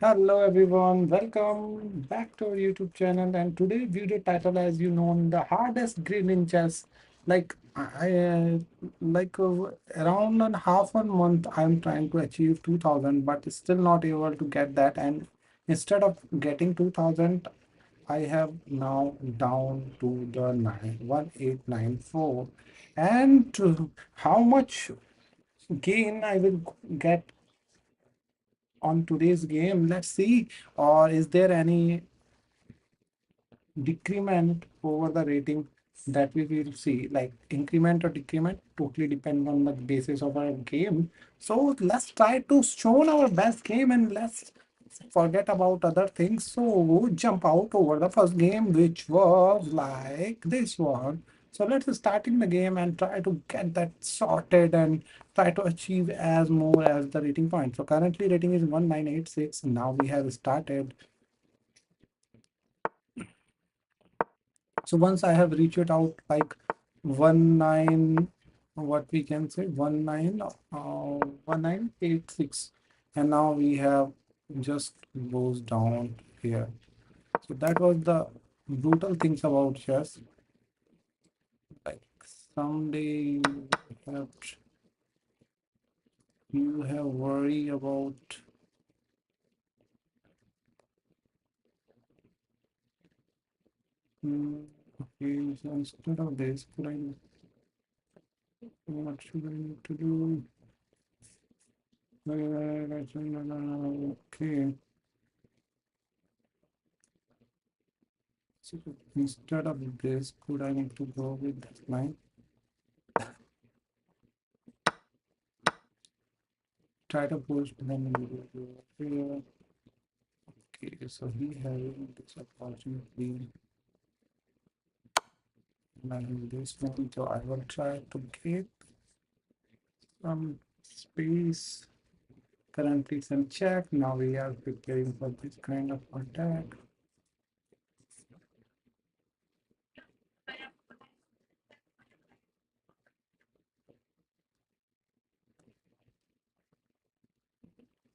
Hello everyone, welcome back to our YouTube channel. And today video title, as you know, the hardest grade in chess. Around a half a month, I'm trying to achieve 2000, but still not able to get that. And instead of getting 2000, I have now down to the 1894. And how much gain I will get on today's game? Let's see. Or is there any decrement over the rating that we will see? Like increment or decrement totally depend on the basis of our game. So let's try to show our best game and let's forget about other things. So jump out over the first game, which was like this one. So let's start in the game and try to get that sorted and try to achieve as more as the rating point. So currently rating is 1986. Now we have started. So once I have reached it out like 19, what we can say 1986, and now we have just goes down here. So that was the brutal things about chess. Like someday have you have worry about okay, so instead of this, what should I need to do? Okay. So instead of this, could I need to go with this line? Try to push, then we will go here. Okay, so he having this opportunity like this one. So I will try to get some space. Currently it's in check. Now we are preparing for this kind of attack.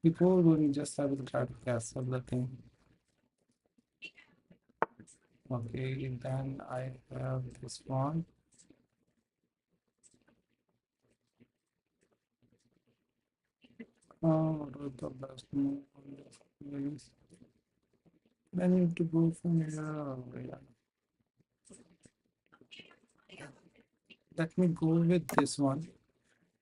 Before going, just I will try to castle the thing. Okay, then I have this one. Oh, what was the best move on this place? I need to go from here. Oh, yeah. Let me go with this one.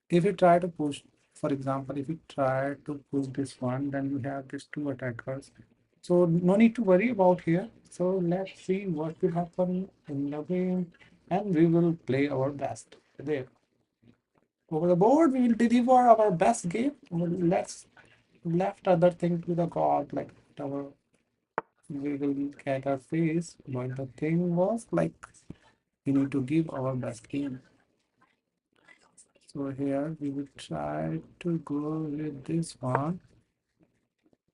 If you try to push, for example, if you try to push this one, then we have these two attackers. So no need to worry about here. So let's see what will happen in the game, and we will play our best there. Over the board, we will deliver our best game. Let's left other thing to the god, like our we will get our face. But the thing was like we need to give our best game. So here we will try to go with this one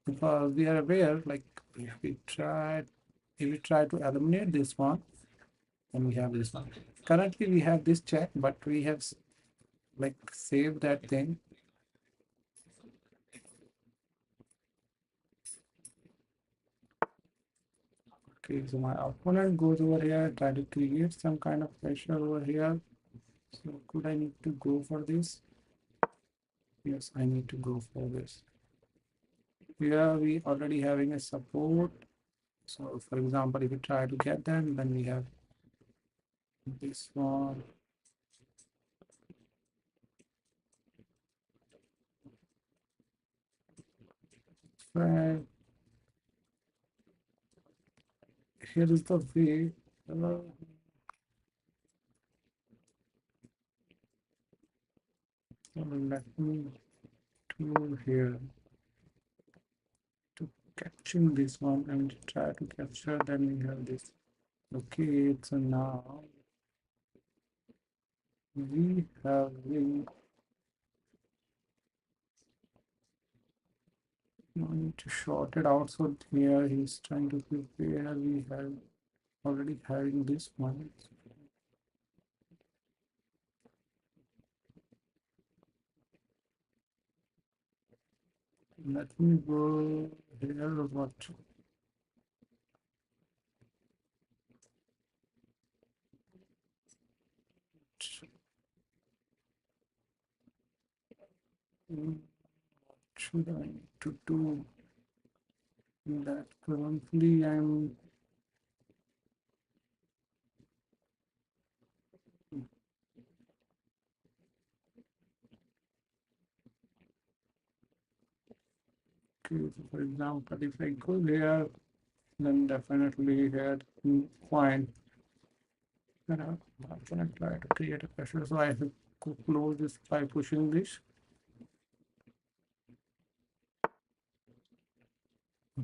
because we are aware like if we try to eliminate this one, then we have this one. Currently we have this check, but we have like saved that thing. Okay, so my opponent goes over here, try to create some kind of pressure over here. So could I need to go for this? Yes, I need to go for this. Here we already having a support. So for example, if we try to get them, then we have this one. Right. Here is the way. Let me do here to capturing this one and try to capture. Then we have this. Okay, so now we have the no need to short it out. So here he's trying to prepare. We have already having this one. Let me go here. What should I need to do that? Currently, I'm okay. So for example, if I go here, then definitely here point. I'm gonna try to create a pressure. So I have to close this by pushing this.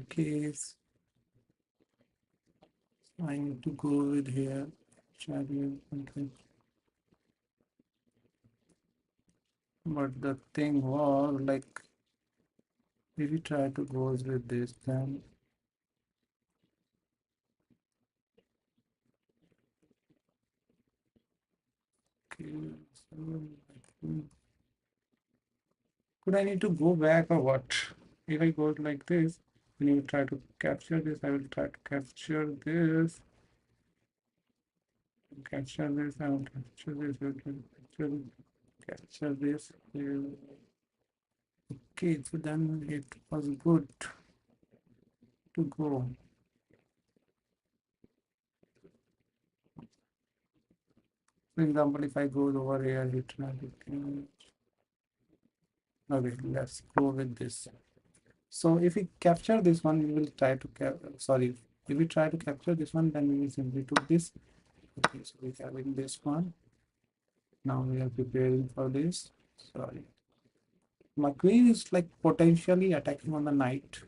Okay, so I need to go with here. Chariot, okay. But the thing was like if you try to go with this, then okay, so could I need to go back or what? If I go like this, when you try to capture this, I will try to capture this, capture this, I will capture this, I will capture this. Okay, so then it was good to go. For example, if I go over here, it okay, let's go with this. So if we capture this one, we will try to sorry, if we try to capture this one, then we will simply do this. Okay, so we're having this one. Now we are preparing for this. Sorry. My queen is like potentially attacking on the knight.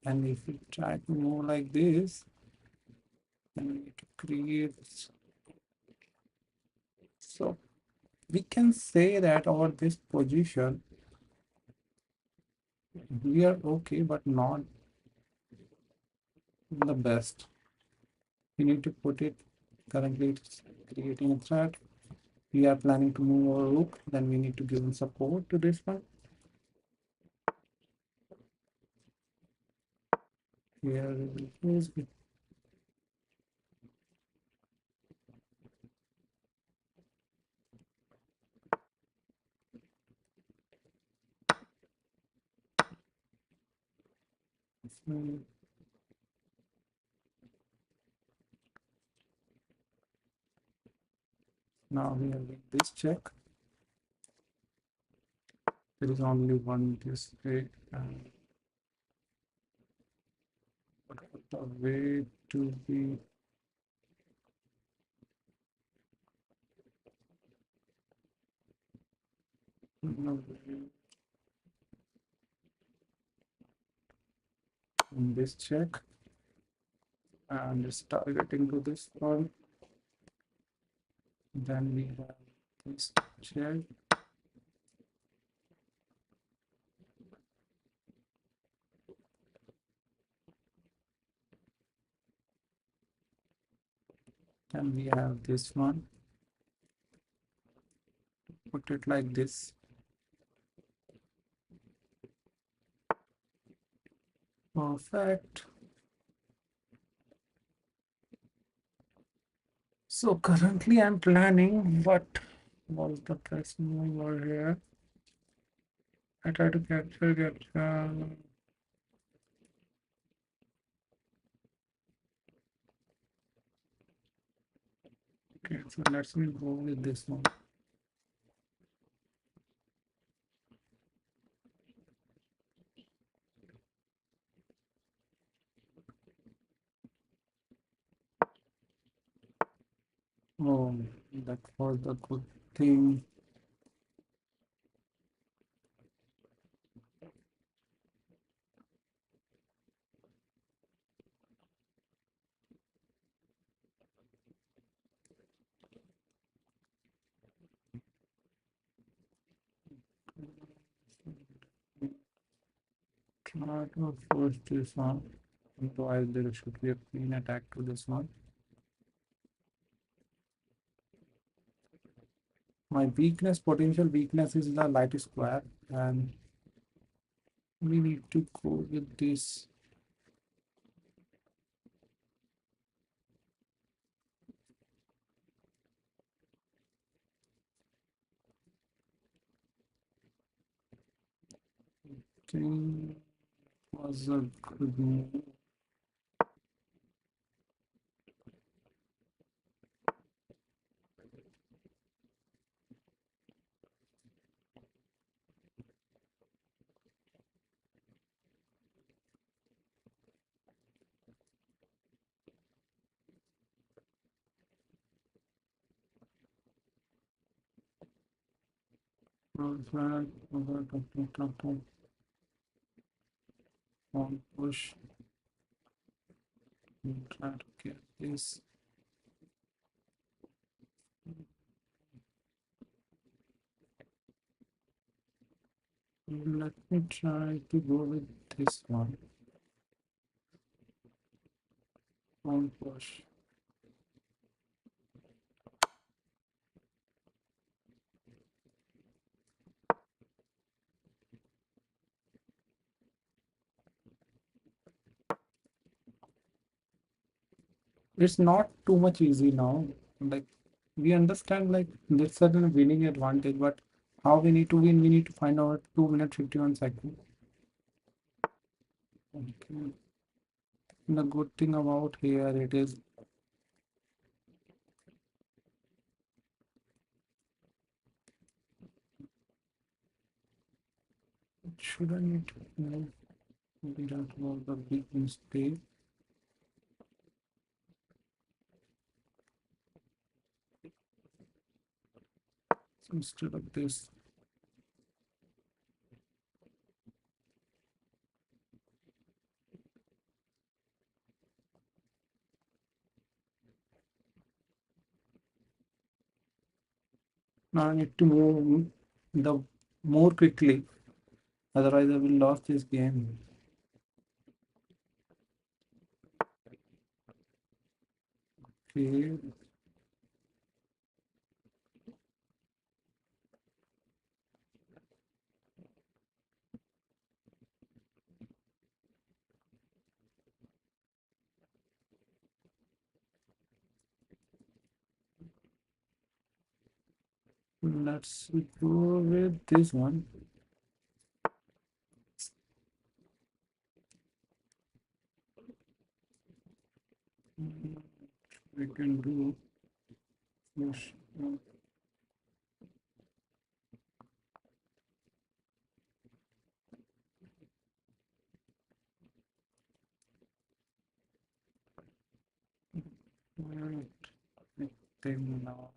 And if we try to move like this, then we need to create. So we can say that over this position, we are okay, but not the best. We need to put it currently it's creating a threat. We are planning to move our rook, then we need to give support to this one. Here is now we are with this check. There is only one this way and the way to be in this check and it's targeting to this one. Then we have this check. Then we have this one. Put it like this. Perfect. So currently I'm planning what was the press move over here. I try to capture. Okay, so let's me go with this one. Oh, that was the good thing. Try to force this one. Otherwise, there should be a queen attack to this one. My weakness, potential weakness is the light square, and we need to go with this. King was a good move. On push, try to get this. Let me try to go with this one. On push. It's not too much easy now. Like we understand like there's certain winning advantage, but how we need to win, we need to find out 2 minutes 51 seconds. Okay. The good thing about here it is it shouldn't move. We don't know the big mistake. So instead of this, now I need to move the more quickly. Otherwise, I will lose this game. Okay, let's go with this one. We can do push. Them now.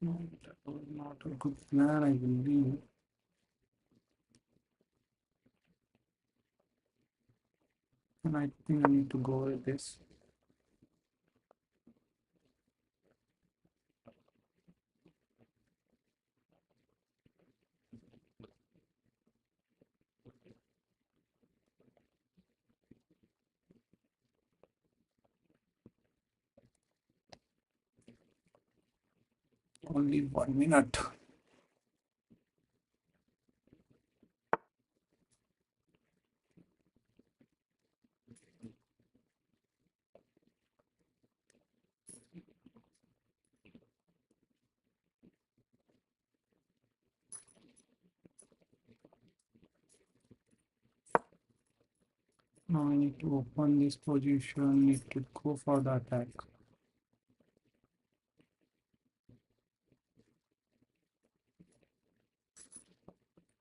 No, that was not a good plan, I believe. And I think I need to go with this. Only 1 minute. Now I need to open this position, need to go for the attack.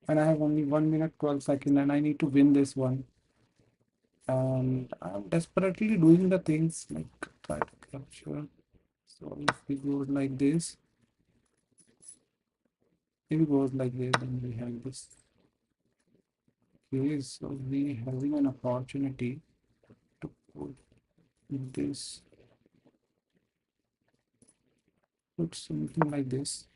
And I have only 1 minute 12 seconds and I need to win this one. And I'm desperately doing the things like try to capture. So if we go like this, if it goes like this, then we have this. Okay, so we having an opportunity to put this, put something like this.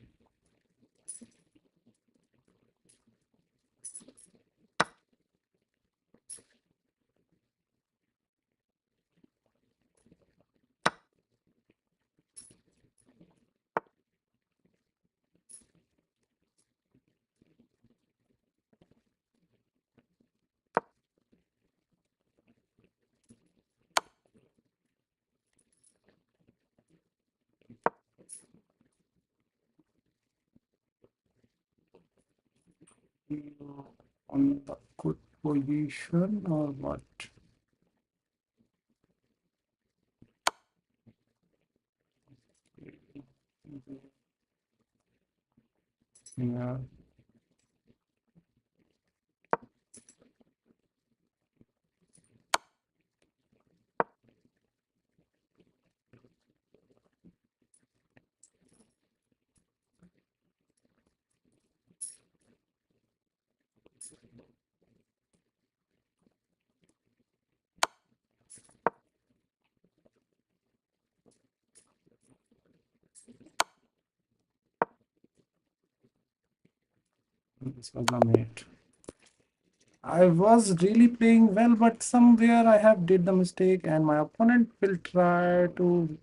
We are on the good position or what? Yeah, this was the mate. I was really playing well, but somewhere I have did the mistake, and my opponent will try to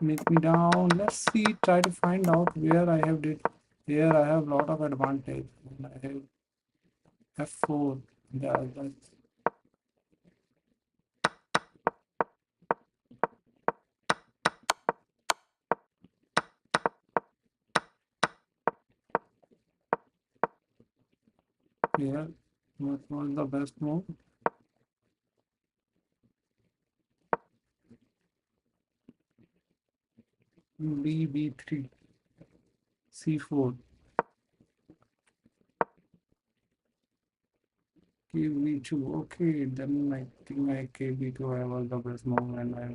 make me down. Let's see, try to find out where I have did. Here I have lot of advantage. I have F4. Yeah, that's here. What was the best move? B3, C4, KB2. Okay, then I think my KB2 I was the best move, and I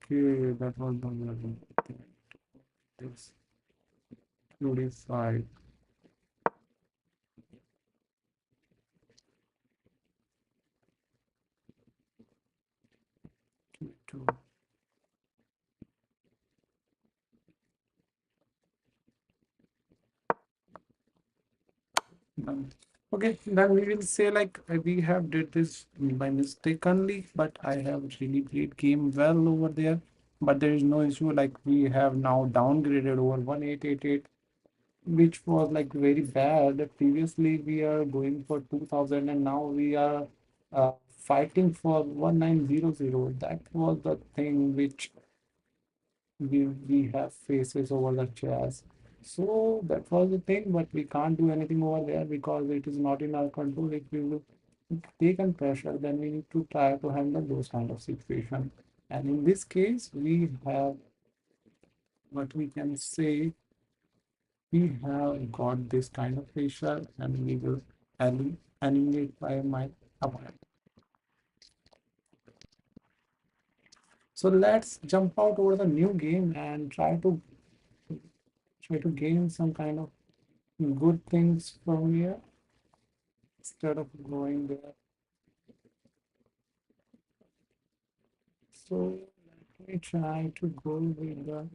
okay, that was the level. This 25, K2. Okay, then we will say like we have did this by mistakenly, but I have really played game well over there. But there is no issue. Like we have now downgraded over 1888, which was like very bad. Previously we are going for 2000, and now we are fighting for 1900. That was the thing which we have faces over the chairs. So that was the thing, but we can't do anything over there because it is not in our control. If we will take on pressure, then we need to try to handle those kind of situation. And in this case, we have what we can say, we have got this kind of pressure, and we will eliminate by my opponent. So let's jump out over the new game and try to gain some kind of good things from here instead of going there. So let me try to go with the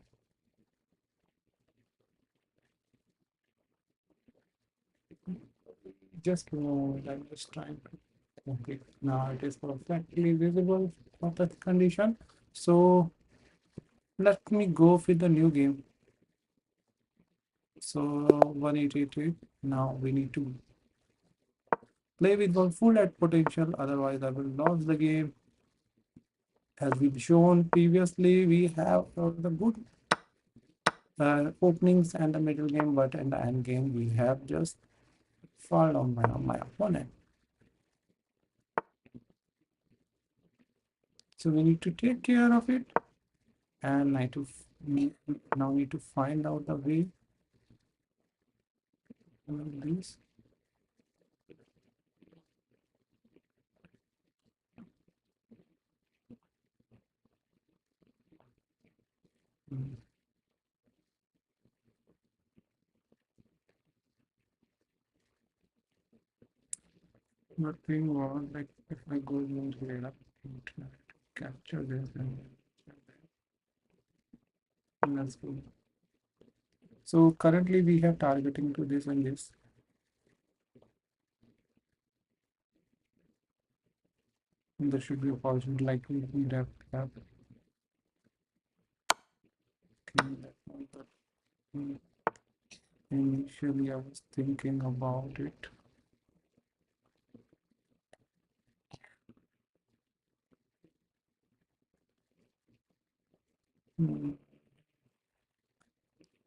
just know I'm just trying to okay now it is perfectly visible for that condition. So let me go with the new game. So 1888. Now we need to play with our full at potential, otherwise I will lose the game. As we've shown previously, we have the good openings and the middle game, but in the end game we have just fall down by my opponent. So we need to take care of it, and now need to find out the way to this. Mm, The thing was like if I go into here, I can try to capture this and let's go. So currently we have targeting to this and this. And there should be a position like we have okay, that one, but, initially I was thinking about it. Mm,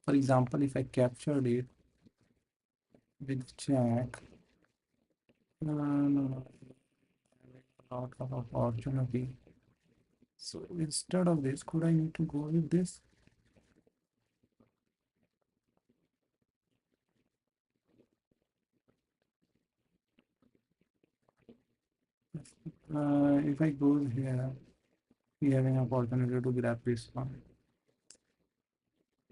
For example, if I captured it with Jack, no, a lot of opportunity. So instead of this, could I need to go with this? If I go here, we have an opportunity to grab this one.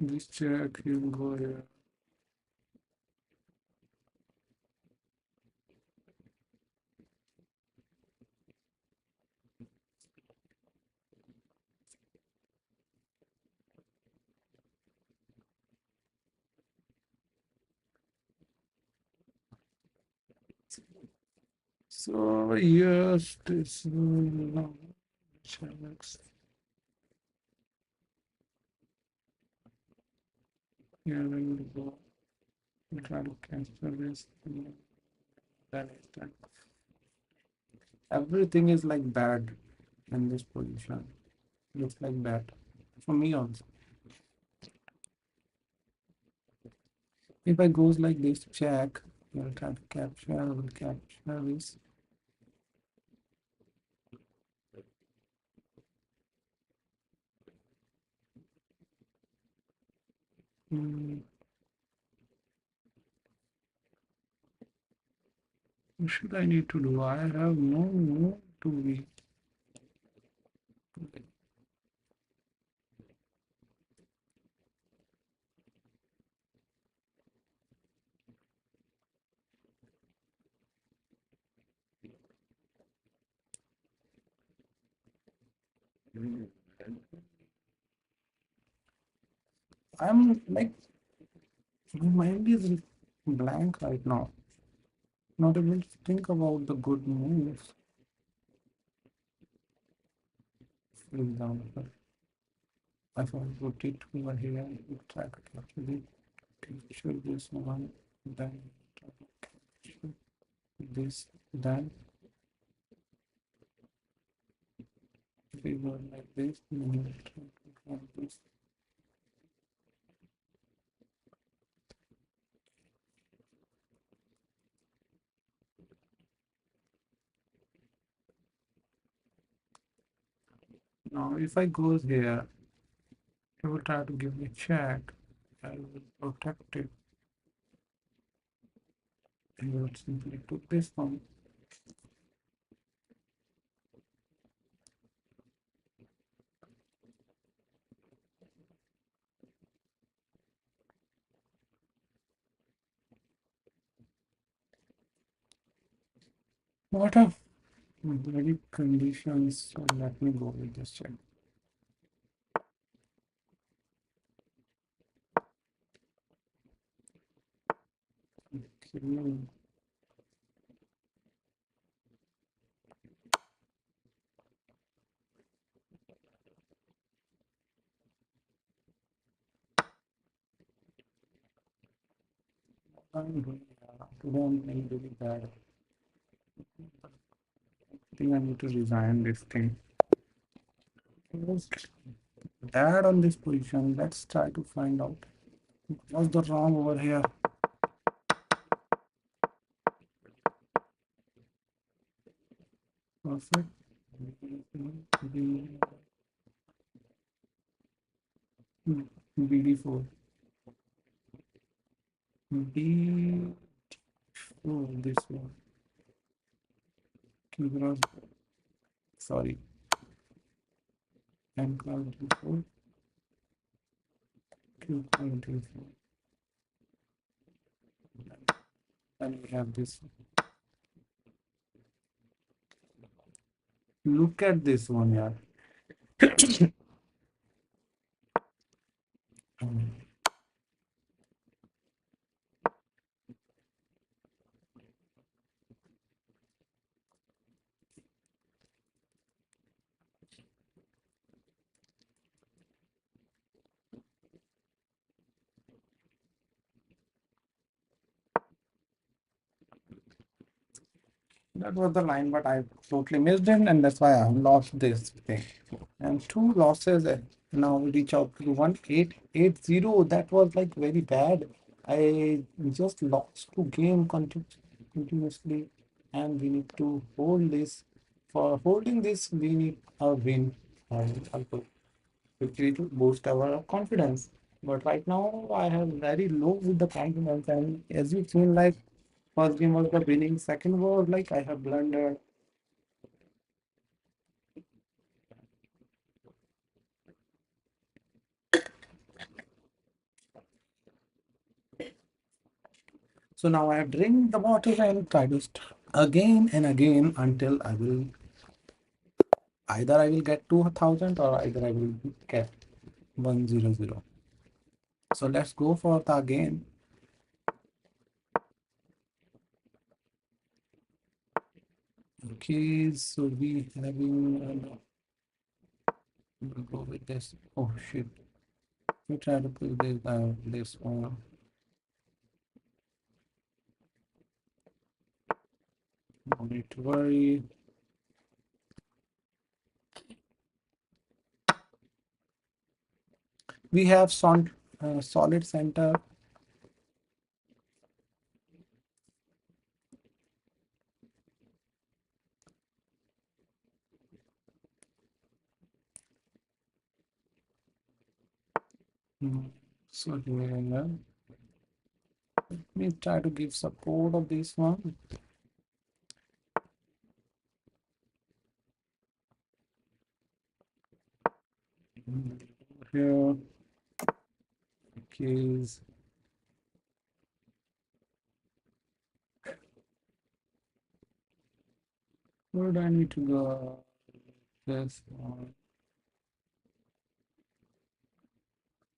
This check, you go here. So yes, this no, checks. Here we will go. We'll try to cancel this. That is that. Everything is like bad in this position. Looks like bad for me also. If I goes like this, check. We'll try to capture. We'll capture this. Hmm, what should I need to do? I have no move to be. I'm like my mind is blank right now. Not able to think about the good moves. For example, if I put it over here, try to capture it, capture this one, then try to capture this, then we go like this, and then try to grab this. Now, if I goes here, it will try to give me check. I will protect it. I will simply put this one. What are very conditions? So let me go with this check. Okay. I'm doing today I'm doing really bad. I think I need to resign this thing. What's bad on this position? Let's try to find out what's the wrong over here. Perfect. BD4. B. Oh, this one. Q cross. Sorry. M cross D4. Q cross D4. And we have this. Look at this one, yeah. That was the line, but I totally missed it, and that's why I lost this thing. And two losses Now we reach out to 1880. That was like very bad. I just lost to game continuously, and we need to hold this. For holding this, we need a win. Also quickly to boost our confidence. But right now, I have very low with the confidence, and as you feel like first game was the winning, second was like I have blundered. So now I have drink the water and try to start again and again until I will get 2000 or either I will get 100. So let's go for the again. Okay, so we having we'll go with this. Oh shit. We try to put this one. No need to worry. We have solid center. So here, let me try to give support of this one. Here, keys. Where do I need to go? This one.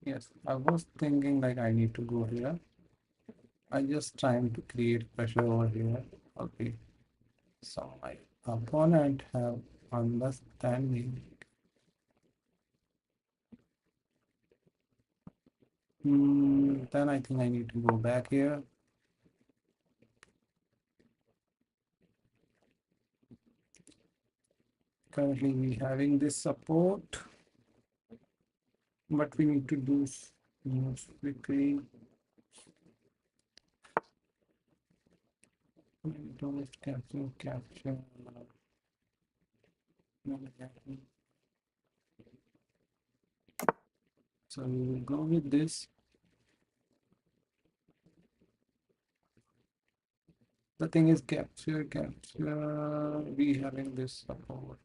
Yes, I was thinking like I need to go here. I just trying to create pressure over here. Okay, so my opponent have understanding. Then I think I need to go back here. Currently we having this support, but we need to do moves quickly. Don't capture. So we will go with this. The thing is capture. We having this support.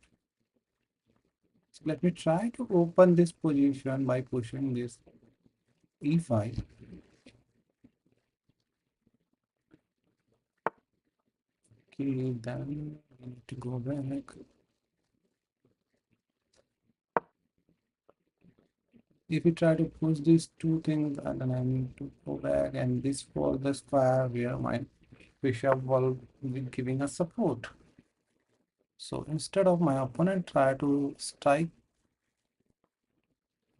So let me try to open this position by pushing this e5. Okay, then we need to go back. If we try to push these two things, and then I need to go back, and this for the square where my bishop will be giving us support. So instead of my opponent try to strike,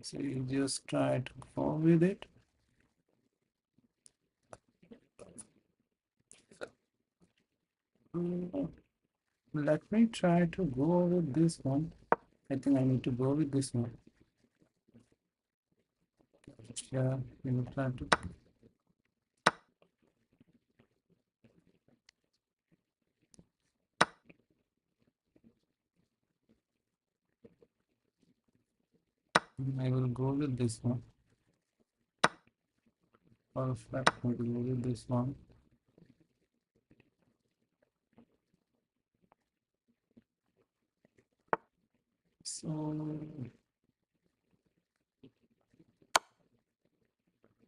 so you just try to go with it. Let me try to go with this one. I think I need to go with this one. Yeah, we will try to. I will go with this one. Perfect. I will go with this one. So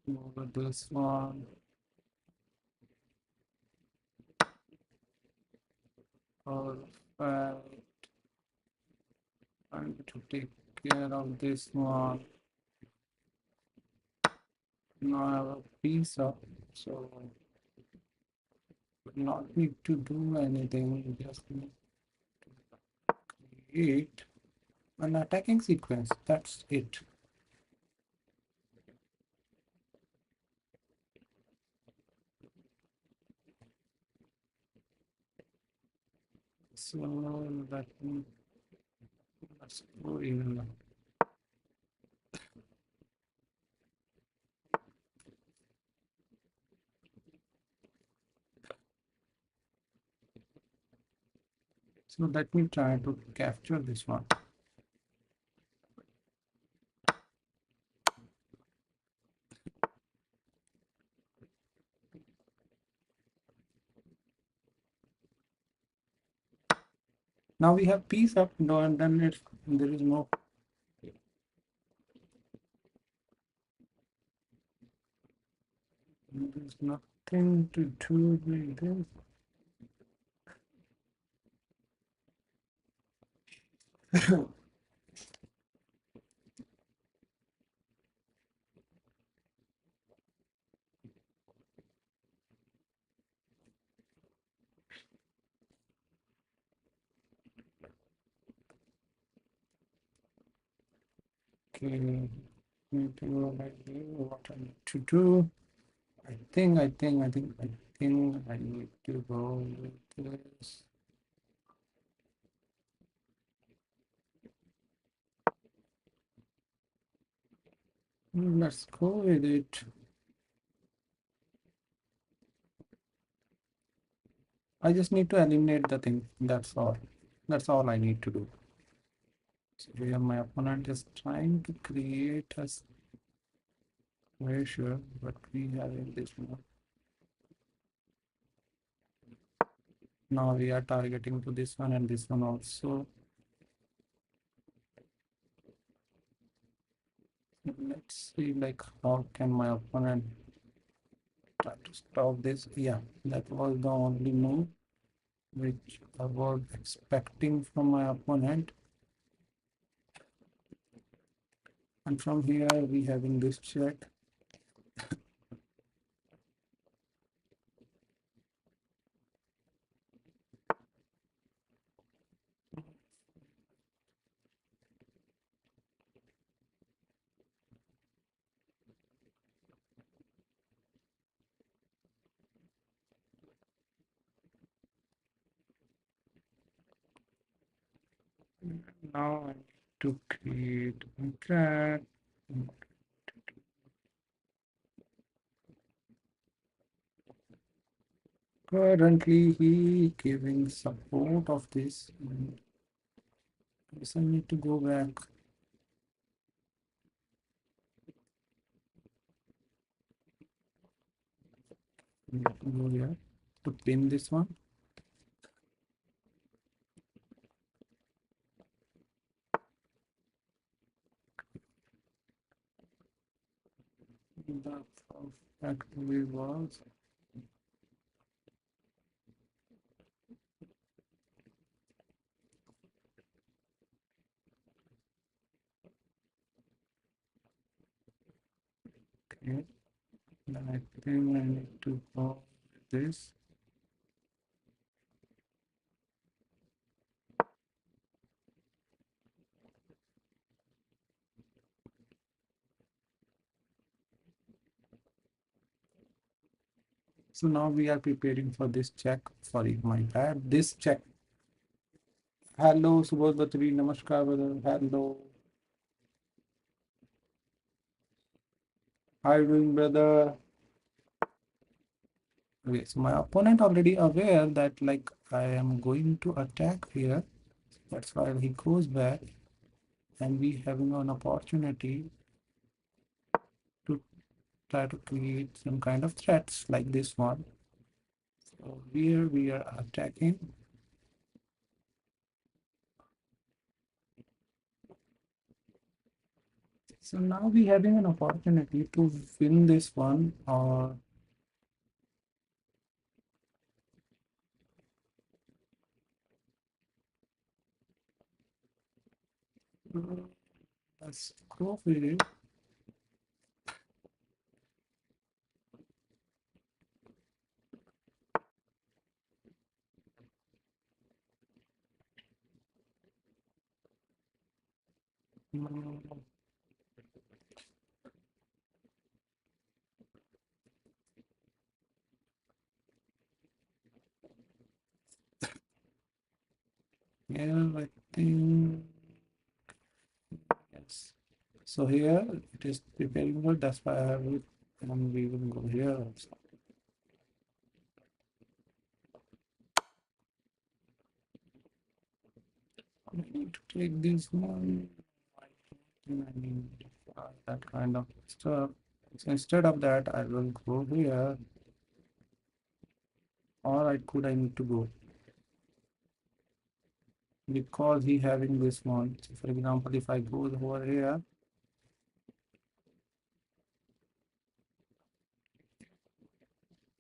go with this one. Perfect. I'm to take care of this one. Now I have a piece up, so not need to do anything. Just need to create an attacking sequence. That's it. So let me let's go in. So let me try to capture this one. Now we have piece up, no, and then there is no. There's nothing to do with this. Okay, need to go like this. What I need to do? I think I need to go with this. Let's go with it. I just need to eliminate the thing. That's all. That's all I need to do. So here my opponent is trying to create a square, but we have in this one. Now we are targeting to this one and this one also. Let's see like how can my opponent try to stop this. Yeah, that was the only move which I was expecting from my opponent. And from here we having this check. Now I need to create a track. Currently he giving support of this. I guess I need to go back. Go here to pin this one. The factory was. Okay. Then I think I need to go with this. So now we are preparing for this check. Sorry, my bad. This check. Hello, Subodh Batri. Namaskar, brother. Hello. How are you doing, brother? Okay, so my opponent already aware that like I am going to attack here. That's why he goes back, and we having an opportunity to try to create some kind of threats like this one. So here we are attacking. So now we having an opportunity to win this one, or let's go with it. Yeah, I think yes. So here it is preparing for, that's why I have it, and we will go here also. I need to take this one. I think I need that kind of stuff. So instead of that, I will go here, or I need to go because he having this one. So for example, if I go over here,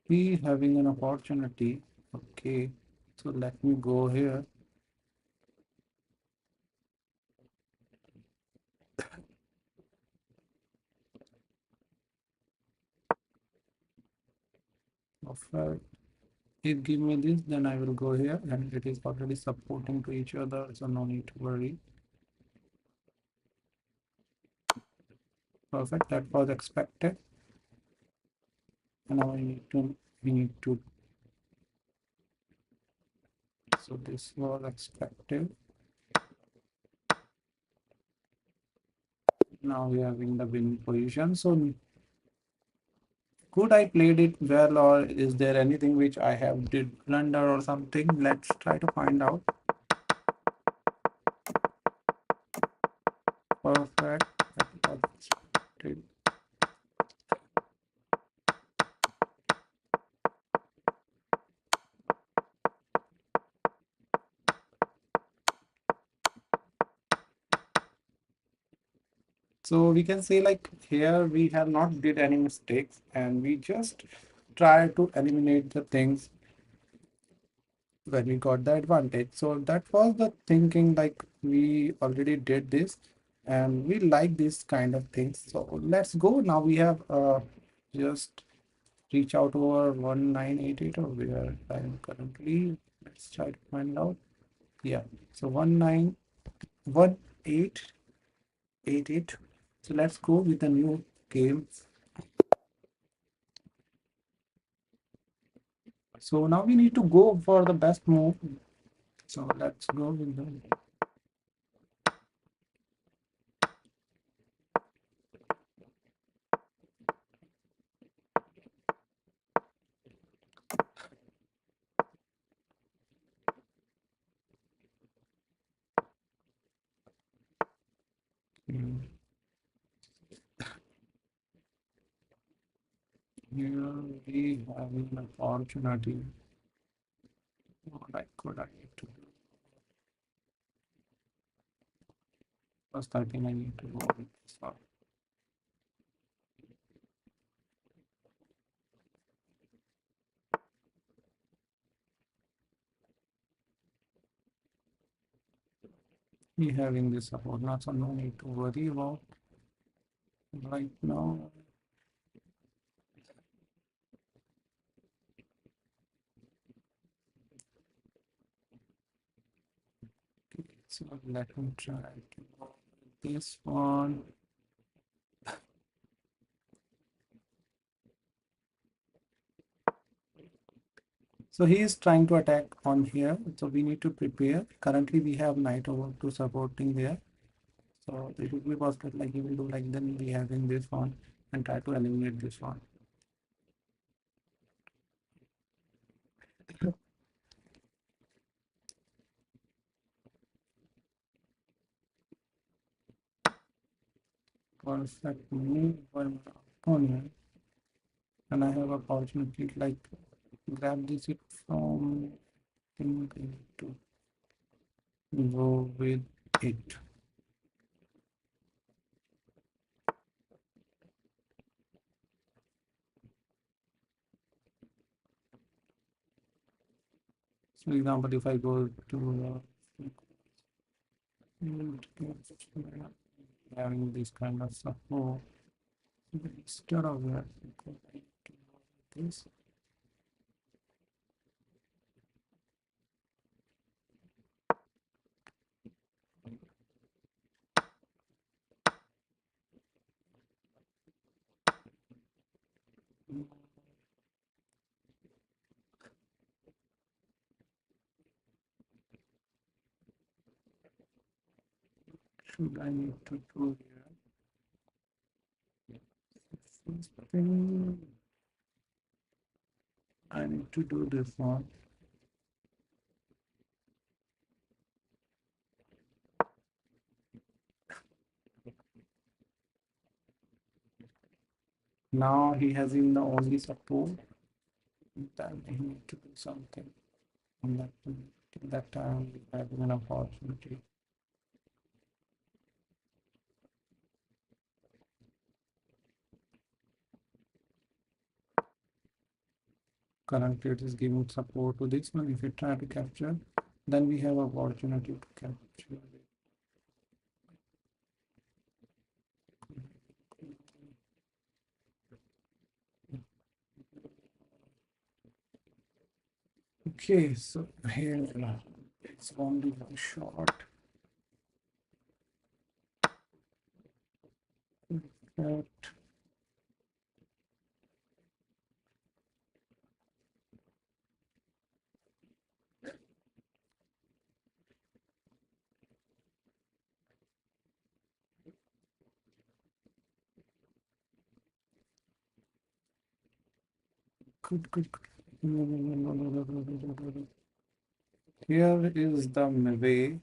he having an opportunity. Okay, so let me go here. Offer. If give me this, then I will go here, and it is already supporting to each other, so no need to worry. Perfect. That was expected. And now we need to. So this was expected. Now we are in the winning position. So could I played it well, or is there anything which I have did blunder or something? Let's try to find out. Perfect. That was expected. So we can say like here we have not did any mistakes, and we just try to eliminate the things when we got the advantage. So that was the thinking, like we already did this and we like this kind of things. So let's go. Now we have just reach out over 1988 or where I am currently. Let's try to find out. Yeah, so 191888. So let's go with a new game. So now we need to go for the best move. So let's go with the. Hmm, here we have an opportunity. What I could I need to do? First, I think I need to go with this one. We having this support, not so no need to worry about right now. Okay, so let me try to go with this one. So he is trying to attack on here. So we need to prepare. Currently, we have knight over to supporting there. So it will be possible like he will do like then we having this one and try to eliminate this one. Perfect move by my opponent. And I have opportunity like grab this it from think I need to go with it. So example, if I go to having this kind of support, instead of that, I need to go with this. Should I need to do here? First thing, I need to do this one. Now he has in the only support, then he need to do something. And that till that time we have an opportunity. Currently it is giving support to this one. If we try to capture, then we have opportunity to capture it. Okay, so here it's only very short. Good, good, good. Here is the way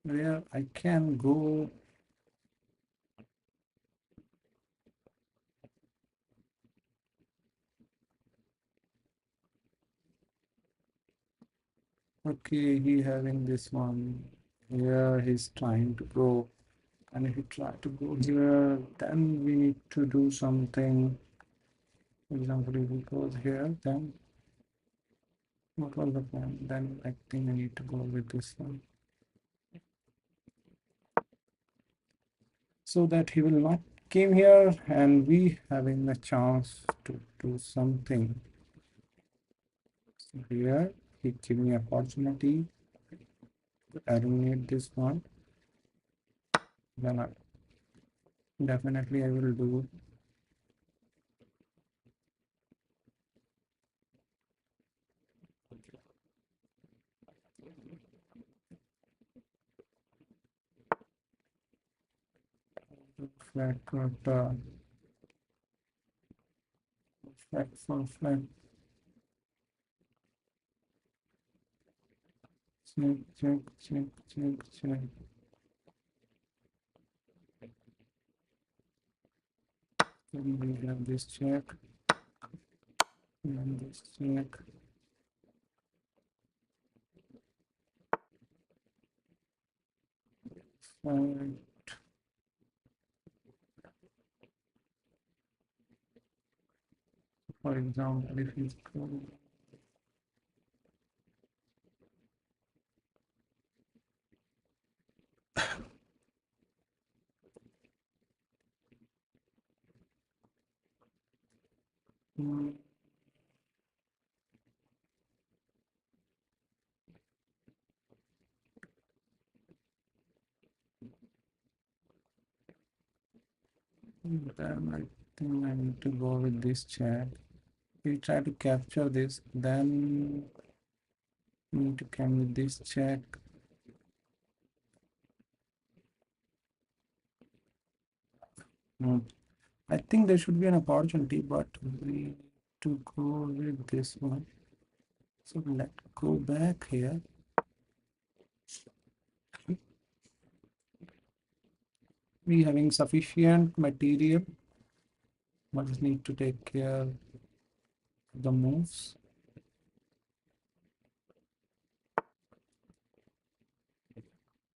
where I can go. Okay, he having this one. Here he's trying to go. And if we try to go here, then we need to do something. For example, if we go here, then what was the plan? Then I think I need to go with this one. So that he will not came here and we having the chance to do something. So here he give me opportunity to eliminate this one. Then definitely I will do flat flat for flat. Check, check, check, check, check. Then we have this check and this check. Fine. For example, if you go then I think I need to go with this check. We try to capture this, then we need to come with this check. I think there should be an opportunity, but we need to go with this one. So let's go back here. We having sufficient material, but just need to take care of the moves.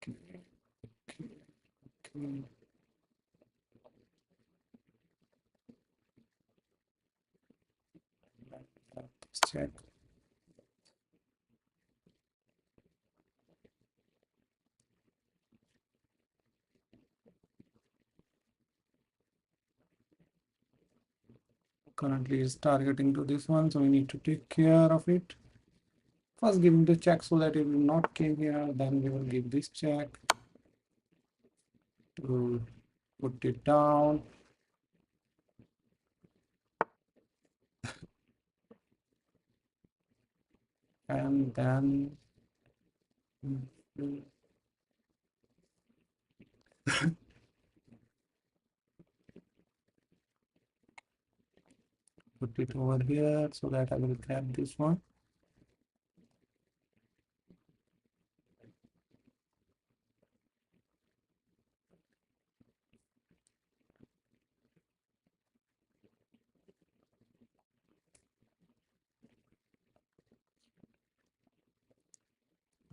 Okay, okay, okay. Let's check. Currently is targeting to this one, so we need to take care of it. First give him the check so that it will not came here, then we will give this check to put it down. And then put it over here so that I will grab this one.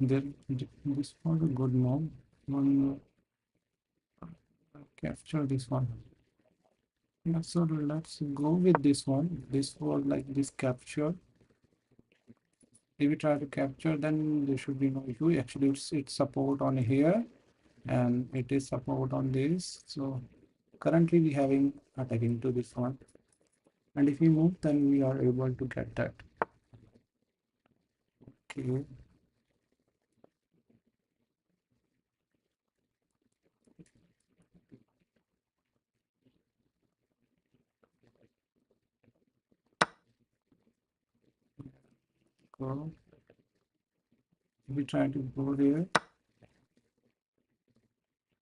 There, this was a good move. One capture this one. Yeah, so let's go with this one. This was like this capture. If we try to capture, then there should be no issue. Actually, it's support on here, and it is support on this. So currently we having attacking to this one, and if we move, then we are able to get that. Okay. Go. If we try to go there,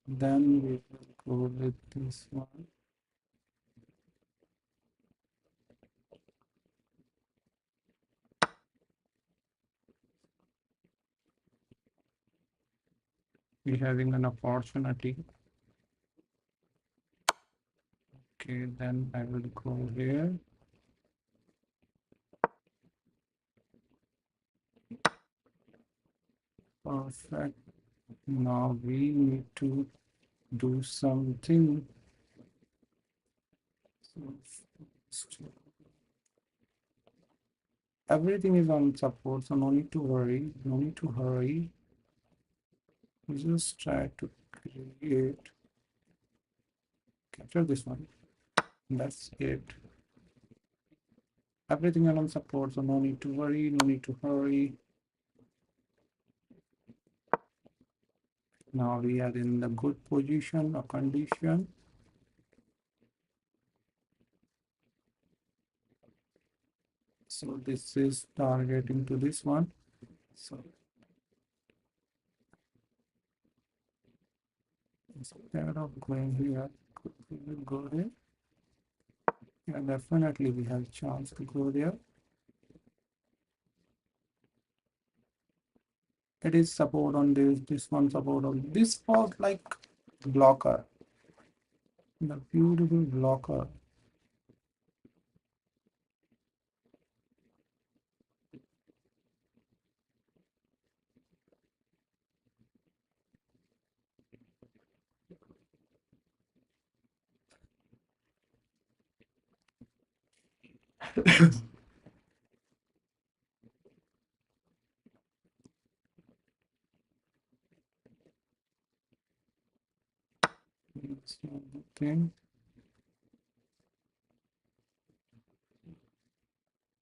then we will go with this one. We're having an opportunity. Okay, then I will go here. Perfect. Now we need to do something. So everything is on support, so no need to worry, no need to hurry. Just try to create, capture this one. That's it. Everything is on support, so no need to worry, no need to hurry. Now we are in the good position or condition. So this is targeting to this one. So instead of going here, we will go there. Yeah, definitely we have chance to go there. It is support on this one support on this was like blocker. The beautiful blocker. Thing.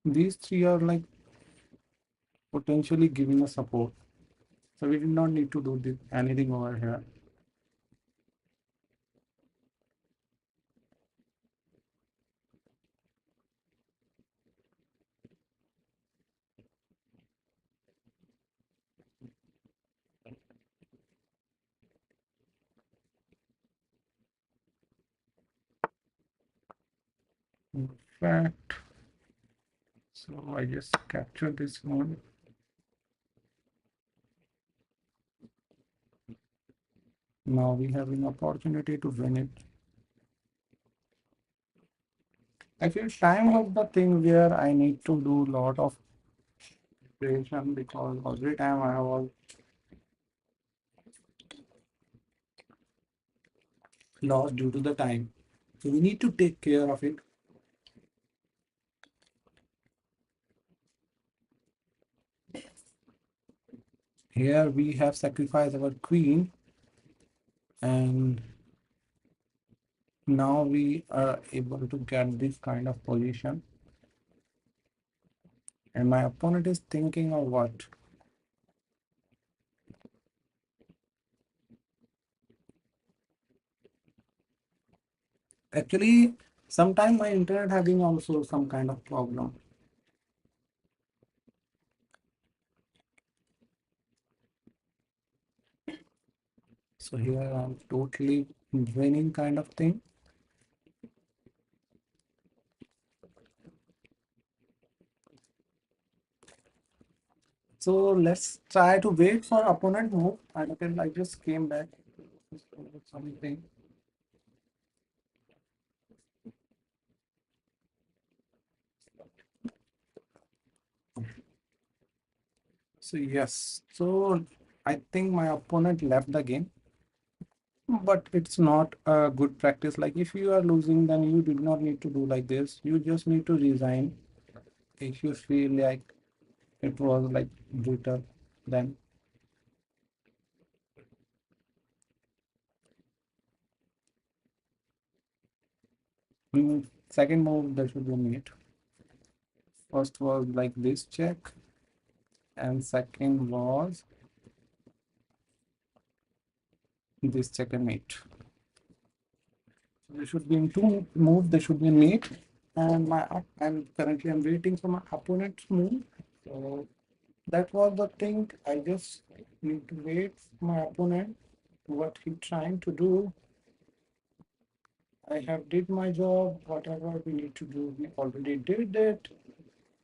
These three are like potentially giving us support. So we did not need to do anything over here. In fact, so I just capture this one. Now we have an opportunity to win it. I feel time was the thing where I need to do a lot of preparation because every time I was lost due to the time. So we need to take care of it. Here we have sacrificed our queen and now we are able to get this kind of position. And my opponent is thinking of what? Actually, sometimes my internet having also some kind of problem. So here I'm totally winning kind of thing. So let's try to wait for opponent move. I just came back. Something. So yes, so I think my opponent left the game, but it's not a good practice. Like if you are losing, then you did not need to do like this. You just need to resign if you feel like it was like brutal. Then second move that should be made. First was like this check, and second was this check and mate. There should be in two moves. They should be mate, and I'm waiting for my opponent's move. So that was the thing. I just need to wait for my opponent. What he trying to do. I have did my job. Whatever we need to do, we already did it,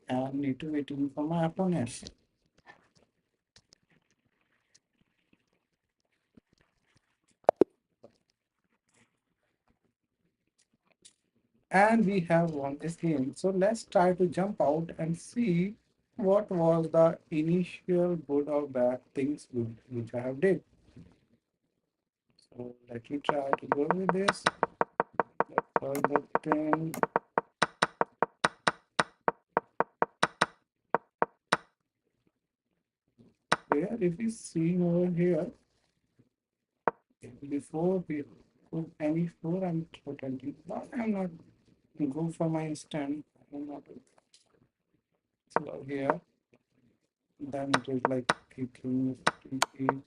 and need to waiting for my opponent. And we have won this game. So let's try to jump out and see what was the initial good or bad things which I have did. So let me try to go with this. The further thing here, if you see over here, before we put any floor, I'm totally, I'm not go for my stand. I'm not so here. Then it is like kicking, kicking.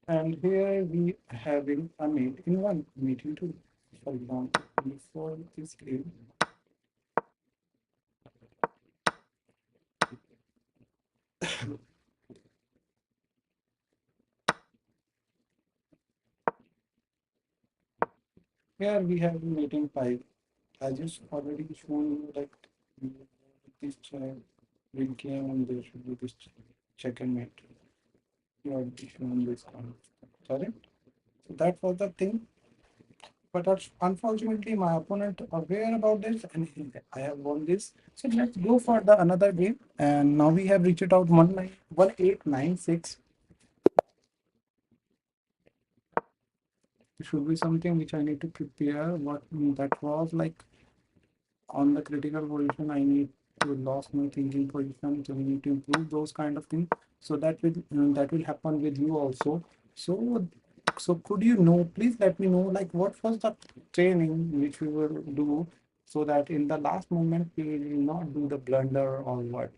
And here we having a meet in one meeting too. For example, before this game, here we have meeting five. I just already shown you like this big game and there should be this check and mate. You already shown this one. Correct? So that was the thing. But unfortunately, my opponent aware about this, and I have won this. So let's go for the another game. And now we have reached out 1896. It should be something which I need to prepare. What that was like on the critical position, I need to lost my thinking position. So we need to improve those kind of things. So that will happen with you also. So could you know? Please let me know like what was the training which we will do so that in the last moment we will not do the blunder or what.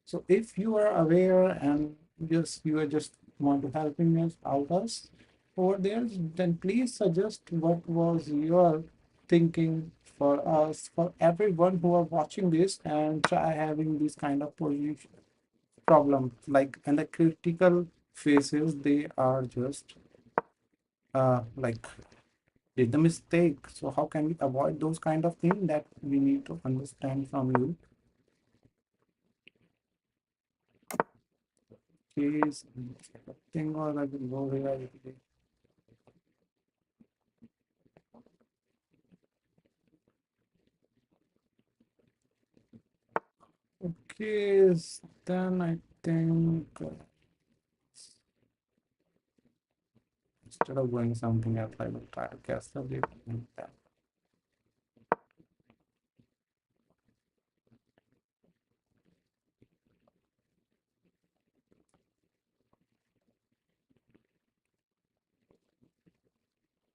So if you are aware and just you are just want to helping us out us over there, then please suggest what was your thinking for us, for everyone who are watching this and try having this kind of position problem. Like in the critical phases, they are just like did the mistake. So how can we avoid those kind of things that we need to understand from you? Please, thing or I will go here. Okay, then I think instead of going something else, I will try to guess the way.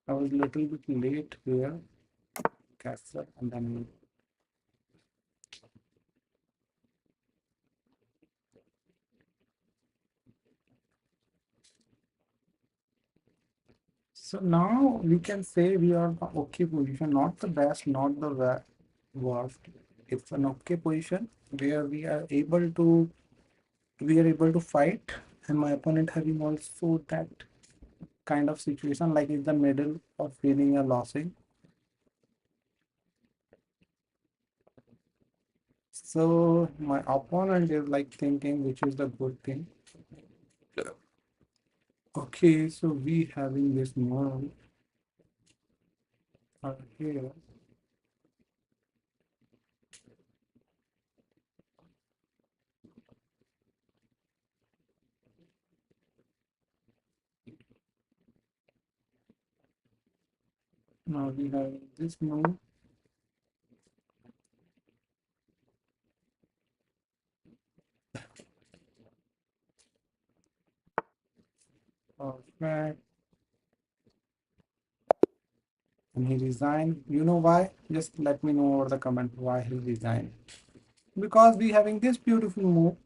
I was a little bit late here, castle, and then so now we can say we are the okay position, not the best, not the worst. It's an okay position where we are able to fight, and my opponent having also that kind of situation like in the middle of winning or losing. So my opponent is like thinking which is the good thing. Okay, Okay, so we having this move here. Now we have this move. Perfect. And he resigned. You know why? Just let me know over the comment why he resigned. Because we having this beautiful move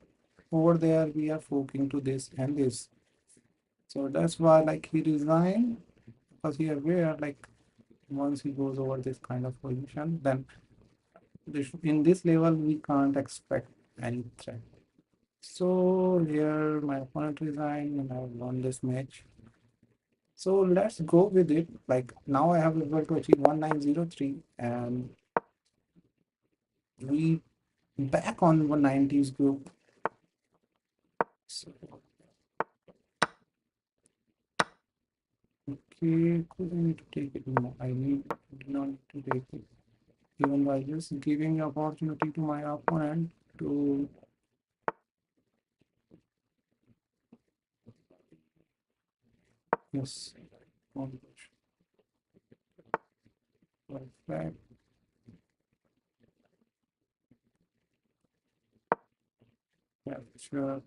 over there, we are forking to this and this. So that's why like he resigned because he aware like once he goes over this kind of position, then in this level we can't expect any threat. So here my opponent resigned and I won this match. So let's go with it. Like now I have able to achieve 1903 and we back on 190s group. So, okay, could I need to take it? No, I need not to take it. Even by just giving opportunity to my opponent to yes, perfect. Capture.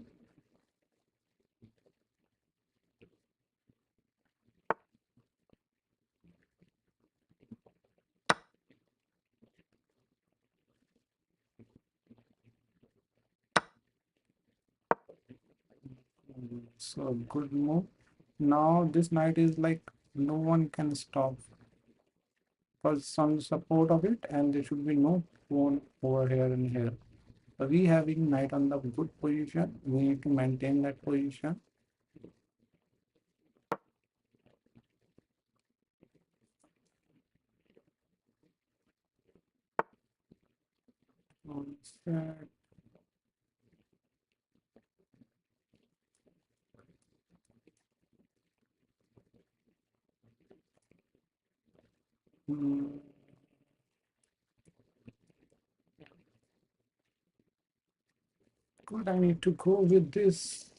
So good move. Now this knight is like no one can stop for some support of it, and there should be no pawn over here and here. So we having knight on the good position. We need to maintain that position. One sec. Hmm, good, I need to go with this.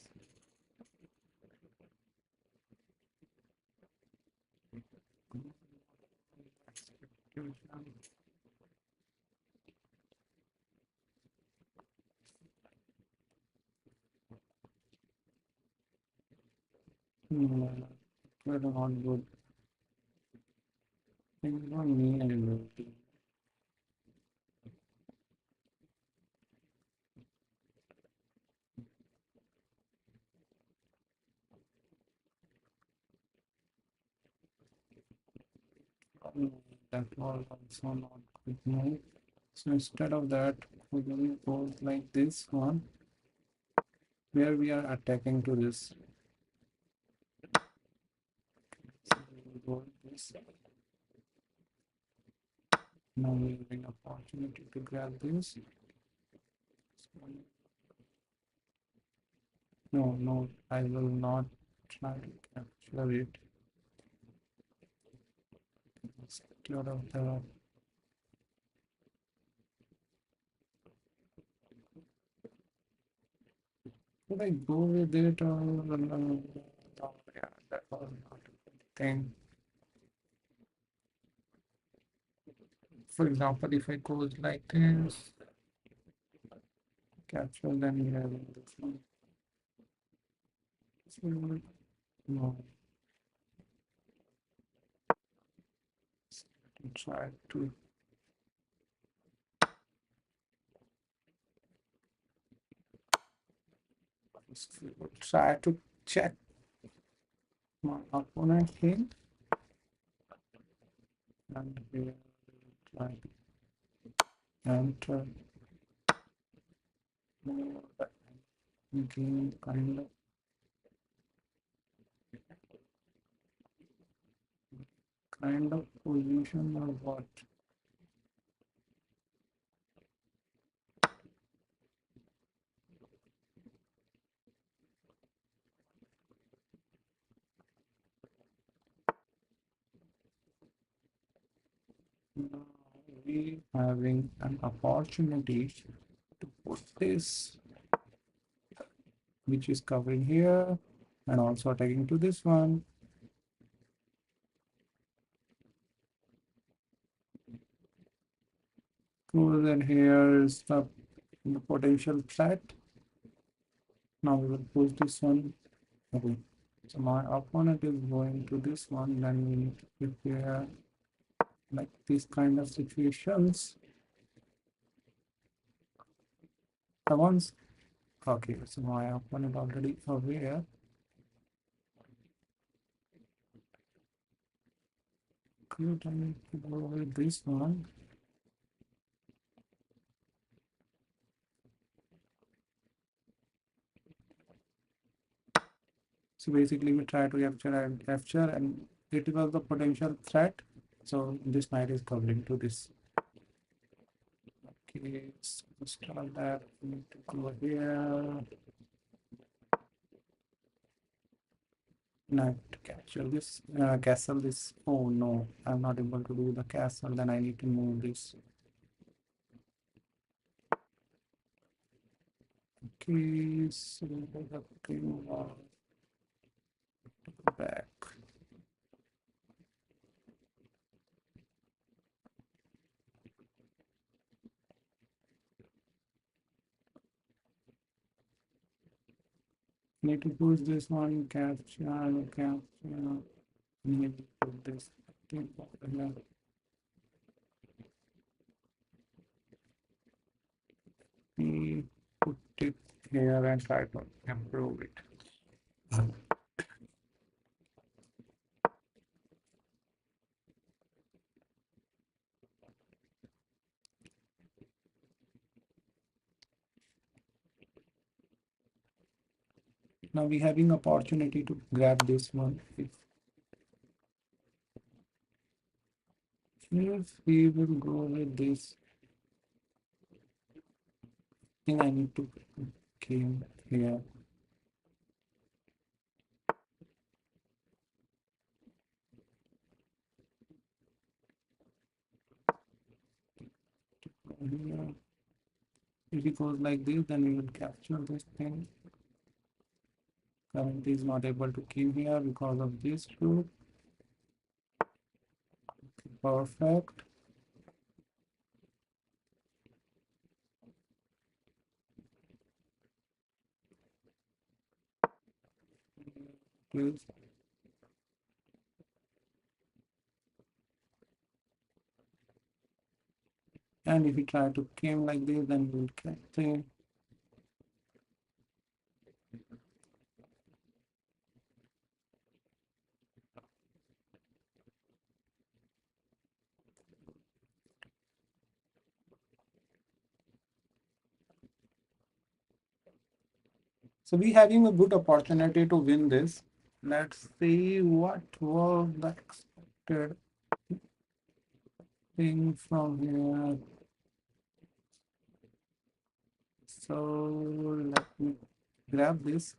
Hmm, very not good. Things on me and that was also not good move. So instead of that, we will go like this one, where we are attacking to this. So we will go like this. Now we have an opportunity to grab this. No, no, I will not try to capture it. Instead of the should I go with it or no, yeah, that was not a good thing. For example, if I goes like this, capture, then we have this one. So, no, try to try to check my opponent here and we will try to enter game kind of position or what. Now we having an opportunity to put this, which is covering here, and also tagging to this one. So then here is the potential threat. Now we will push this one. Okay. So my opponent is going to this one, then we need to prepare like these kind of situations. The ones, okay, so my opponent already aware. Good, I need to go with this one. So basically we try to capture and it was the potential threat. So this knight is covering to this. Okay, so start that. We need to go here. Knight to capture this castle. This, oh no, I'm not able to do the castle. Then I need to move this. Okay, so we have to move back. Need to push this one, capture. Need to put this thing over here. We put it here and try to improve it. Now we having opportunity to grab this one. If we will go with this thing, I need to came here. Here. If it goes like this, then we will capture this thing. Currently is not able to came here because of this route. Perfect. Please. And if we try to came like this, then we'll capture. So we having a good opportunity to win this. Let's see what was the expected thing from here. So let me grab this.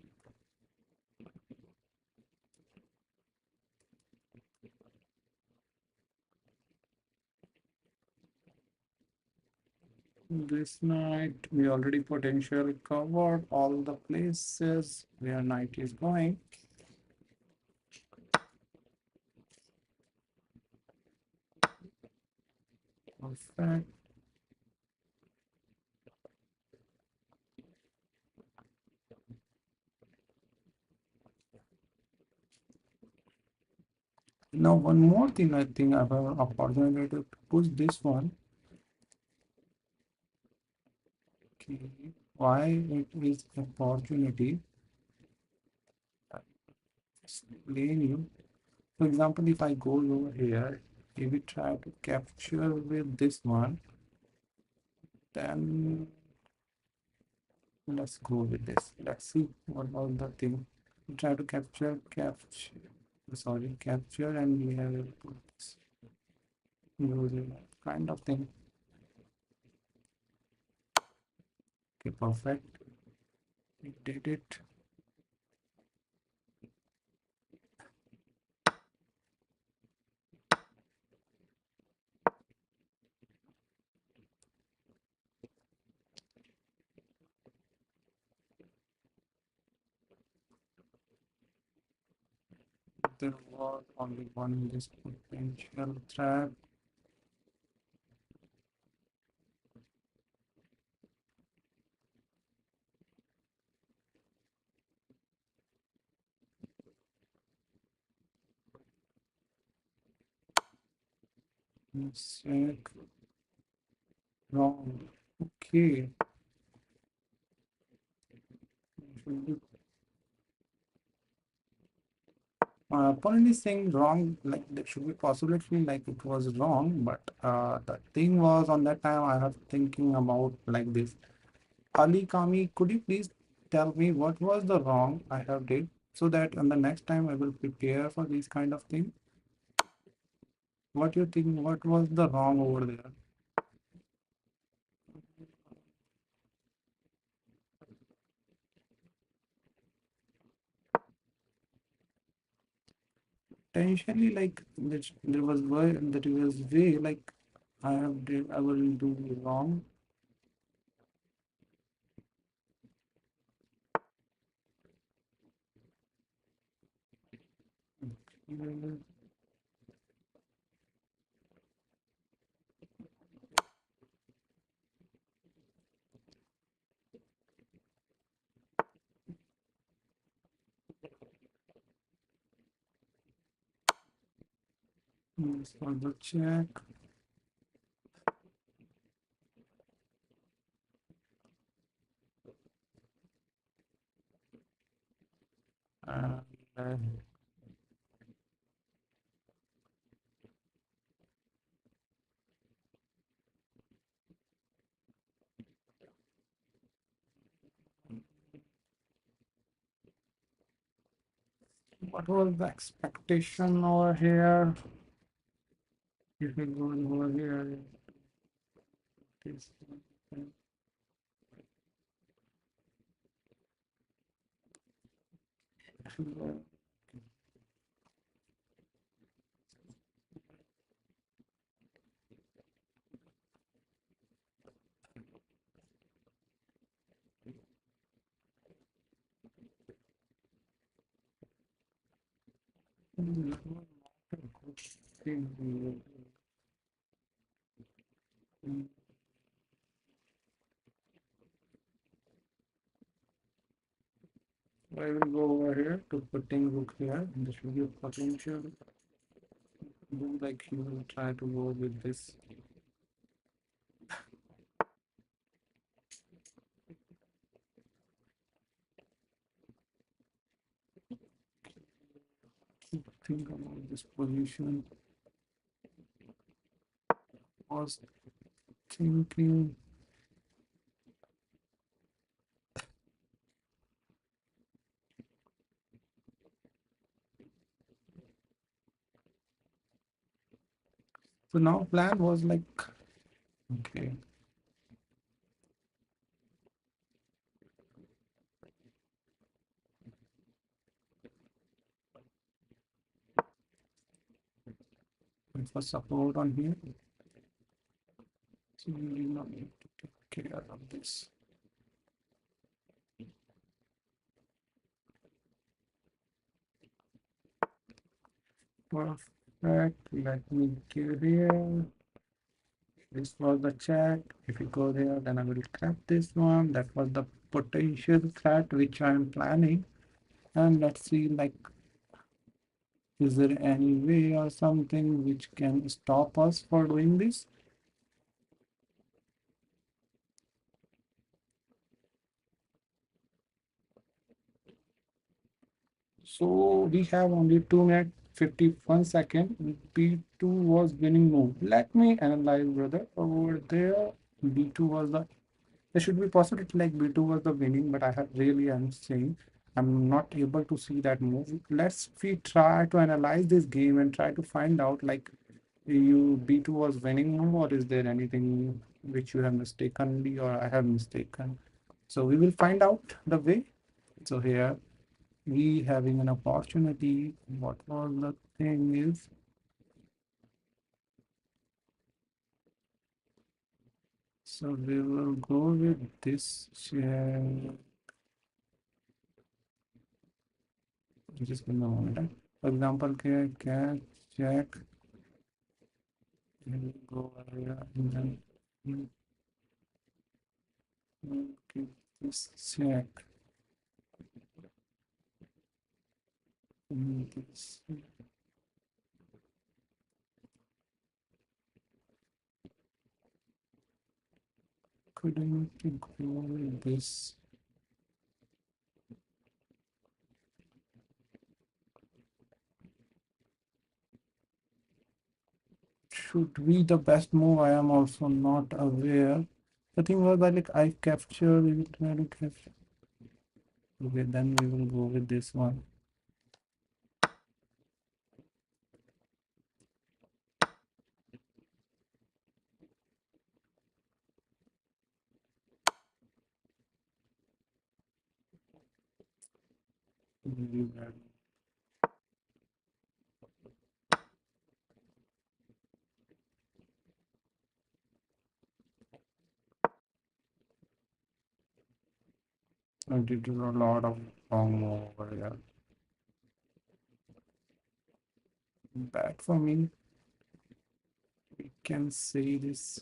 This knight, we already potentially covered all the places where knight is going. Perfect. Now one more thing I think I have an opportunity to push this one. Okay. Why it is opportunity? Explain you. For example, if I go over here, if we try to capture with this one, then let's go with this. Let's see what was the thing. We try to capture, and we have put this using kind of thing. Okay, perfect. We did it. there was only one this potential threat. Check. Wrong. Okay. Should be opponent is saying wrong, like there should be possibility like it was wrong, but the thing was on that time I was thinking about like this. Ali Kami, could you please tell me what was the wrong I have did so that on the next time I will prepare for these kind of thing? What you think? What was the wrong over there? Potentially, like there was way that it was way like I will do wrong. Let's further check. And what was the expectation over here? If we go over here, this I will go over here to putting book here. This will be a potential. Do like you will try to go with this. Think about this position. Was thinking. So now plan was like okay. For support on here. So we do not need to take care of this. Perfect. Let me give here. This was the chat. If you go there, then I will grab this one. That was the potential threat which I am planning. And let's see, like, is there any way or something which can stop us for doing this? So we have only 2 minutes 51 seconds. B2 was winning move. Let me analyze, brother. Over there, B2 was the there should be possibility like B2 was the winning, but I have really I'm saying I'm not able to see that move. Let's we try to analyze this game and try to find out like you B2 was winning move or is there anything which you have mistakenly or I have mistaken. So we will find out the way. So here we having an opportunity. What was the thing is so we will go with this share. Just give me a moment. For example, can check and go here and then give this check and this. Couldn't go with this. Should be the best move. I am also not aware. The thing was that like I capture, we will try to capture. Okay, then we will go with this one. I did a lot of wrong move over there. Bad for me. We can say this.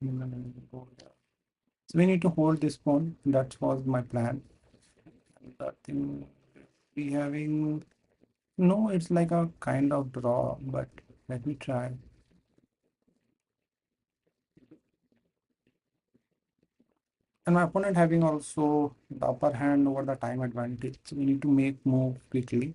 So we need to hold this pawn. That was my plan. That thing we having no, it's like a kind of draw, but let me try. And my opponent having also the upper hand over the time advantage. So we need to make move quickly.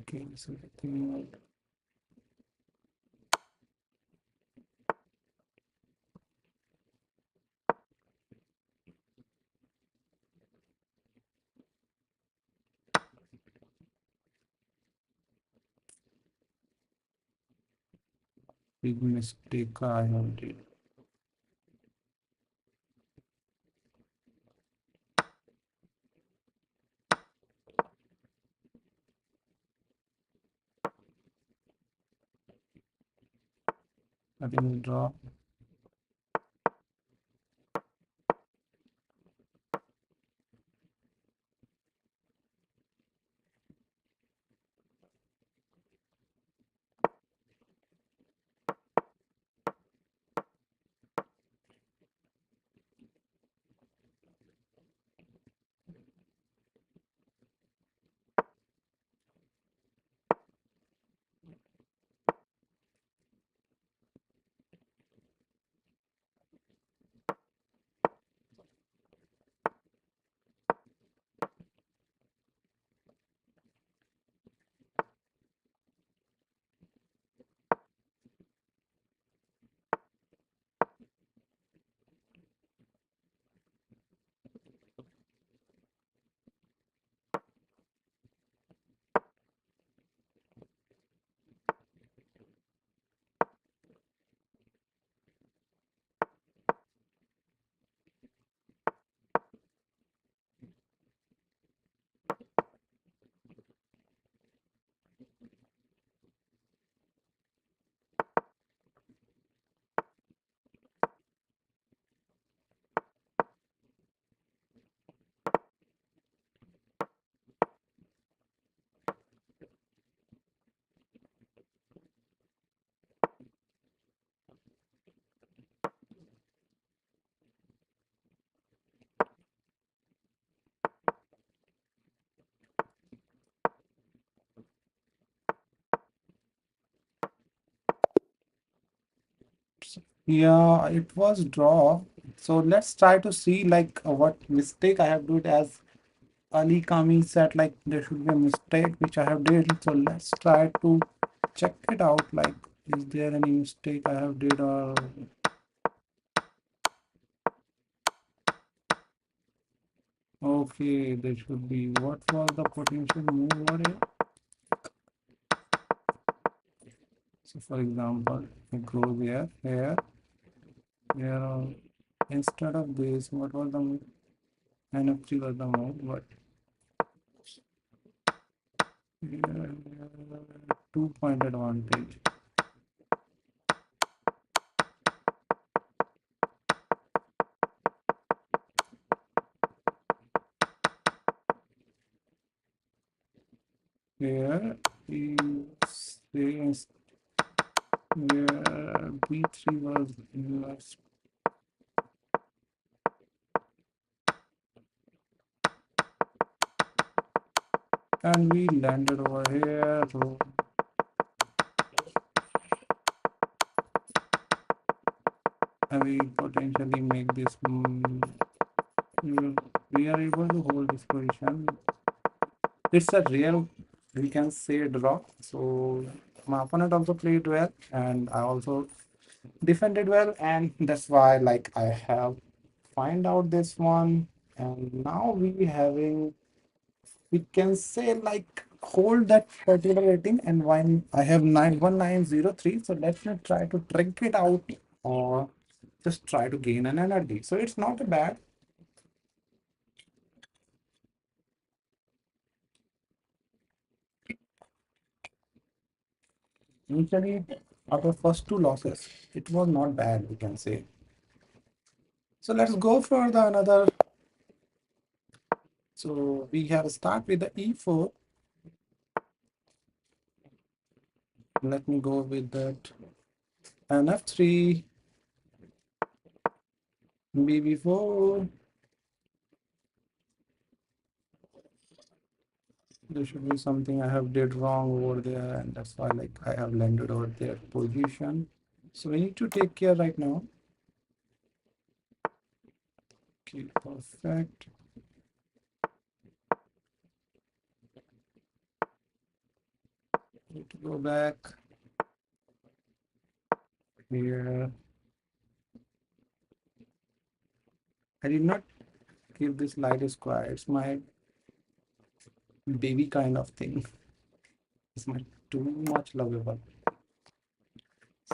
Okay, so I think big mistake I have did. I think we draw. Yeah, it was draw. So let's try to see like what mistake I have did as Ali Kami said like there should be a mistake which I have did. So let's try to check it out like is there any mistake I have did or Okay, there should be what was the potential move over here? So for example, it goes here, here, here. Instead of this, what was the move? NF3 was the move, but here, 2 point advantage. Here is this. Here B3 was less, and we landed over here. So and we potentially make this. We are able to hold this position. It's a real, we can say, draw. So my opponent also played well, and I also defended well, and that's why like I have find out this one, and now we having, we can say like hold that particular rating, and when I have 91903, so let me try to trick it out or just try to gain an energy. So it's not a bad. Initially, our first two losses, it was not bad, we can say. So let's go for the another. So we have start with the E4. Let me go with that. And F3, BB4. There should be something I have did wrong over there, and that's why like I have landed over their position. So we need to take care right now. Okay, perfect. Need to go back here. I did not give this light square. It's my baby kind of thing. It's my too much lovable.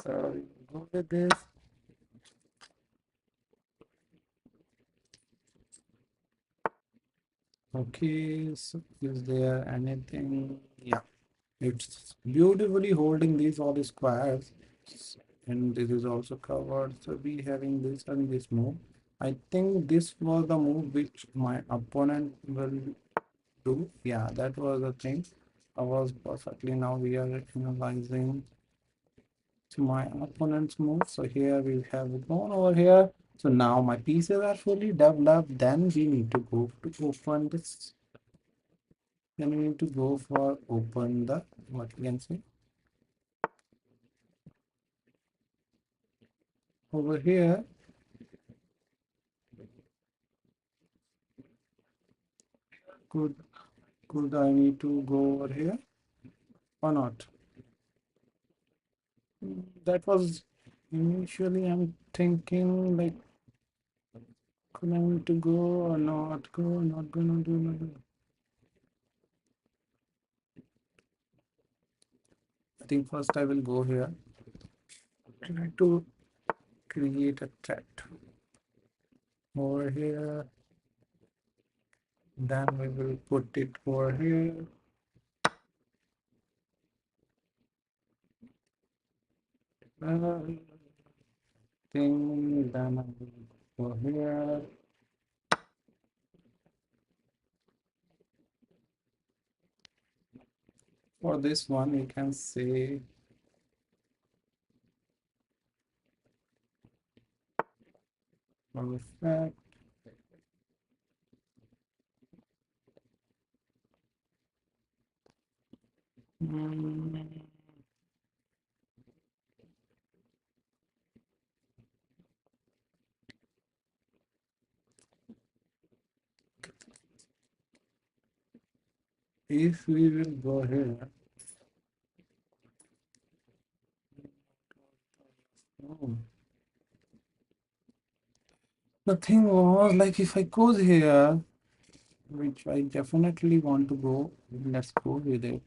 So go with this. Okay, so is there anything? Yeah, it's beautifully holding these all the squares, and this is also covered. So we having this and this move. I think this was the move which my opponent will do. Yeah, that was the thing. I was perfectly. Now we are analyzing my opponent's move. So here we have gone over here. So now my pieces are fully developed. Then we need to go to open this. Then we need to go for open the, what we can say, over here. Could could I need to go over here or not? That was initially I'm thinking like, could I need to go or not go? Not gonna do. Not do. I think first I will go here. Try to create a threat over here. Then we will put it over here. Thing. Then I will go here. For this one, you can say perfect. Mm, if we will go here, oh, the thing was like if I go here, which I definitely want to go. Let's go with it.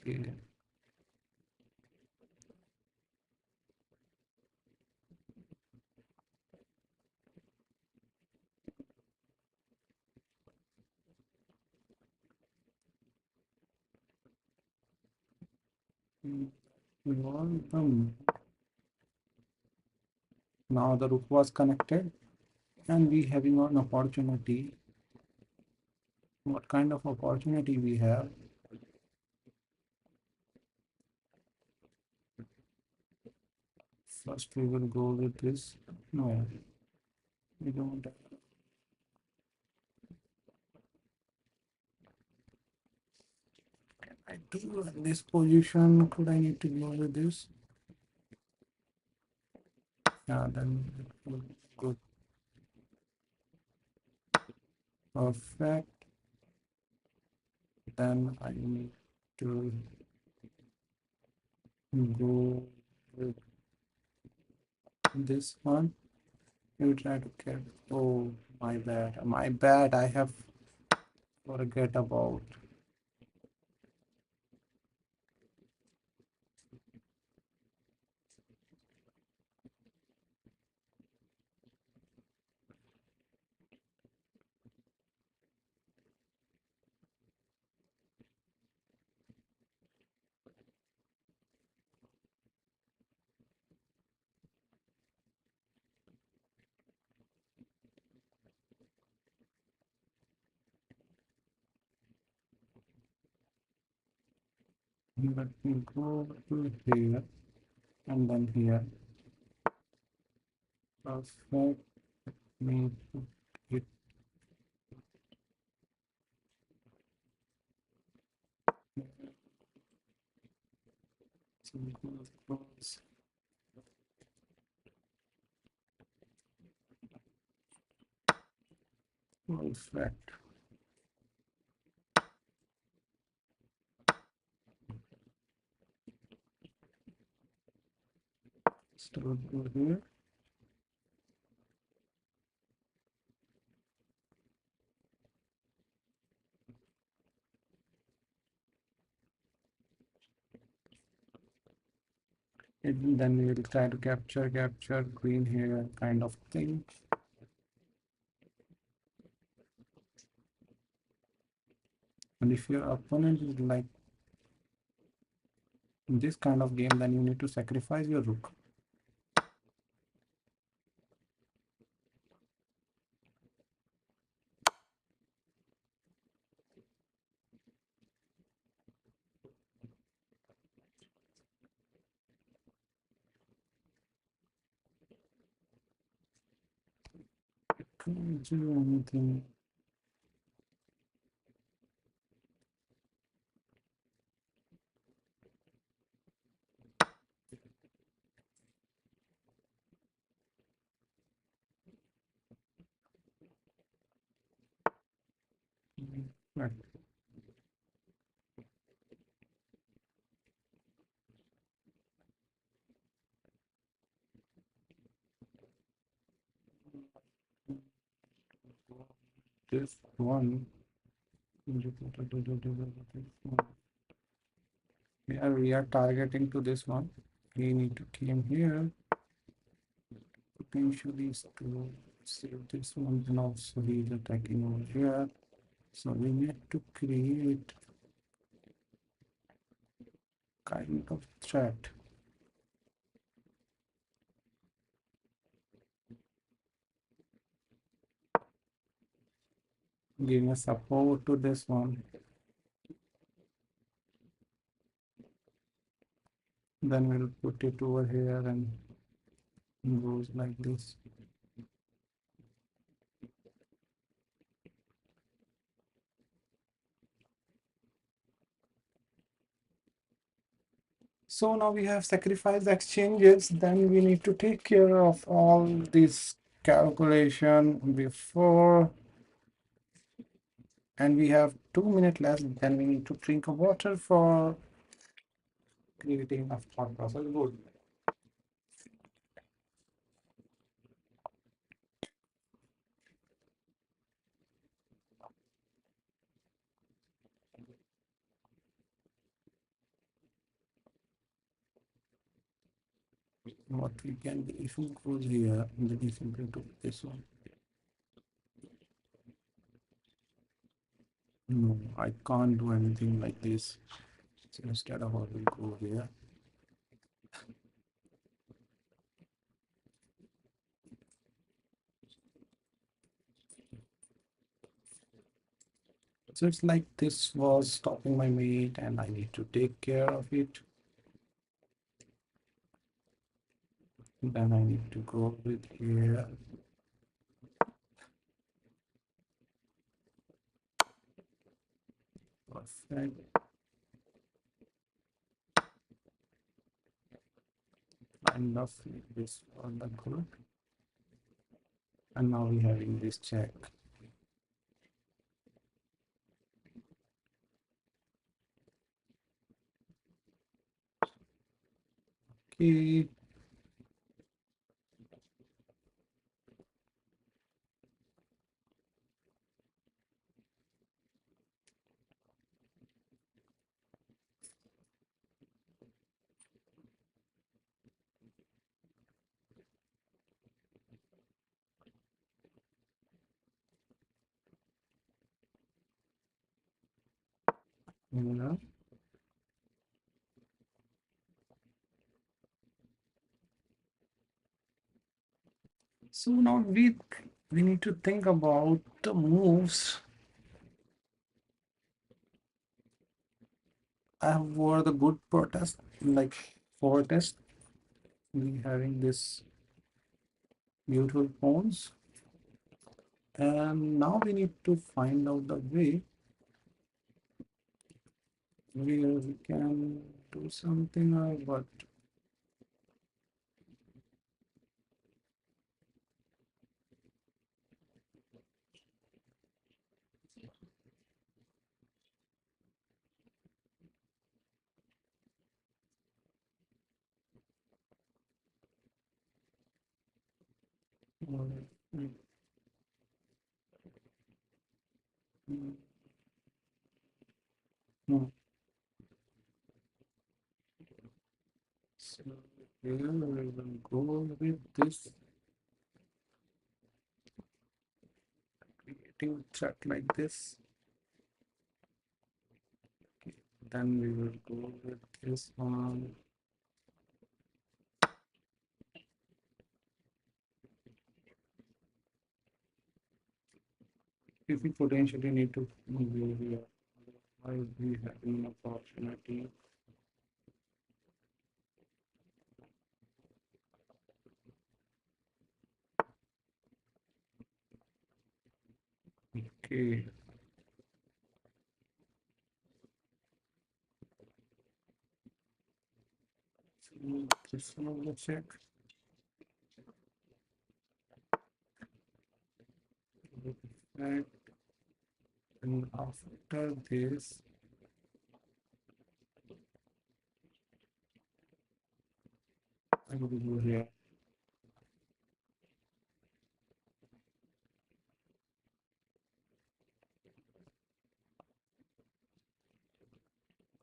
Okay. Welcome. Now the rook was connected and we having an opportunity. What kind of opportunity we have? First we will go with this. No, we don't. I do in this position. Could I need to go with this? Yeah, then it will go perfect. Then I need to go with this one. You try to get. Oh, my bad. My bad. I have forget about. Let me go to here and then here. Perfect. Me put it close. Perfect. Still go here. And then we will try to capture green here kind of thing. And if your opponent is like in this kind of game, then you need to sacrifice your rook. Can't do anything. Right. This one. We are targeting to this one. We need to came here. Potentially to save this one, and also he's attacking over here. So we need to create kind of threat. Give a support to this one. Then we'll put it over here and goes like this. So now we have sacrifice exchanges. Then we need to take care of all this calculation before. And we have 2 minutes left. Then we need to drink water for creating a thought process. Good. what we can do, if we go here, then we simply do this one. No, I can't do anything like this. So instead of I will go here. So it's like this was stopping my mate and I need to take care of it. Then I need to go with here. Perfect. Enough with this on the good. And now we're having this check. Okay. Yeah. So now we need to think about the moves. I have wore the good protest, like for test. We having this beautiful pawns. And now we need to find out the way where we can do something or what. Mm, mm, mm, mm. So here we will go with this creating thread like this. Okay. Then we will go with this one. If we potentially need to move here, otherwise we have an opportunity. Okay. So this one will check. Right. And after this, I will go here.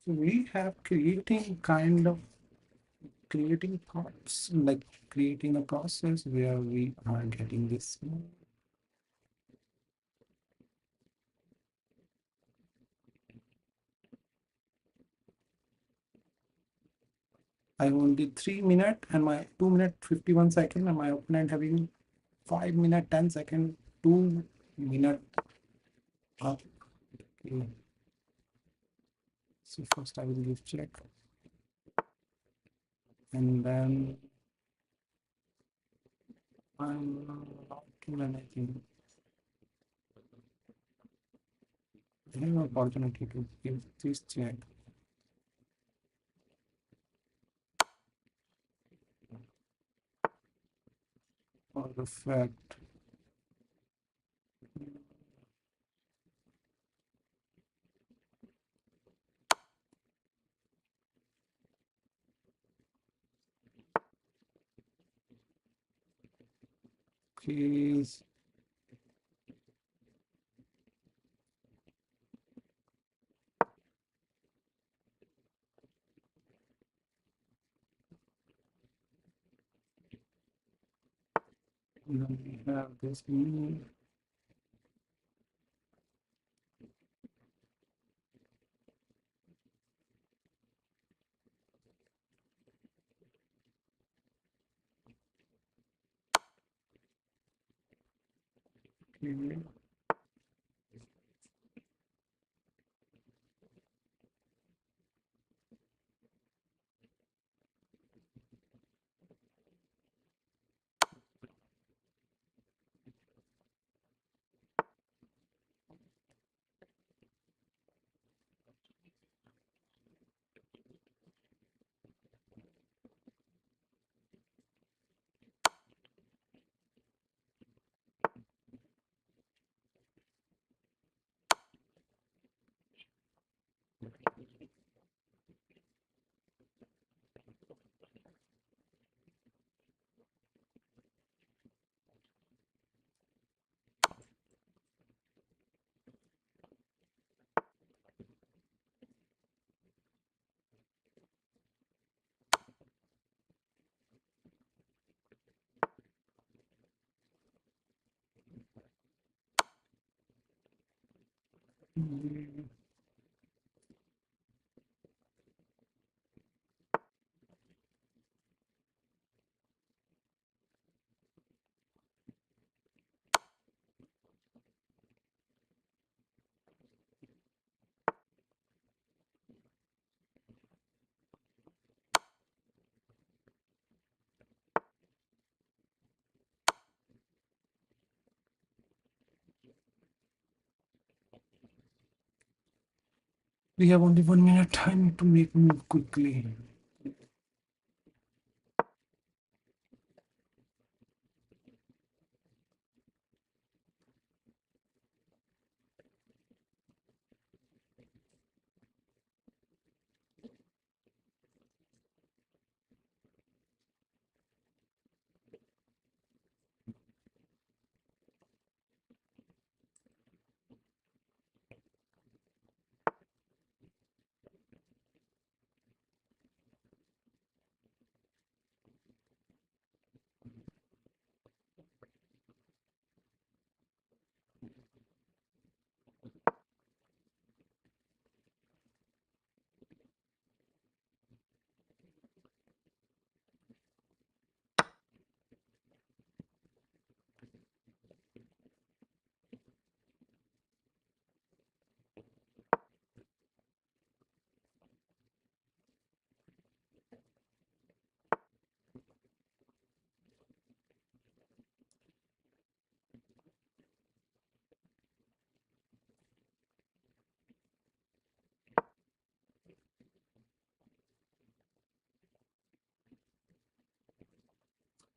So we have creating parts, like creating a process where we are getting this. I only 3 minutes and my 2 minute 51 second, and my opponent having 5 minute 10 second, 2 minute up. Okay. So first I will give check and then I'm not given anything. I have an opportunity to give this check. For the fact is Then we have this new. Okay. We have only 1 minute time to make move quickly.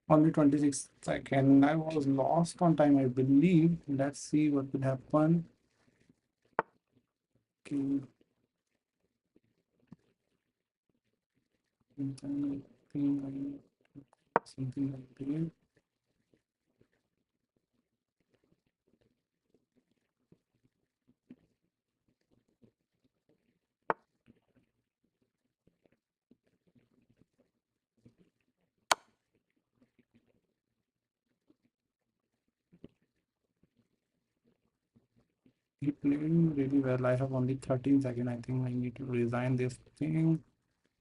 Only 26 seconds. I was lost on time, I believe. Let's see what will happen. Okay. Something like that. He playing really well. I have only 13 seconds. I think I need to resign this thing.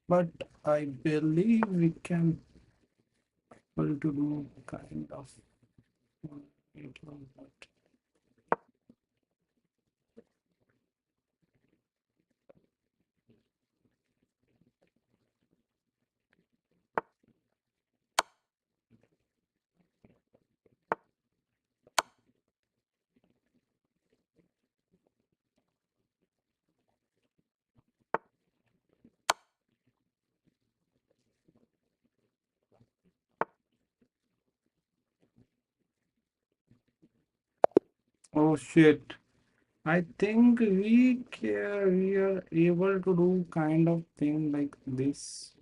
But I believe we can able to do kind of it was not. Oh shit. I think we are able to do kind of thing like this.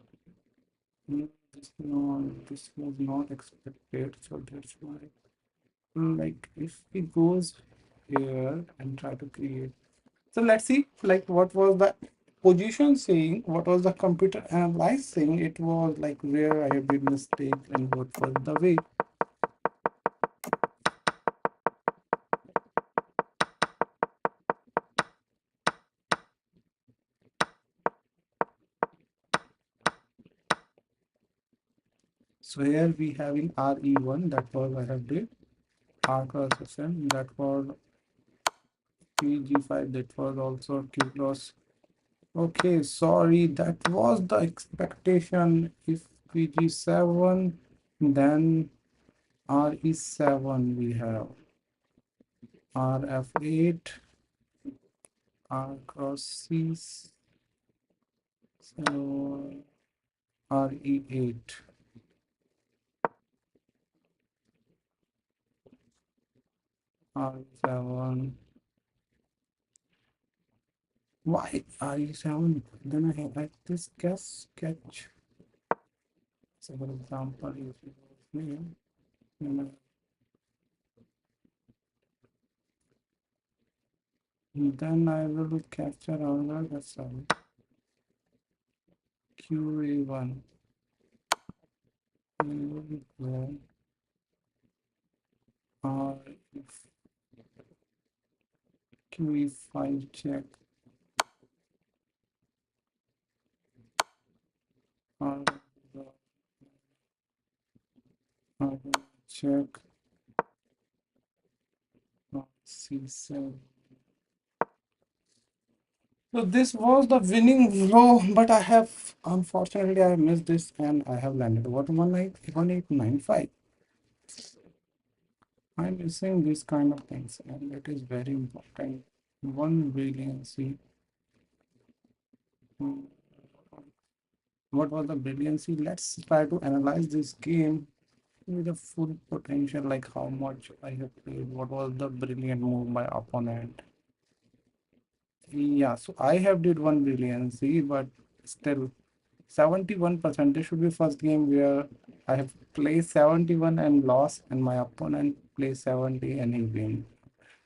This no, this was not expected, so that's why. Like if he goes here and try to create. So let's see, like what was the position saying, what was the computer analyzing, it was like where I have made mistake and what was the way. So here we have in RE1, that was I have did R cross SN, that was PG5, that was also Q cross. Okay, sorry, that was the expectation. If PG7, then RE7 we have RF8, R cross C, so RE8, RE7. Why RE7? Then I have like this guess sketch. So for example, if you go here, then I will capture another sorry, QA1. Or if QE5 check, or check C7. So this was the winning row, but I have unfortunately I missed this and I have landed what 1895. I'm missing these kind of things and it is very important. One brilliancy. Hmm, what was the brilliancy? Let's try to analyze this game with the full potential, like how much I have played. What was the brilliant move by opponent? Yeah, so I have did one brilliancy, but still 71%. This should be first game where I have played 71 and lost, and my opponent plays 70 and he win.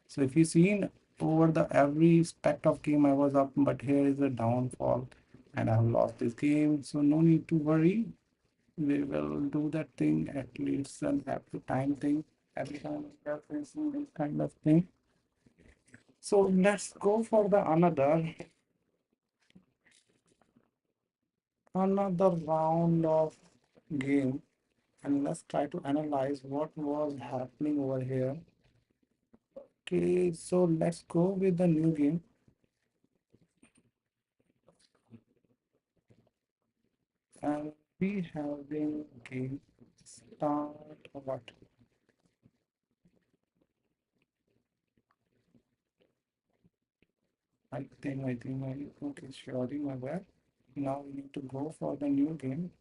So if you seen over the every aspect of game I was up, but here is a downfall and I have lost this game. So no need to worry. We will do that thing at least and have to time thing every time we are facing this kind of thing. So let's go for the another round of game and let's try to analyze what was happening over here. Okay, so let's go with the new game. And we have been game start what? Okay, surely my bad. Now we need to go for the new game.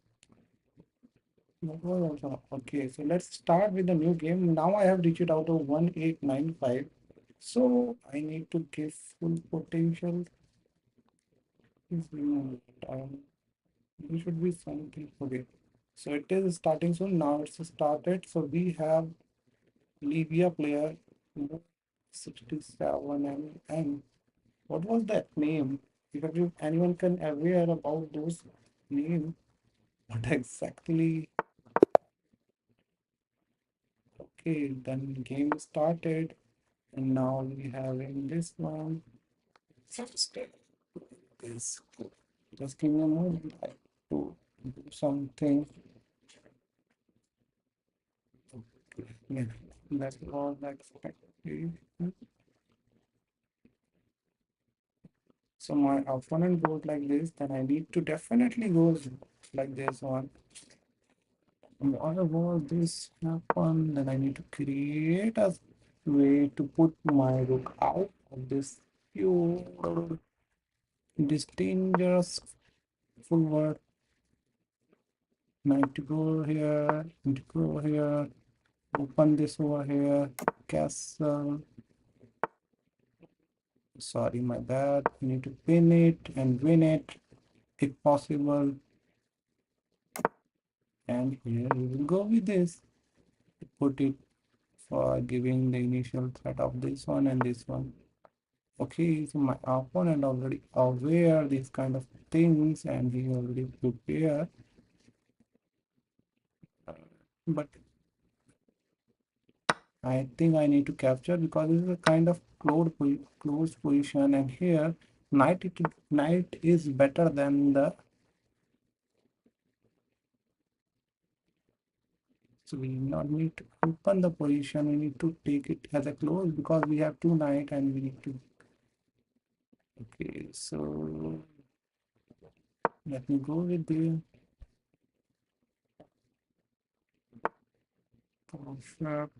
Okay, so let's start with the new game. Now I have reached out of 1895. So I need to give full potential. Um, there should be something. Okay. So it is starting soon. Now it's started. So we have Libya player 67 and what was that name? Because if anyone can aware about those names, what exactly? Okay, then game started, and now we have in this one. Just this. Just give me a moment I to do something. Yeah, that was expected. So my opponent goes like this, then I need to definitely goes like this one. Whatever this happen, then I need to create a way to put my rook out of this pure, this dangerous forward. Need to go here, need to go here, open this over here, castle. Sorry, my bad. I need to pin it and win it if possible. And here we will go with this. Put it for giving the initial threat of this one and this one. Okay, so my opponent already aware these kind of things and he already prepared. But I think I need to capture because this is a kind of closed position and here knight is better than the So we not need to open the position, we need to take it as a close because we have two knight and we need to. Okay, so let me go with the perfect.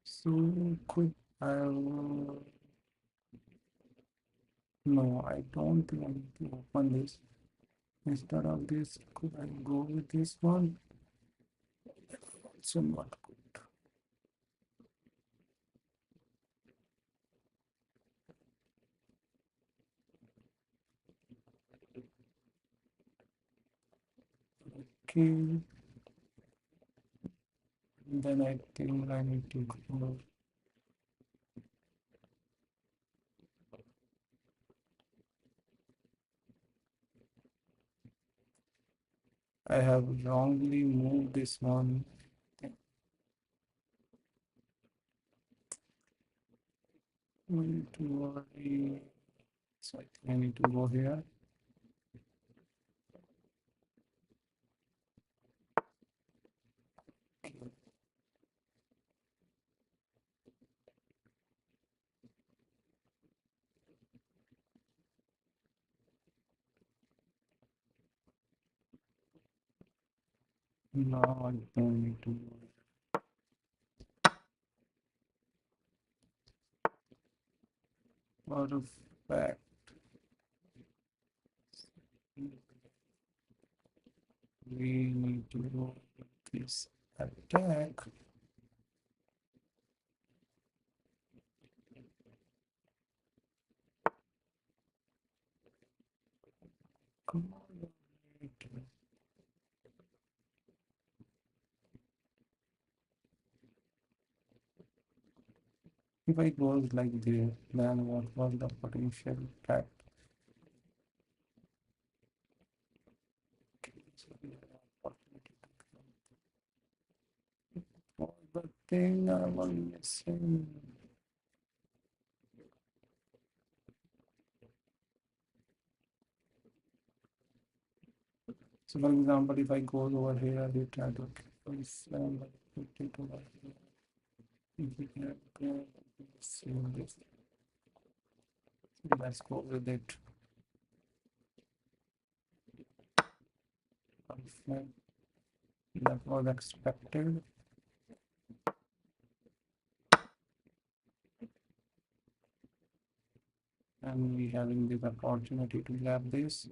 So could I? No, I don't want to open this. Instead of this, could I go with this one? So not good. Okay, then I think I need to go. I have wrongly moved this one. I need to worry. So I think I need to go here. Now I don't need to go. Perfect. We need to go with this attack. Come on. If I goes like this, then what was the potential attack? So we have opportunity to for the thing I was missing. So for example, if I go over here, we try to slam like 52 over here. If we can go see this, let's go with it. Perfect. That was expected. And we having this opportunity to grab this.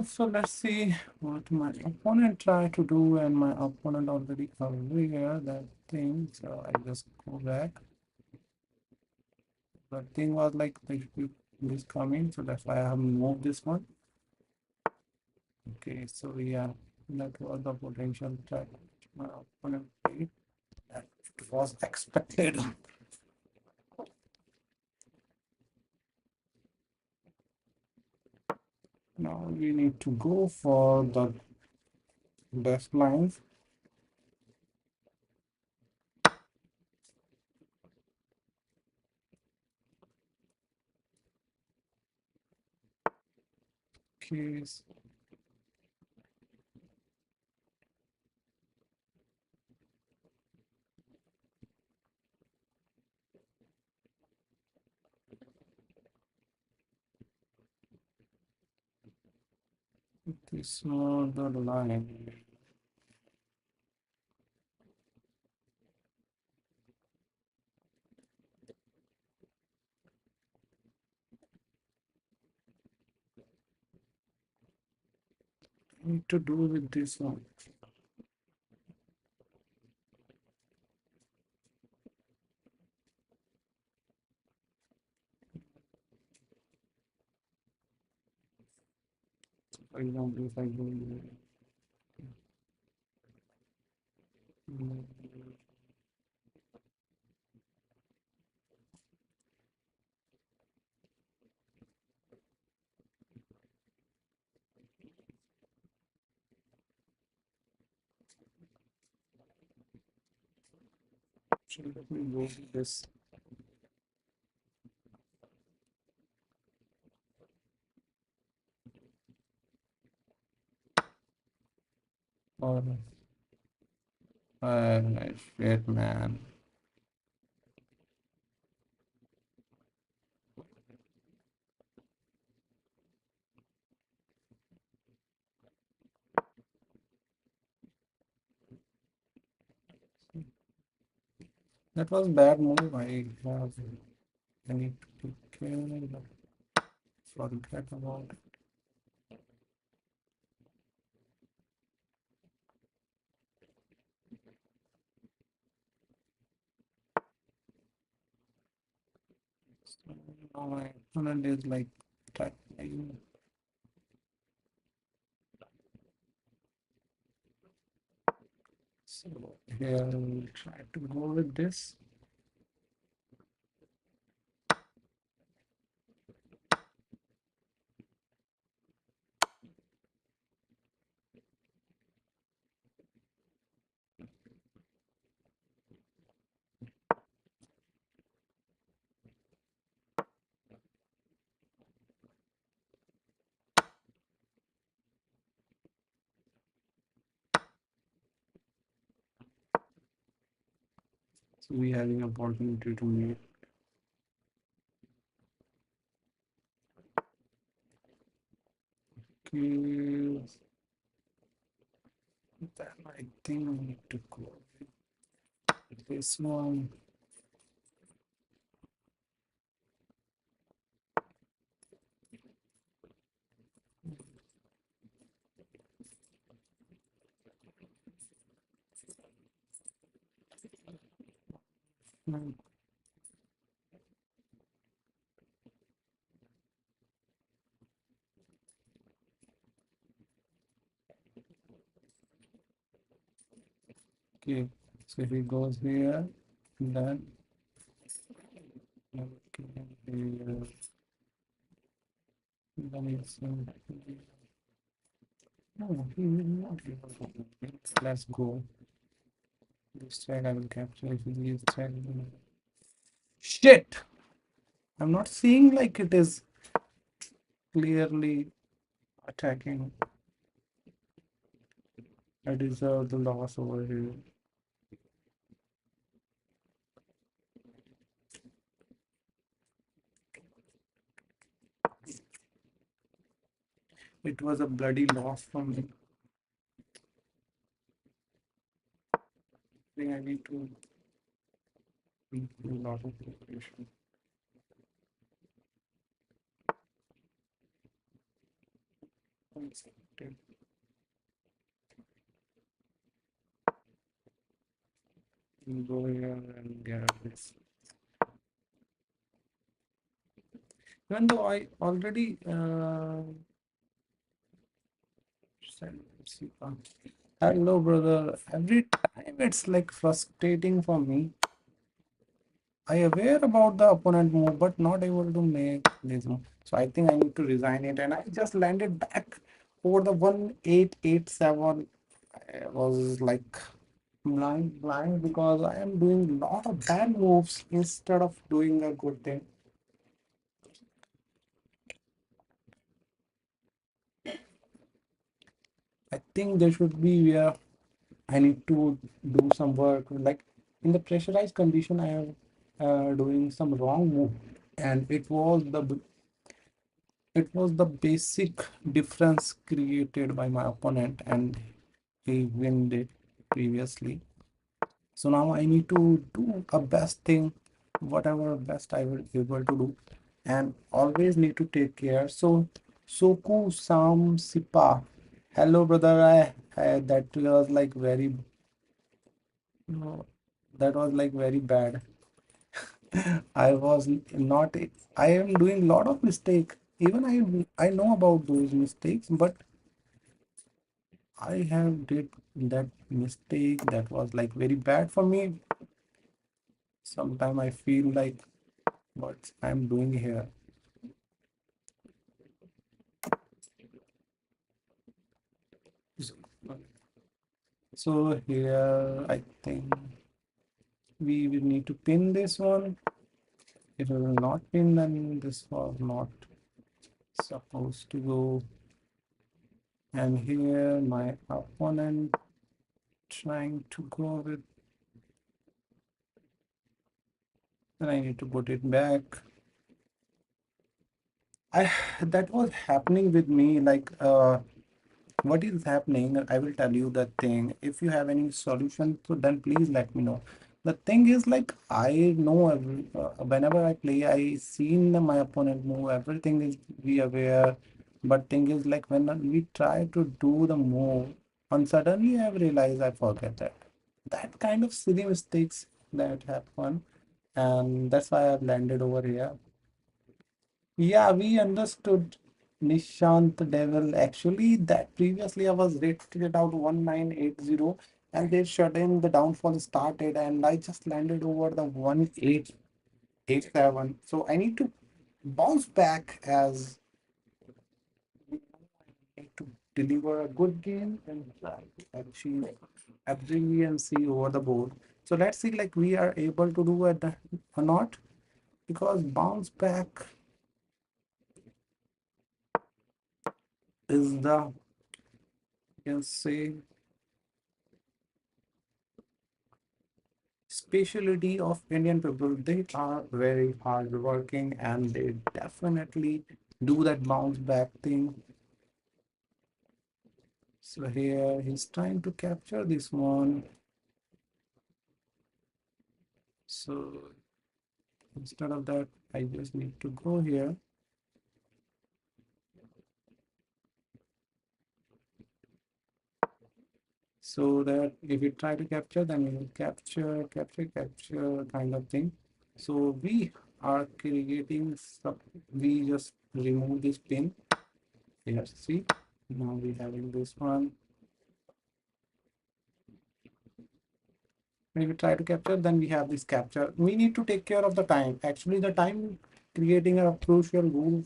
So let's see what my opponent tried to do, and my opponent already aware that thing. So I just go back. The thing was like this coming, so that's why I have moved this one. Okay, so yeah, that was the potential that my opponent played. That was expected. Now we need to go for the best lines. Okay, this was the line. Need to do with this one. For example, if I go So let me go with this. Or shit, man. That was bad move. I need to take care of. Forget about it. So now my opponent is like attacking. So here we'll try to go with this. So we having opportunity to make. Okay. Then I think we need to go with this one. Okay, so if he goes here, then okay, here, then it's no, he will not be able to. Let's go. This side I will capture if he leaves side. Shit! I'm not seeing like it is clearly attacking. I deserve the loss over here. It was a bloody loss for me. I think I need to do a lot of preparation. Concentrate. Go here and get this. Even though I already said, hello, brother. Every time it's like frustrating for me. I aware about the opponent move, but not able to make this move. So I think I need to resign it, and I just landed back over the 1887. I was like blind because I am doing a lot of bad moves instead of doing a good thing. I think there should be where I need to do some work. Like in the pressurized condition, I am doing some wrong move, and it was the basic difference created by my opponent, and he win it previously. So now I need to do a best thing, whatever best I will able to do, and always need to take care. So Soku Sam Sipa. Hello brother, I that was like very no, that was like very bad. I was not I am doing a lot of mistake. Even I know about those mistakes, but I have did that mistake that was like very bad for me. Sometimes I feel like what I'm doing here. So here I think We will need to pin this one. If it will not pin, then this was not supposed to go. And here my opponent trying to go with, then I need to put it back. I that was happening with me, like what is happening. I will tell you the thing. If you have any solution, so then please let me know. The thing is, like, I know whenever I play, I seen my opponent move, everything is be aware. But thing is, like, when we try to do the move, and suddenly I realize I forget that kind of silly mistakes that happen, and that's why I've landed over here. Yeah, we understood Nishant Devil. Actually, that previously I was rated out 1980, and they shut in, the downfall started, and I just landed over the 1887. So I need to bounce back, as we need to deliver a good game and try to achieve a brilliancy over the board. So let's see, like, we are able to do it or not, because bounce back is the, you can say, specialty of Indian people. They are very hardworking and they definitely do that bounce back thing. So here he's trying to capture this one. So instead of that, I just need to go here so that if you try to capture, then you will capture kind of thing. So we are creating some, we just remove this pin. Here, see, now we having this one. When we try to capture, then we have this capture. We need to take care of the time. Actually, the time creating a crucial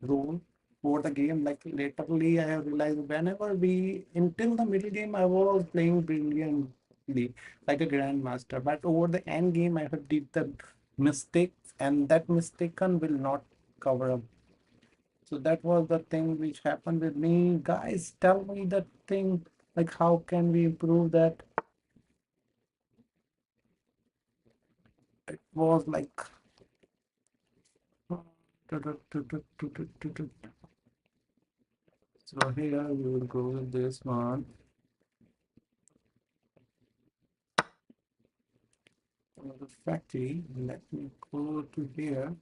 role for the game. Like, latterly, I have realized whenever we, until the middle game, I was playing brilliantly, like a grandmaster. But over the end game, I have did the mistakes, and that mistaken will not cover up. So that was the thing which happened with me. Guys, tell me that thing. Like, how can we improve that? It was like, so here we will go with this one for the factory. Let me go to here.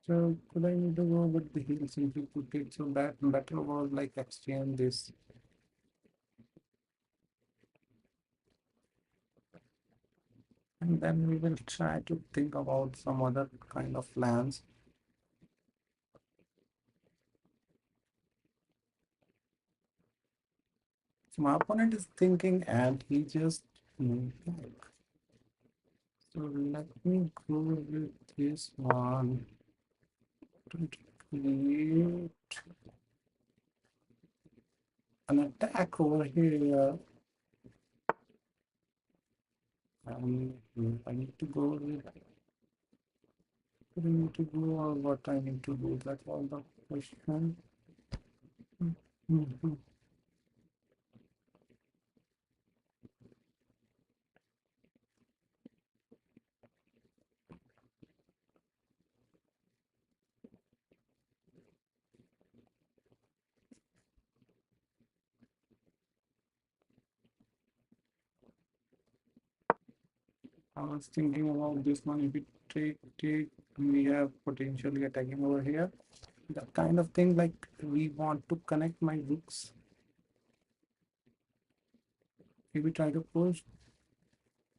So could I need to go with the heal simply put it, so that better was like exchange this, and then we will try to think about some other kind of plans. So my opponent is thinking and he just moved back. So let me go with this one to create an attack over here. I need to go with, I need to go, or what I need to do. That's all the question. Mhm. I was thinking about this one. If we take, we have potentially attacking over here. That kind of thing, like, we want to connect my rooks. If we try to push,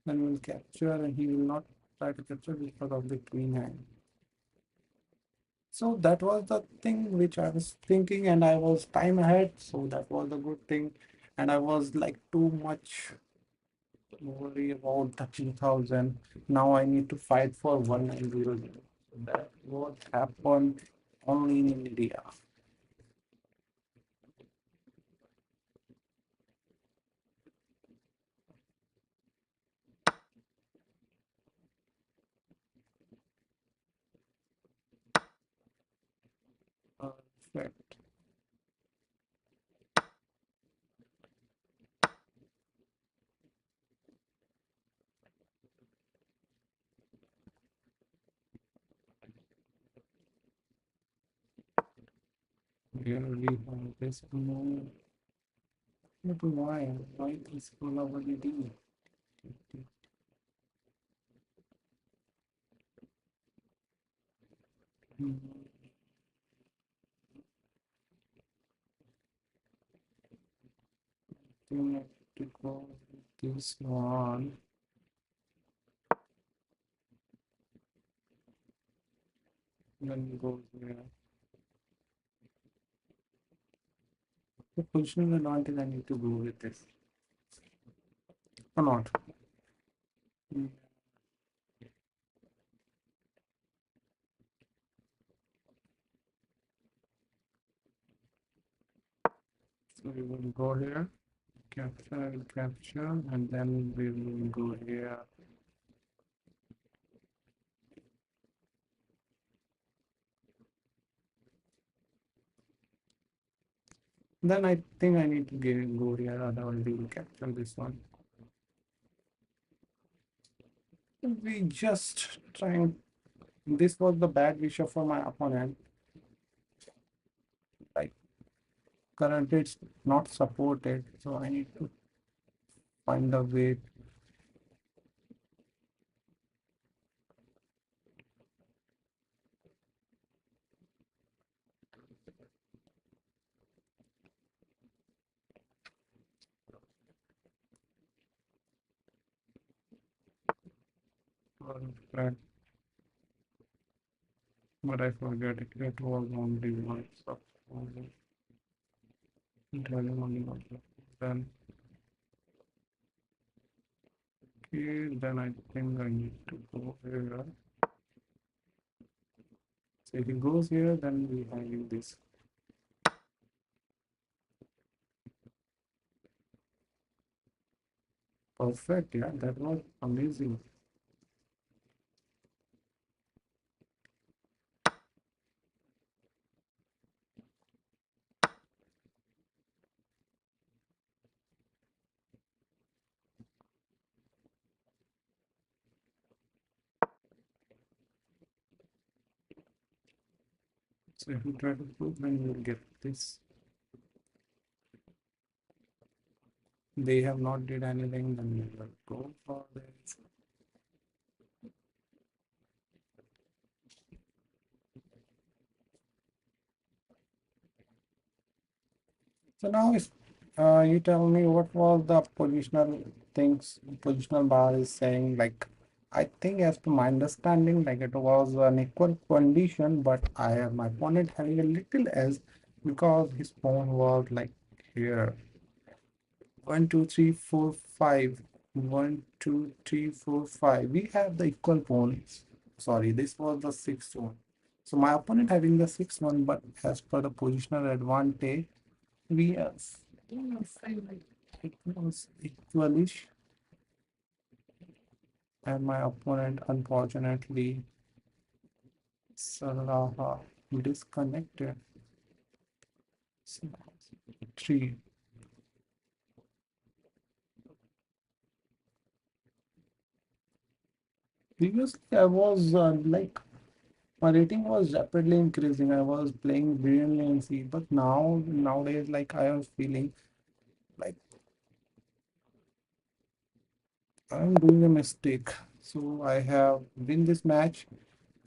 then we'll capture, and he will not try to capture because of the queen hand. So that was the thing which I was thinking, and I was time ahead, so that was the good thing. And I was like too much worry about the 2000. Now I need to fight for 1900. So that what happened only in India. Perfect. Here we have this move. But why? Why this probability? Hmm, think I have to go with this one. Then go here. The positional advantage I need to go with this. Or not. Hmm, so we will go here. Capture, and then we will go here. Then I think I need to go here, otherwise we will capture this one. We just trying. This was the bad vision for my opponent. Like currently it's not supported, so I need to find a way for that. But I forget it. It was only one sub. It was only one sub. Then okay, then I think I need to go here. So if it goes here, then we have this. Perfect, yeah, that was amazing. So if you try to prove, then you will get this. They have not did anything, then we will go for this. So now is you tell me what was the positional things positional bar is saying, like I think as to my understanding like it was an equal condition, but I have my opponent having a little s because his pawn was like here. 1 2 3 4 5. 1 2 3 4 5. We have the equal pawns. Sorry, this was the sixth one. So my opponent having the sixth one, but as per the positional advantage, we have it was equalish, and my opponent unfortunately Salah disconnected. So, three. Previously, I was like my rating was rapidly increasing. I was playing brilliantly in C, but nowadays, like I was feeling like I'm doing a mistake. So I have win this match.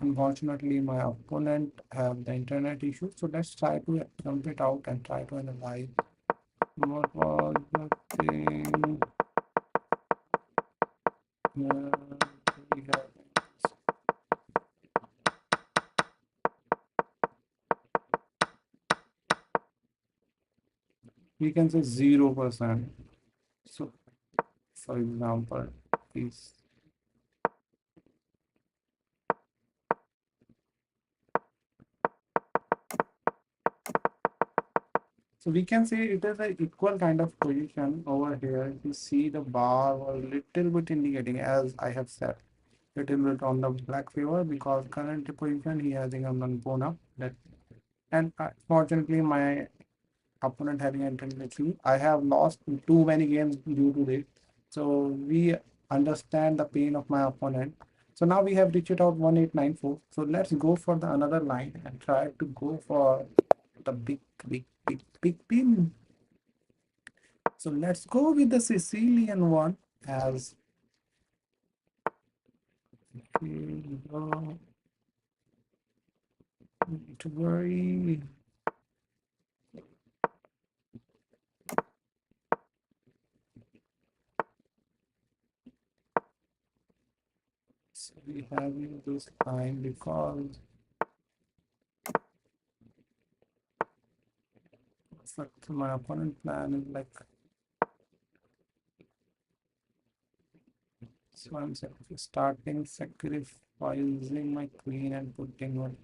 Unfortunately, my opponent have the internet issue. So let's try to jump it out and try to analyze what was the thing. We have we can say 0%. So for example, is so we can say it is an equal kind of position over here. You see the bar was little bit indicating, as I have said, little bit on the black favor because current position he has in on Bona that And fortunately, my opponent having intelligently, I have lost too many games due to this. So we understand the pain of my opponent. So now we have reached out 1894. So let's go for the another line and try to go for the big pin. So let's go with the Sicilian one as don't need to worry. So we have this line because my opponent plan is like, so I'm starting sacrificing my queen and putting one.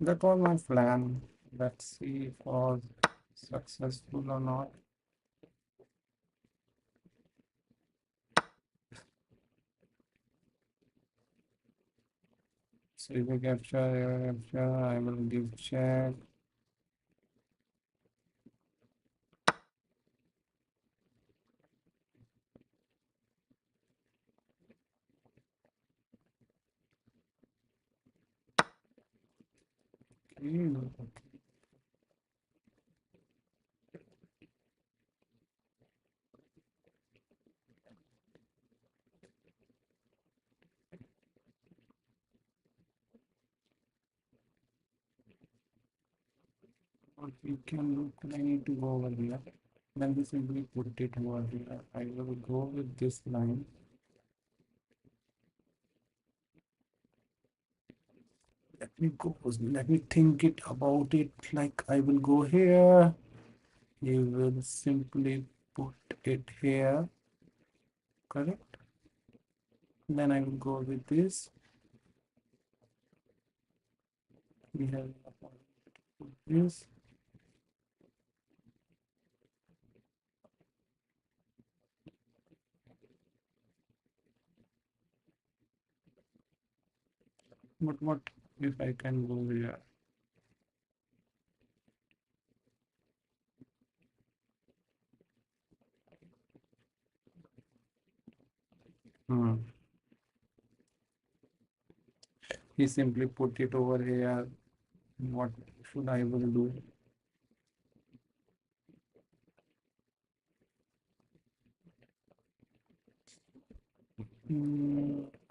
That was my plan. Let's see if it was successful or not. So if we capture, I will give check. Okay. What we can do, I need to go over here. Then we simply put it over here. I will go with this line. Let me think it about it. Like I will go here. You will simply put it here. Correct? Then I will go with this. We have this. But what if I can go here? Hmm. He simply put it over here. What should I will do?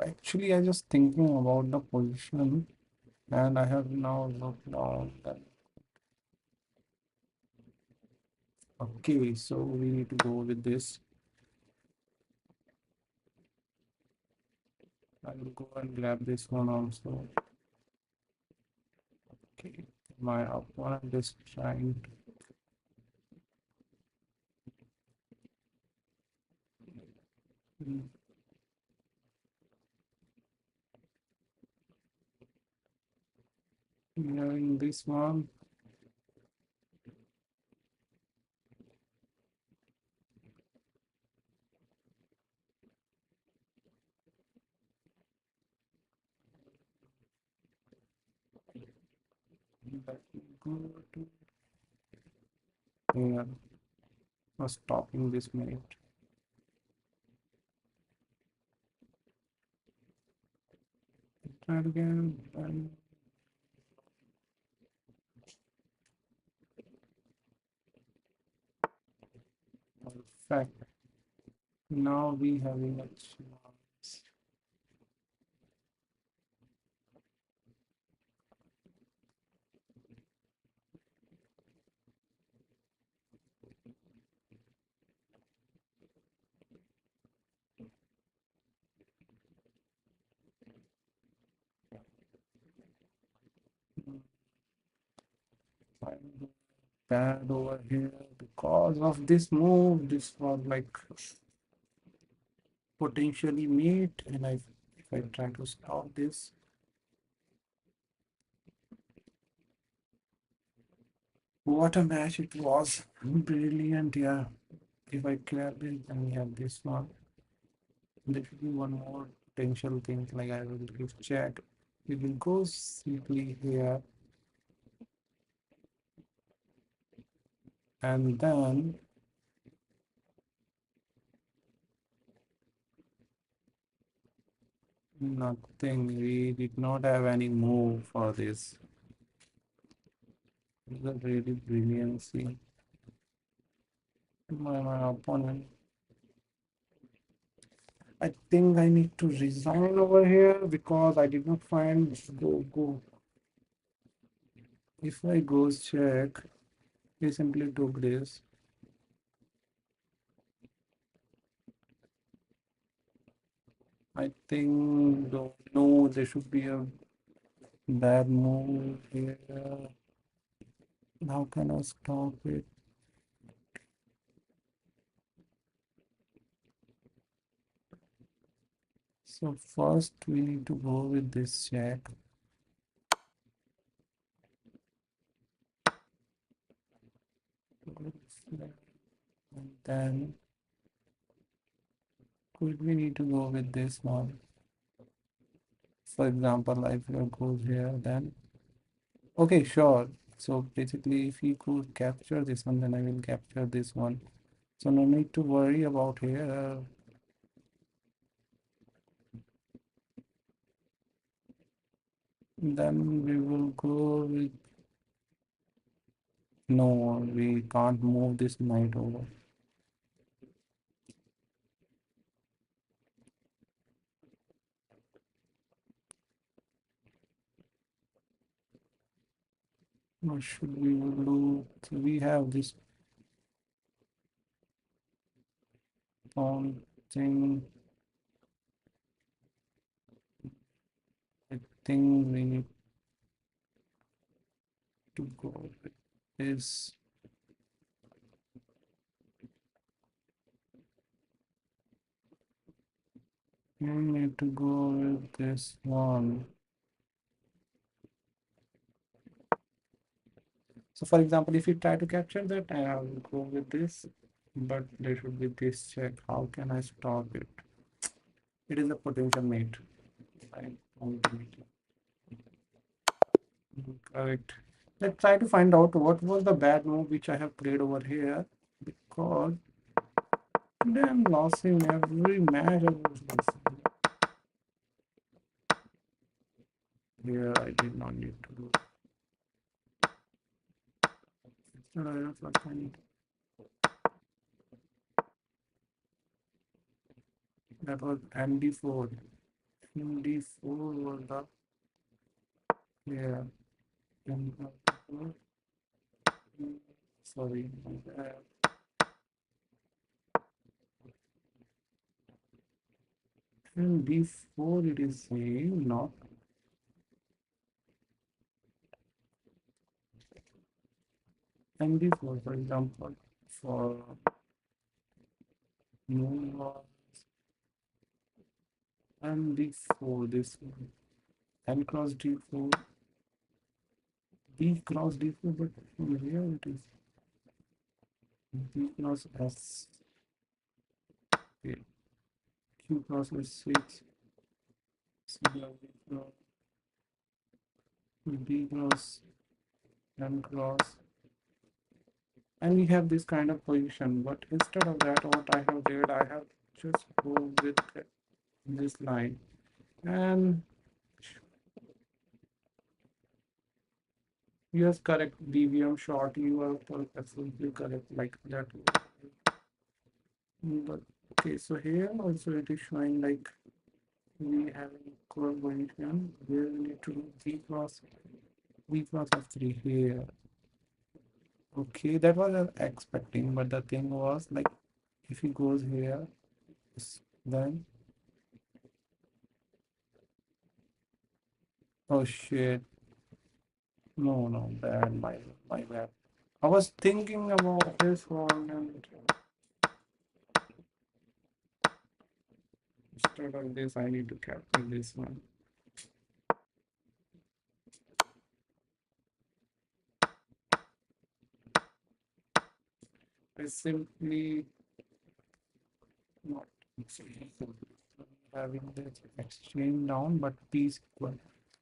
Actually, I just thinking about the position, and I have now looked down. Okay, so we need to go with this. I will go and grab this one also. Okay, my opponent is trying to in this one. Let me go to here. Stopping this minute. Try it again. And perfect. Now we having a chance. I'm bad over here because of this move. This was like potentially mate, and if I try to stop this, what a match it was. Brilliant, yeah. If I clear this, then we have this one. There should be one more potential things like I will give check. We will go simply here and then nothing. We did not have any move for this. This is a really brilliancy to my opponent. I think I need to resign over here because I did not find go. If I goes check, he simply took this. I think no, there should be a bad move here. How can I stop it? So first we need to go with this check. And then could we need to go with this one? For example, if it goes here, then okay, sure. So basically, if he could capture this one, then I will capture this one. So no need to worry about here. Then we will go with no, we can't move this knight over. What should we do? So we have this pawn thing. I think we need to go with this. We need to go with this one. So for example, if you try to capture that, I will go with this, but there should be this check. How can I stop it? It is a potential mate. I don't need it. Correct. Let's try to find out what was the bad move which I have played over here because today I'm losing every match I was losing. Here I did not need to do. Instead I have like I need. That was MD4. MD4 was the yeah. MD4. Sorry. MD4 it is saying not MD4 for example for move MD4 this one. N cross D4 B cross D4 but from here it is B cross S okay. Q cross S6 C cross B cross N cross and we have this kind of position but instead of that what I have did I have just go with this line and yes correct DVM short you are absolutely correct like that but okay so here also it is showing like we have an equal position where we need to do V cross F3 here okay that was expecting but the thing was like if he goes here then oh shit no bad my bad I was thinking about this one and instead of this I need to capture this one I simply not having this exchange down, but piece equal.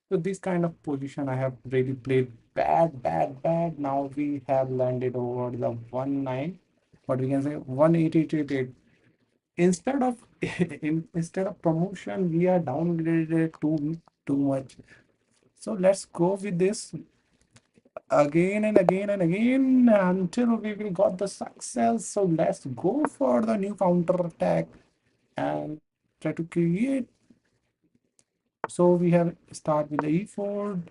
So this kind of position I have really played bad, bad, bad. Now we have landed over the 1 9, what we can say 18888. Instead of instead of promotion, we are downgraded too much. So let's go with this again and again and again until we will got the success. So let's go for the new counter attack and try to create. So we have start with the e4,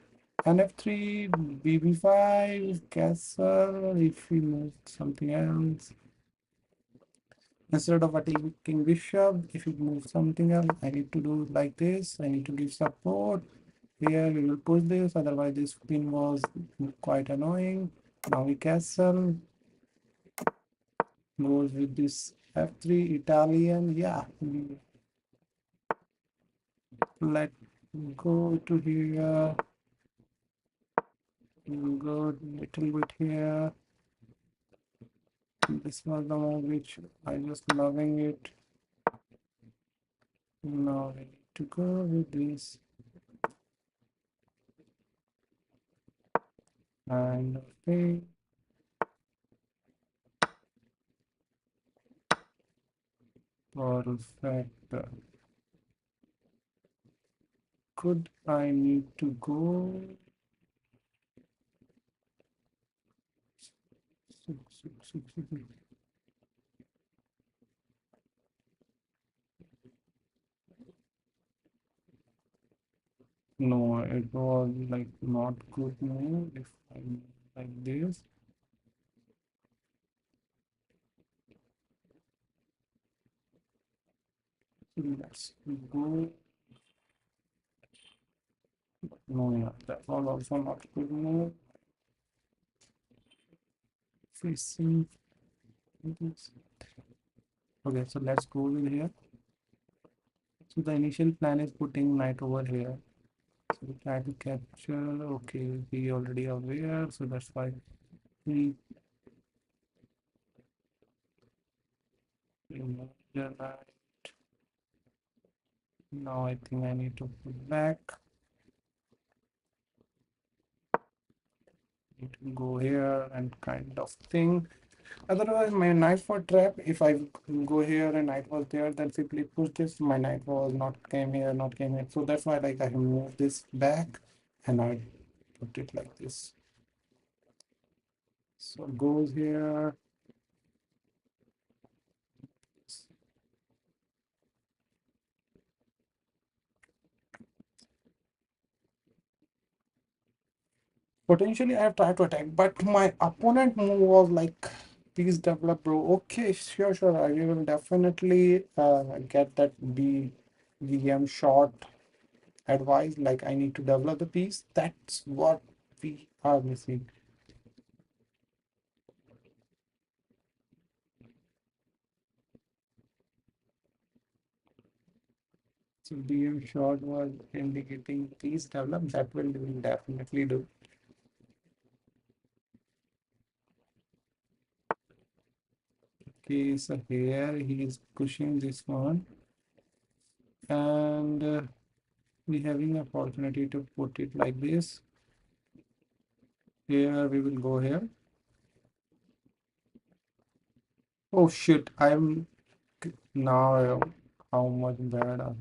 nf3, bb5, castle. If we move something else instead of attacking bishop, if we move something else, I need to do like this. I need to give support. Here we will push this, otherwise this pin was quite annoying. Now we castle, goes with this f3 Italian. Yeah, let go to here, go little bit here. This was the one which I just loving it. Now we need to go with this and okay. Perfect. Could I need to go? No, it was like not good move if I like this. So let's go. No, yeah, that was also not good move. Facing this. Okay, so let's go in here. So the initial plan is putting knight over here. So we try to capture. Okay, we already aware, so that's why we remove the knight. Now I think I need to put back. Need to go here and kind of thing. Otherwise, my knight for trap. If I go here and knight was there, then simply push this. My knight was not came here, not came here. So that's why like I move this back and I put it like this. So goes here. Potentially, I have tried to attack, but my opponent move was like, please develop, bro. Okay, sure, sure. I will definitely get that VM shot advice. Like, I need to develop the piece. That's what we are missing. So, VM shot was indicating, please develop. That will definitely do. Okay, so here he is pushing this one, and we having an opportunity to put it like this. Here we will go here. Oh shit, I'm now how much bad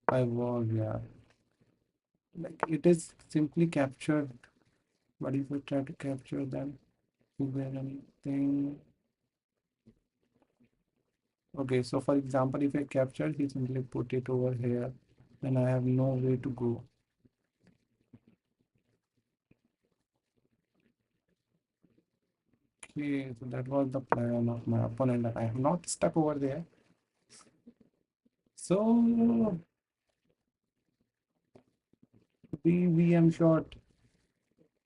I was, yeah. Like it is simply captured, but if we try to capture them, is there anything? Okay, so for example, if I capture, he simply put it over here, then I have no way to go. Okay, so that was the plan of my opponent, that I am not stuck over there. So BVM shot,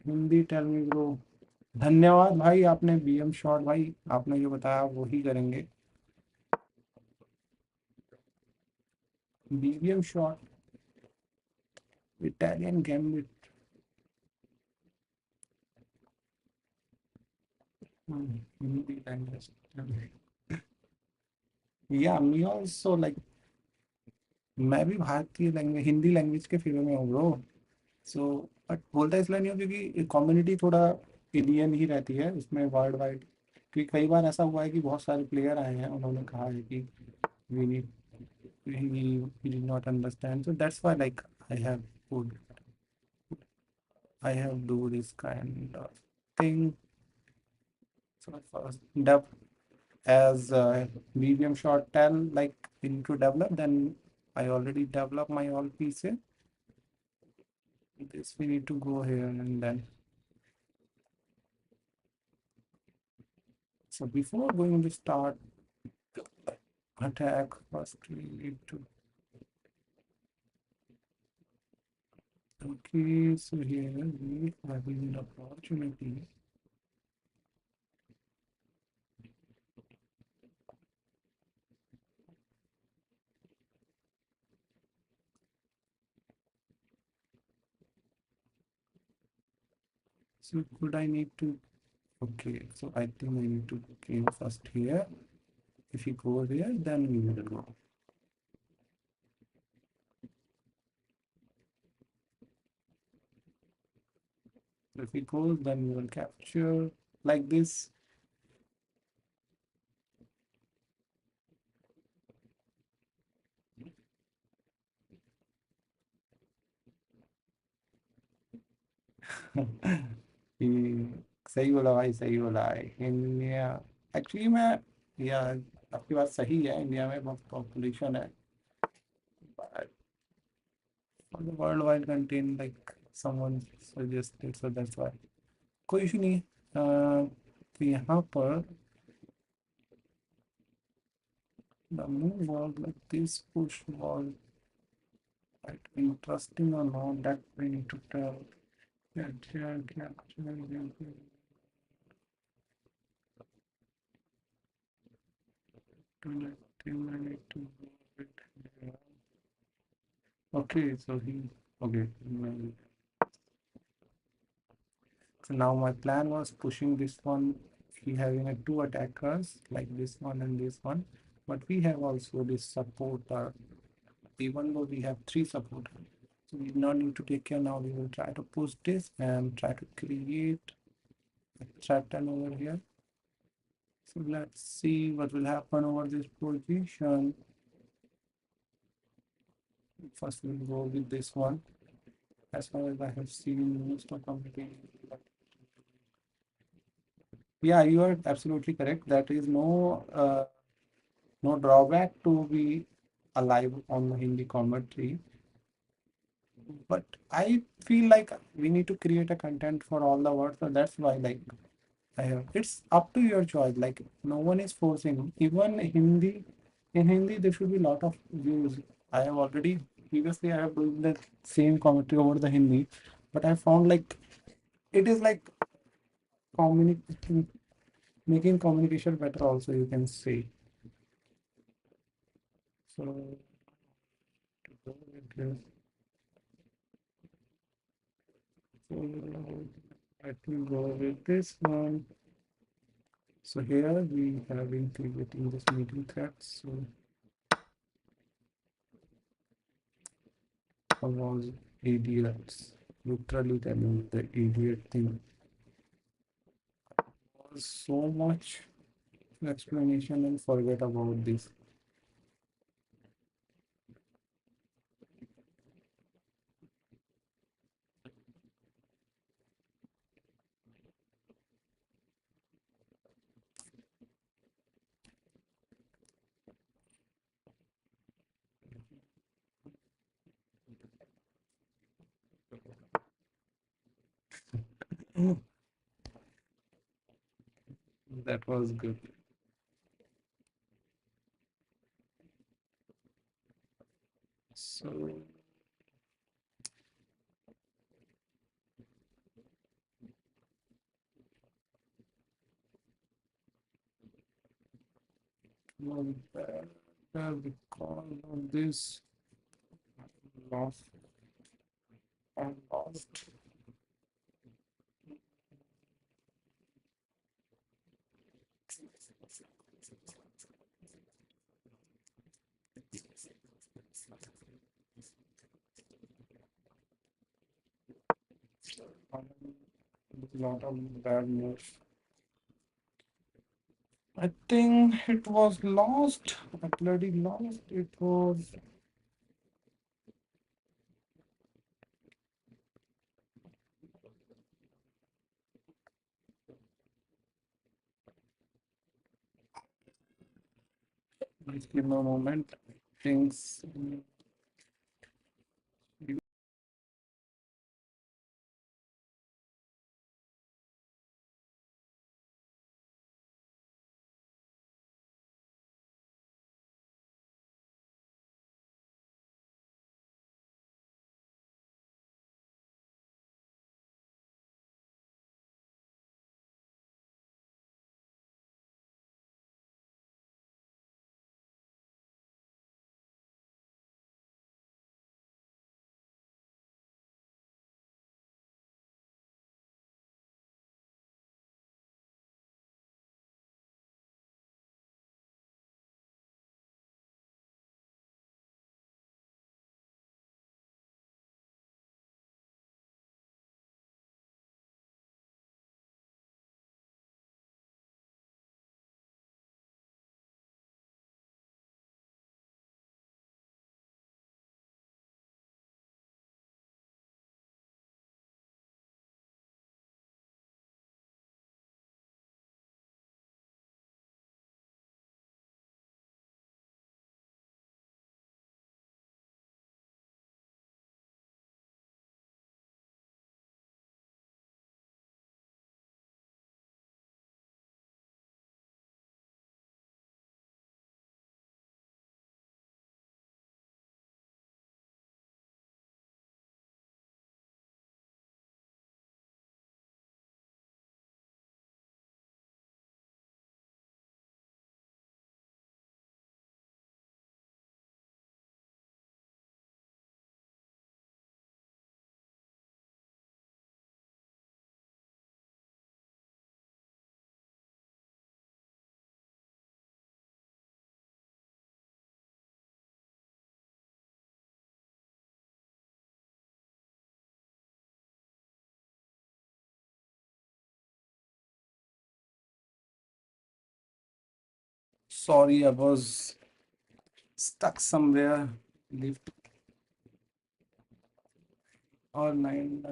Hindi tell me bro. धन्यवाद भाई, आपने BM shot भाई, आपने जो बताया वो ही करेंगे. BBM shot, Italian gambit. Hindi language. Yeah, me also like मैं भी भारतीय लैंग्वेज हिंदी लैंग्वेज के फेवर में हूँ ब्रो। सो बट बोलता इसलिए नहीं हूँ क्योंकि कम्युनिटी थोड़ा इंडियन ही रहती है उसमें वर्ल्ड वाइड। क्योंकि कई बार ऐसा हुआ है कि बहुत सारे प्लेयर आए हैं उन्होंने कहा है कि we need we did not understand, so that's why like I have put I have do this kind of thing. So first as medium short tell like we need to develop, then I already developed my all pieces. This we need to go here and then. So before going to start attack, first we need to. Okay, so here we have an opportunity. So could I need to? Okay, so I think we need to came first here. If you go here, then we will go. If we go, then we will capture like this. कि सही बोला भाई, सही बोला है India. Actually मैं या आपकी बात सही है, इंडिया में बहुत पॉपुलेशन है, but for the worldwide content like someone suggested, so that's why कोई इशू नहीं है। तो यहाँ पर the move was like this, push was quite interesting or not, that we need to tell. Capture. Okay, so he okay. So now my plan was pushing this one. He having a two attackers like this one and this one, but we have also this supporter. Even though we have three supporters, so we do not need to take care now. We will try to push this and try to create a threaten over here. So let's see what will happen over this position. First, we'll go with this one. As far as I have seen, most of computing. Yeah, you are absolutely correct. That is no drawback to be alive on the Hindi commentary. But I feel like we need to create a content for all the words, so that's why like it's up to your choice. Like no one is forcing. Even Hindi, in Hindi there should be a lot of views. I have already previously I have done the same commentary over the Hindi, but I found like it is like communicating, making communication better. Also, you can say so. So let me go with this one. So here we have been creating this meeting thread. So I was idiots, literally telling the idiot thing. Was so much explanation and forget about this. That was good. So was bad because of this loss and lost. A lot of bad news. I think it was lost. I bloody lost. It was. Please give me a moment. Things. Sorry, I was stuck somewhere. Lift or nine.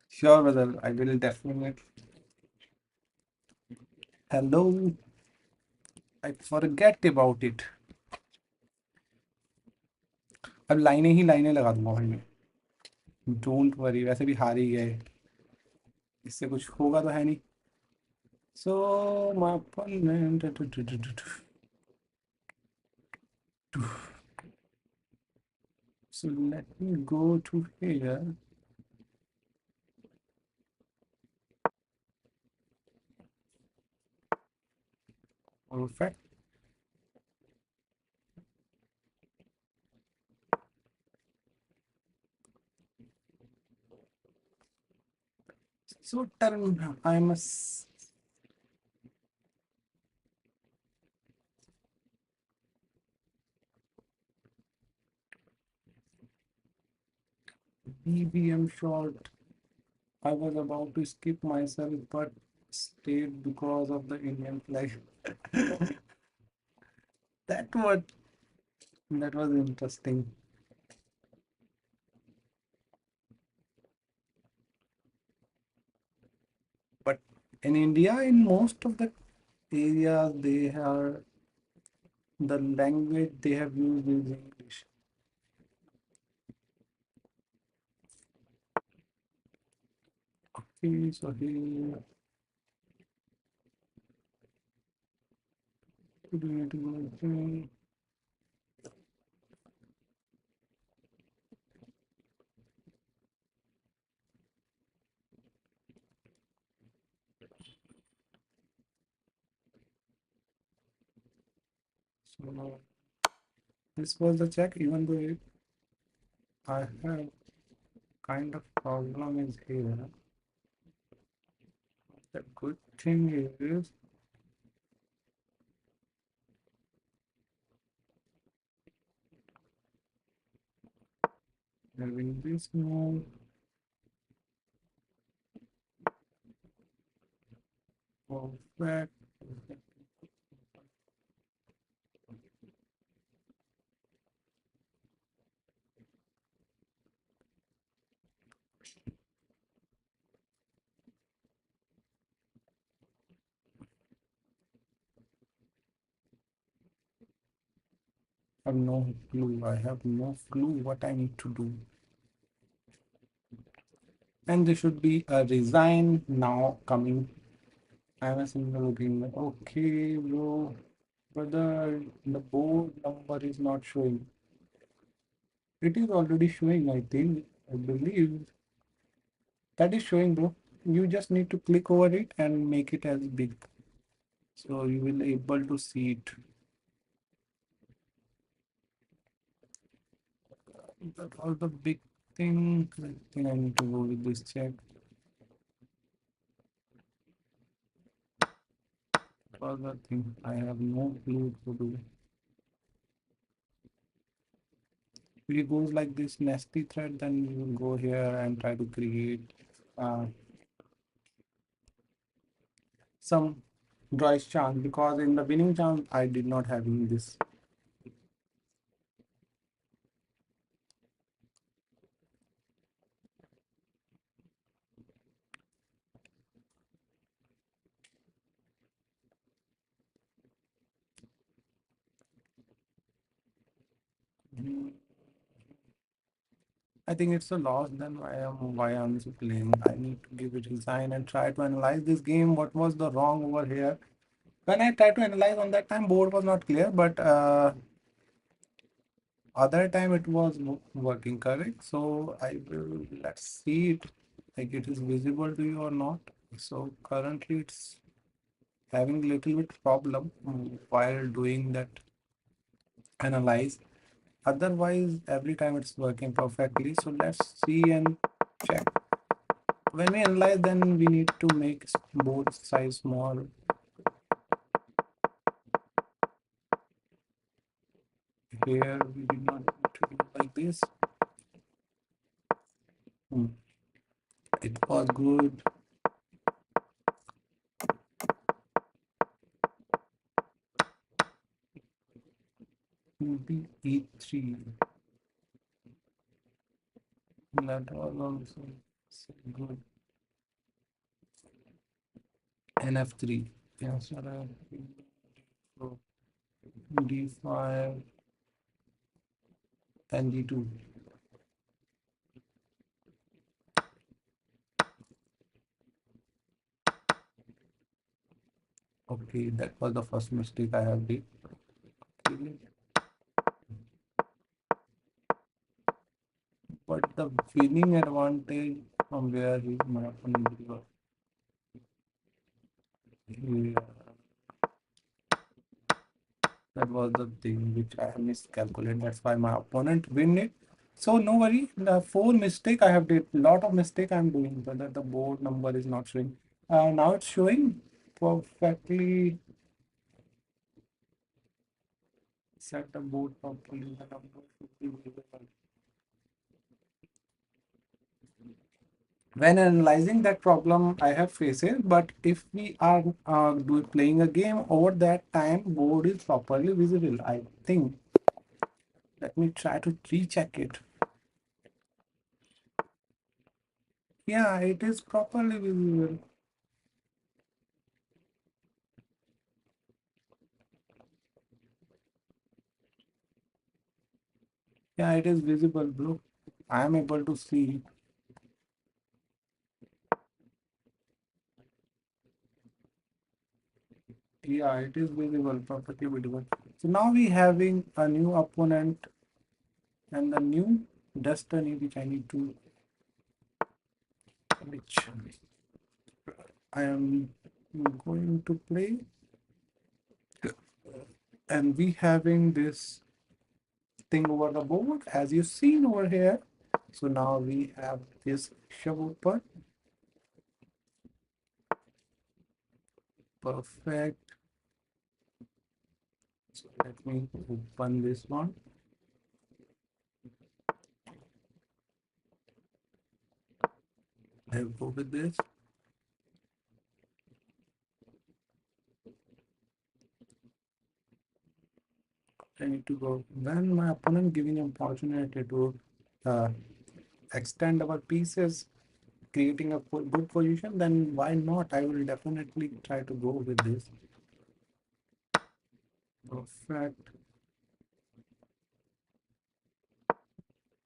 Sure, brother. I will definitely. Hello. I forget about it. अब लाइनें ही लाइनें लगा दूंगा भाई मैं. Don't worry, वैसे भी हार ही गए. इससे कुछ होगा तो है नहीं. So my opponent. So let me go to here. Perfect. So turn. I must. BBM short. I was about to skip myself, but stayed because of the Indian flag. That what that was interesting. But in India, in most of the areas, they are the language they have used is English. Okay, so here we need to go. So this was the check, even though I have kind of problem is here. The good thing is Having this move. Perfect. I have no clue. I have no clue what I need to do. And there should be a resign now coming. I'm a single looking. Okay, bro. But the board number is not showing. It is already showing, I think. I believe that is showing, bro. You just need to click over it and make it as big. So you will able to see it. That was the big thing. I think I need to go with this check. That was the thing. I have no clue to do. If it goes like this nasty thread, then you will go here and try to create uh, some Joyce chance, because in the winning chance I did not have in this. I think it's a loss. Then why I'm so playing. I need to give it resign and try to analyze this game. What was the wrong over here? When I tried to analyze on that time, board was not clear, but other time it was working correct. So I will, let's see it, like it is visible to you or not. So currently it's having little bit problem while doing that analyze. Otherwise, every time it's working perfectly. So let's see and check. When we analyze, then we need to make board size small. Here we did not need to do like this. Hmm. It was good. Maybe E3. That was also so good. NF3. Yes, sir. So D5 and D2. Okay, that was the first mistake I have did. Okay. But the winning advantage from where he my opponent got. Yeah, that was the thing which I miscalculated. That's why my opponent win it. So no worry. The four mistake I have did. Lot of mistake I'm doing, but the board number is not showing. Now it's showing perfectly. Set the board properly. The number should be visible. When analyzing that problem, I have faced it. But if we are playing a game over that time, board is properly visible. I think. Let me try to recheck it. Yeah, it is properly visible. Yeah, it is visible, bro. I am able to see. Yeah, it is visible, perfectly visible. So now we having a new opponent and a new destiny which I need to, which I am going to play. And we having this thing over the board as you seen over here. So now we have this shove open. Perfect. So let me open this one. I go with this. I need to go. When my opponent giving opportunity to uh, extend our pieces, creating a good position, then why not? I will definitely try to go with this. Perfect.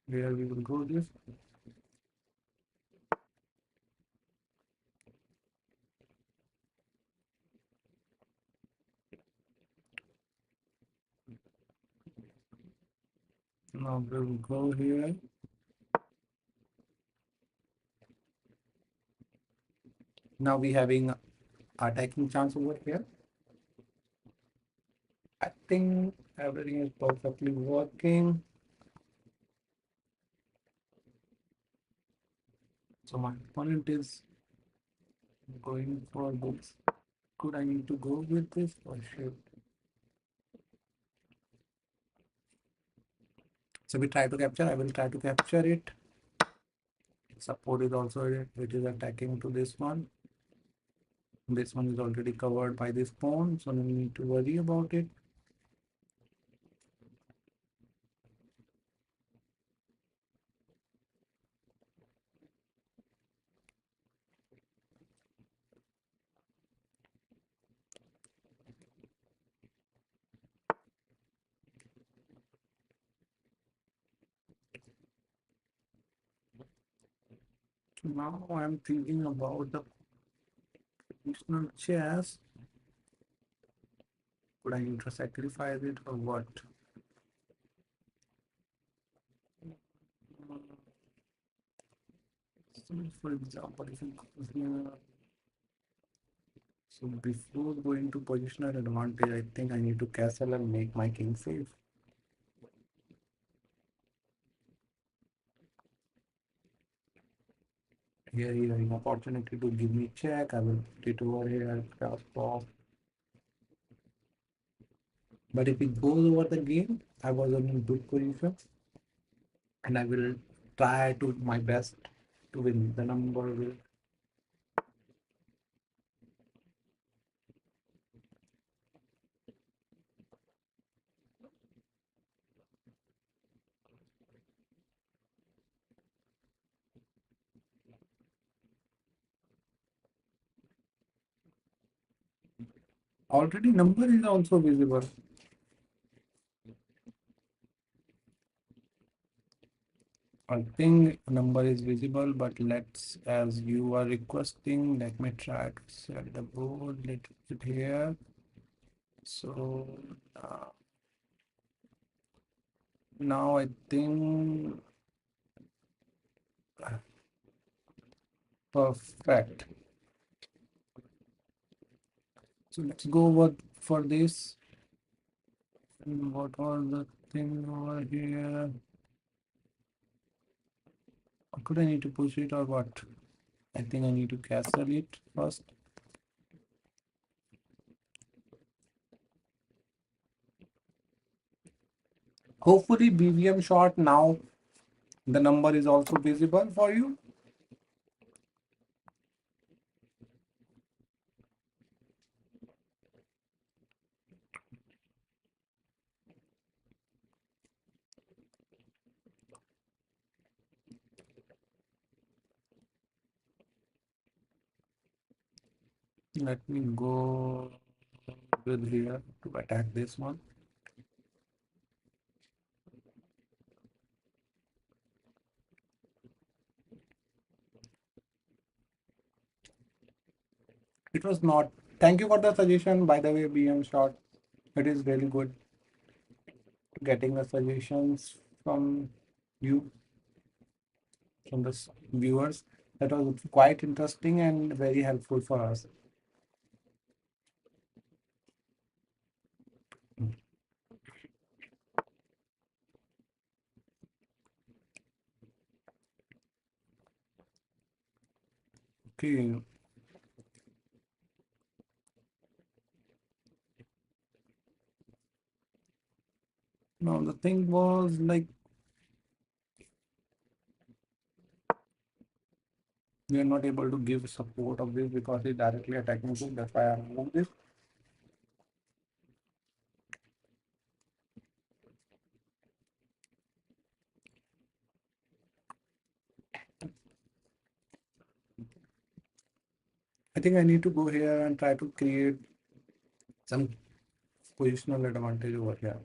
Where we will go this. Now we will go here. Now we having attacking chance over here. I think everything is perfectly working. So my opponent is going for this. Could I need to go with this or should? So we try to capture. I will try to capture it. Support is also it is attacking to this one. This one is already covered by this pawn, so no need to worry about it. So now I'm thinking about the positional chess. Could I need to sacrifice it or what? So for example, if you go here, so before going to positional advantage, I think I need to castle and make my king safe. Here he having opportunity to give me check. I will put it over here, cross off. But if it goes over the game, I was in good position and I will try to my best to win. The number will already number is also visible. I think number is visible, but let's as you are requesting, let me try to set the board. Let's put it here. So now I think perfect. So let's go over for this. And what was the thing over here? Could I need to push it or what? I think I need to cancel it first. Hopefully BVM shot now the number is also visible for you. Let me go with here to attack this one. It was not. Thank you for the suggestion. By the way, BM shot. It is really good getting the suggestions from you, from the viewers. That was quite interesting and very helpful for us. Okay. Now the thing was like We are not able to give support of this because it's directly attacking this. That's why I remove this. I think I need to go here and try to create some positional advantage over here.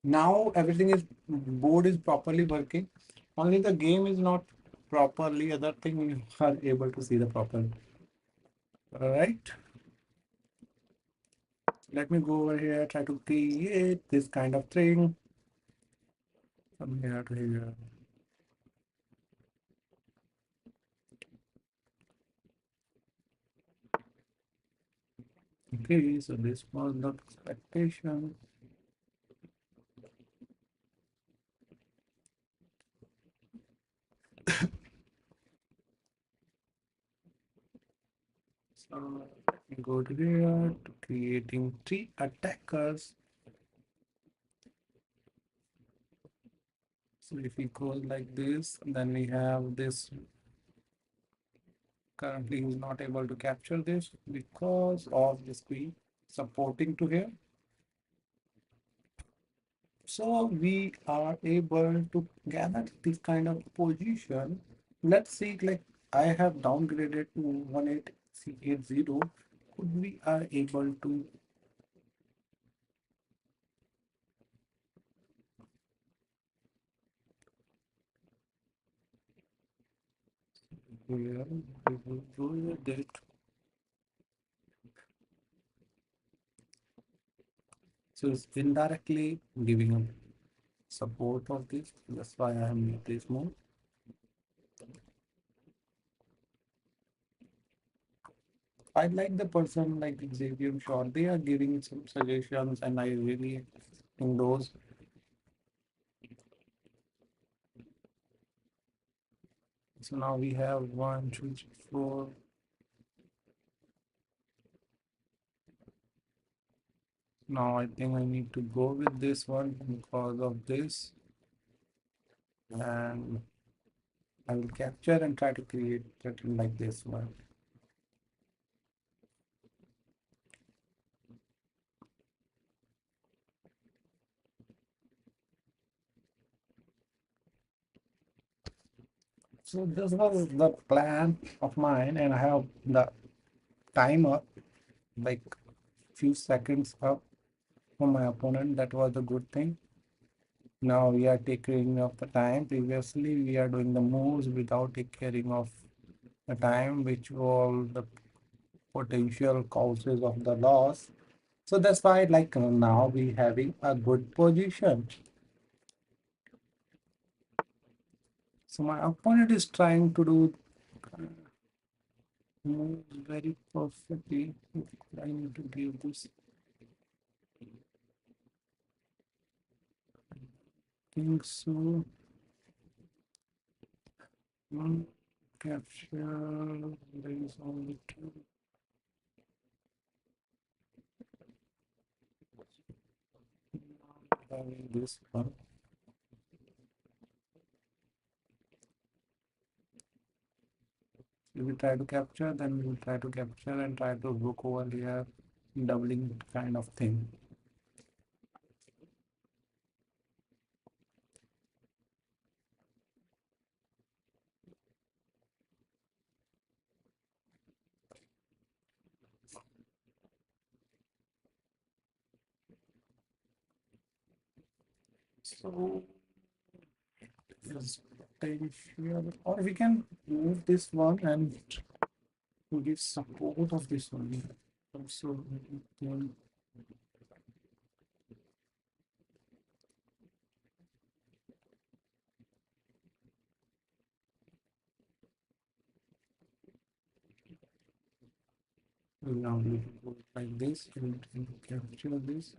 Now everything is board is properly working. Only the game is not properly. Other thing you are able to see the proper. All right. Let me go over here. Try to create this kind of thing from here to here. Okay. So this was the expectation. So let me go to here to creating three attackers. So if we go like this, then we have this. Currently, he's not able to capture this because of the screen supporting to here. So we are able to gather this kind of position. Let's see, like I have downgraded to 1880. Could we are able to here we will go with it. So it's indirectly giving a support of this. That's why I have made this move. I like the person like Xavier Shaw. They are giving some suggestions, and I really endorse. So now we have one, two, three, four. Now I think I need to go with this one because of this, and I will capture and try to create something like this one. So this was the plan of mine, and I have the timer like few seconds up for my opponent. That was a good thing. Now we are taking of the time. Previously, we are doing the moves without taking caring of the time, which were the potential causes of the loss. So that's why, like now, we having a good position. So my opponent is trying to do moves very perfectly. I need to give this thing so. mm, Capture. There is only two. Having this one. If we try to capture, then we will try to capture and try to book over here, doubling kind of thing. So is potential, or we can move this one and give support of this one. Also, now we go like this and capture this.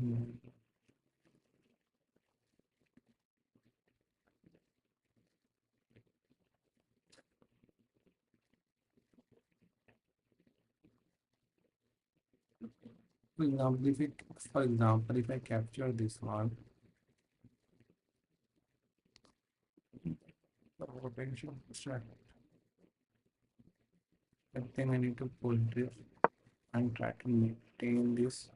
Mm. For example, if I capture this one, the potential extract, I think I need to pull this and try to maintain this.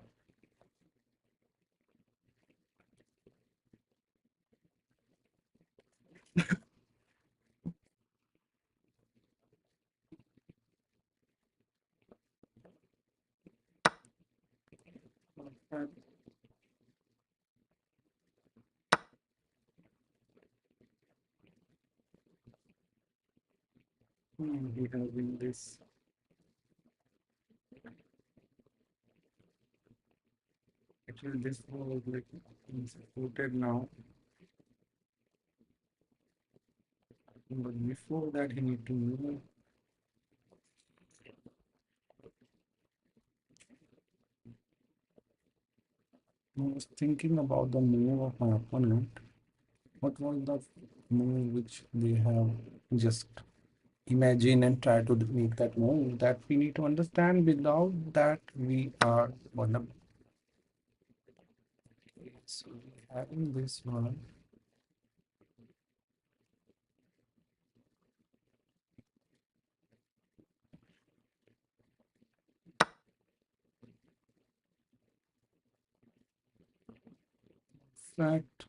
We having this. Actually, this was like supported now, but before that, he need to move. I was thinking about the move of my opponent. What was the move which they have just imagine and try to make that move? That we need to understand. Without that, we are vulnerable. Okay, so we having this one. Fact.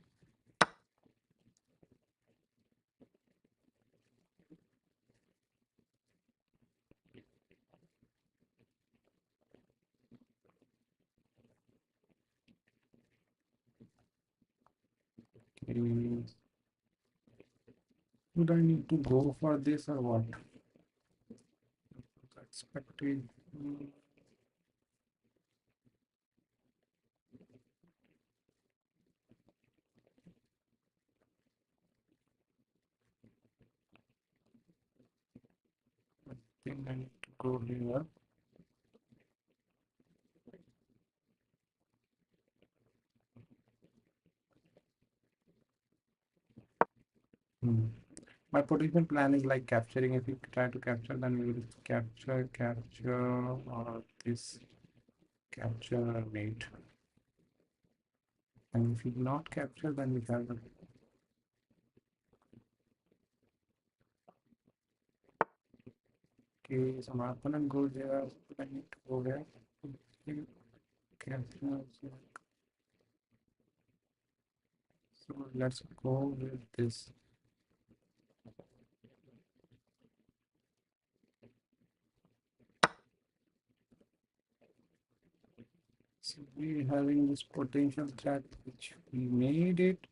Okay. Would I need to go for this or what? Expected. Think I need to go here. Hmm. My potential plan is like capturing. If we try to capture, then we will capture, or this capture mate. And if we not capture, then we have the. Okay, so my opponent goes there. I need to go there. Okay, capture. So let's go with this. So we having this potential threat which we made it.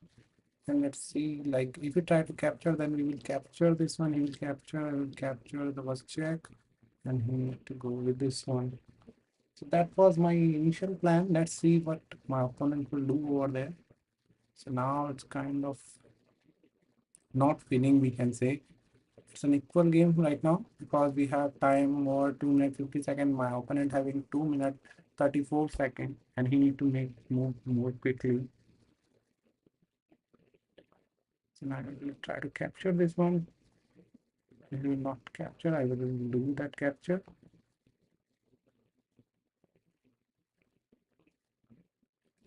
And let's see, like if we try to capture, then we will capture this one, he will capture, I will capture the first check, and he need to go with this one. So that was my initial plan. Let's see what my opponent will do over there. So now it's kind of not winning, we can say. It's an equal game right now because we have time over 2 minutes 50 seconds. My opponent having 2 minutes 34 seconds, and he need to make move more quickly. So now I will try to capture this one. It will not capture. I will do that capture.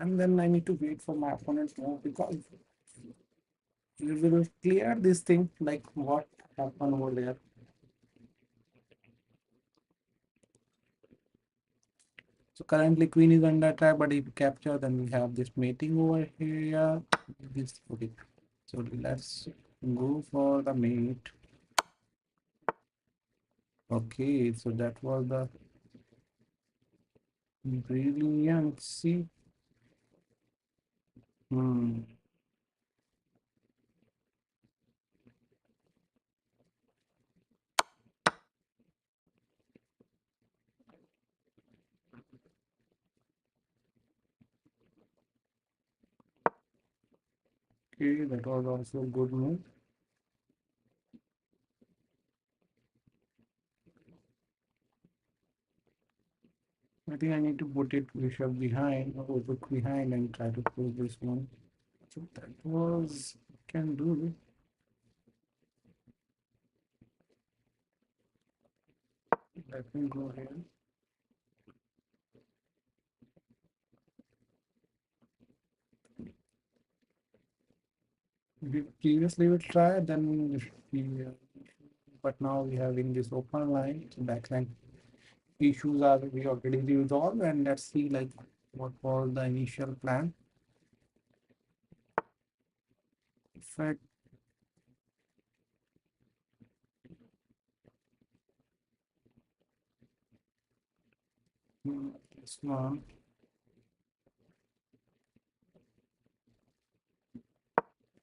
And then I need to wait for my opponent's move because we will clear this thing like what happened over there. So currently queen is under attack, but if we capture, then we have this mating over here. This okay. So let's go for the mate. Okay, so that was the brilliant. See, hmm. Okay, that was also a good move. I think I need to put it bishop behind or rook behind and try to pull this one. So that was can do. Let me go here. we previously we tried, then we, but now we having this open line, so backline issues are we already resolved, and let's see like what was the initial plan. Effect this one.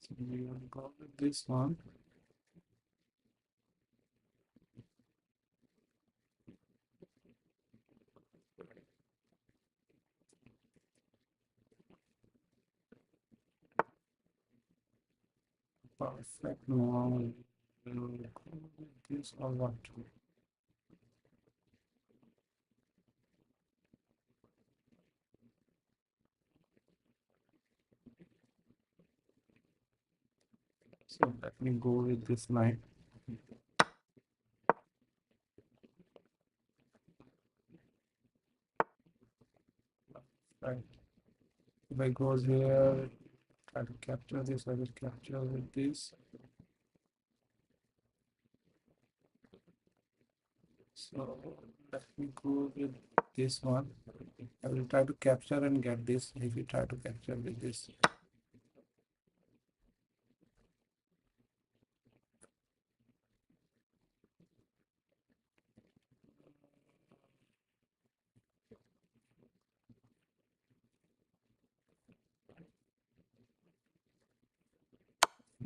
So we will go with this one. Perfect. Now we will go with this or what? So let me go with this line. Right. If I goes here, try to capture this, I will capture with this. So let me go with this one. I will try to capture and get this. If you try to capture with this,